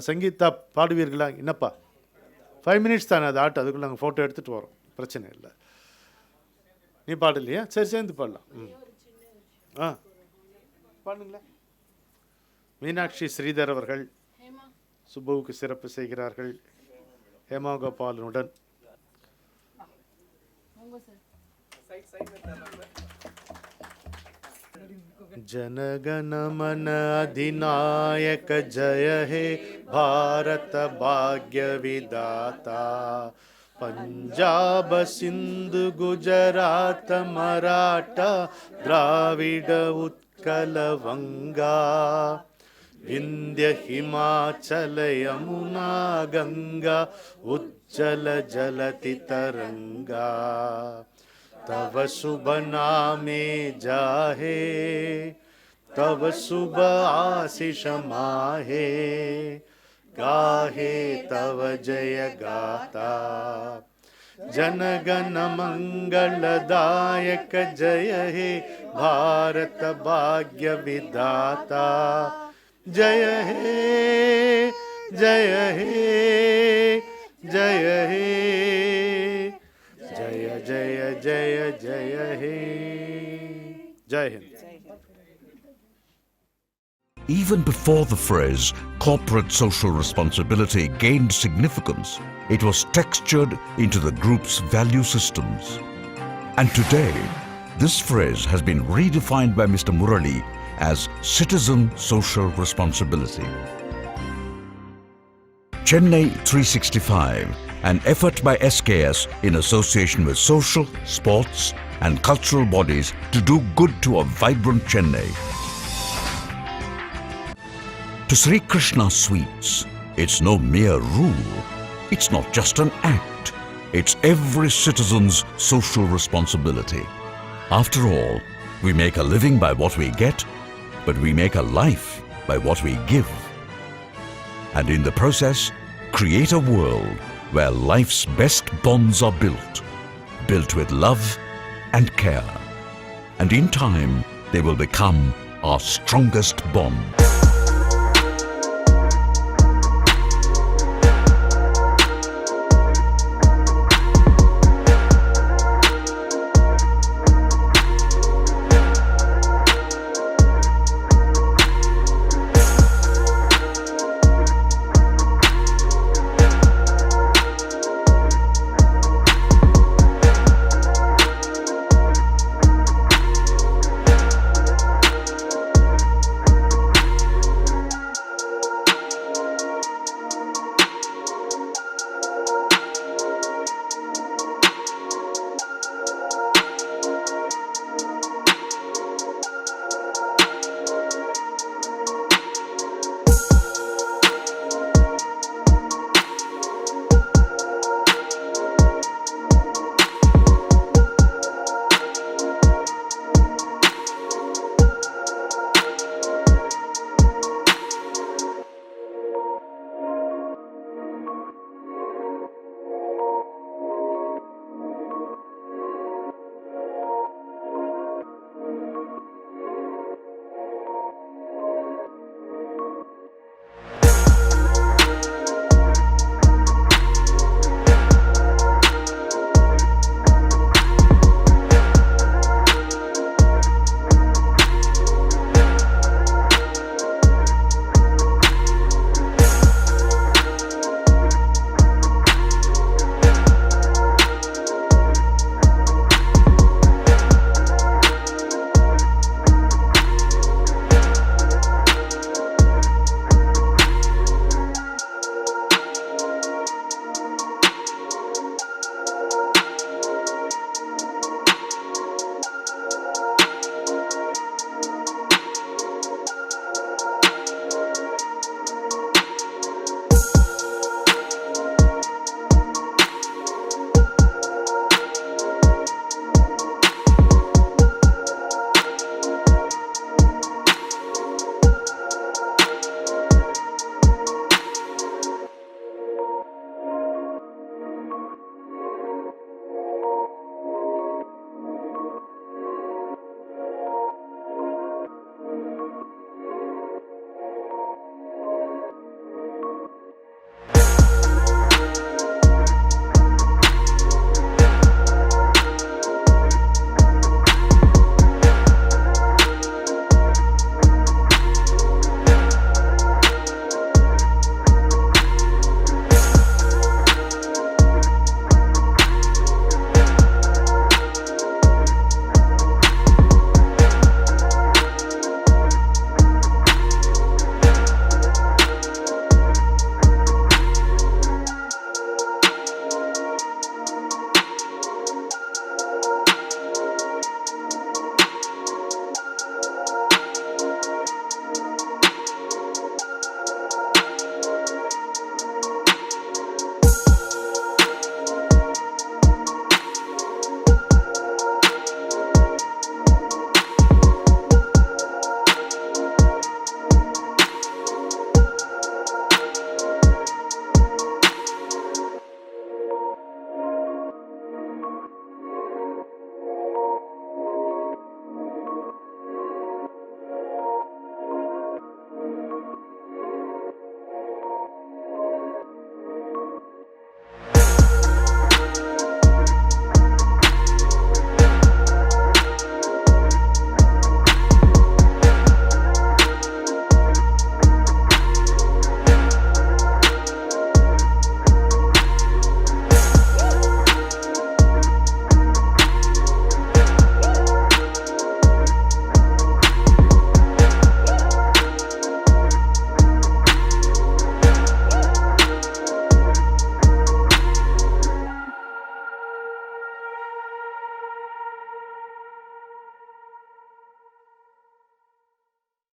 சங்கீதா பாடுவீர்களா? என்னப்பா 5 மினிட்ஸ் தானே அது ஆட்டு, அதுக்குள்ளே நாங்கள் ஃபோட்டோ எடுத்துகிட்டு வரோம், பிரச்சனை இல்லை. நீ பாடலையா? சரி, சேர்ந்து பாடலாம். பாடுங்களேன். மீனாட்சி ஸ்ரீதர் அவர்கள் சுப்புவுக்கு சிறப்பு செய்கிறார்கள். ஹேமா கோபாலனுடன் जनगणमन अधिनायक जय हे भारत भाग्य विदाता पंजाब सिंधु गुजरात मराठा द्राविड उत्कल वंगा विंध्य हिमाचल यमुना गंगा उज्जल जलति तरंगा तव शुभ नामे जाहे तव शुभ आशीष माहे गाहे तव जय गाता जनगण मंगलदायक जय हे भारत भाग्य विधाता जय हे जय हे जय हे जय जय जय जय हे जय Hind. Even before the phrase corporate social responsibility gained significance, it was textured into the group's value systems. And today, this phrase has been redefined by Mr. Murali as citizen social responsibility. Chennai 365, an effort by SKS in association with social, sports and cultural bodies to do good to a vibrant Chennai. To Sri Krishna Sweets, it's no mere rule. It's not just an act. It's every citizen's social responsibility. After all, we make a living by what we get, but we make a life by what we give. And in the process, create a world where life's best bonds are built with love and care. And in time, they will become our strongest bond.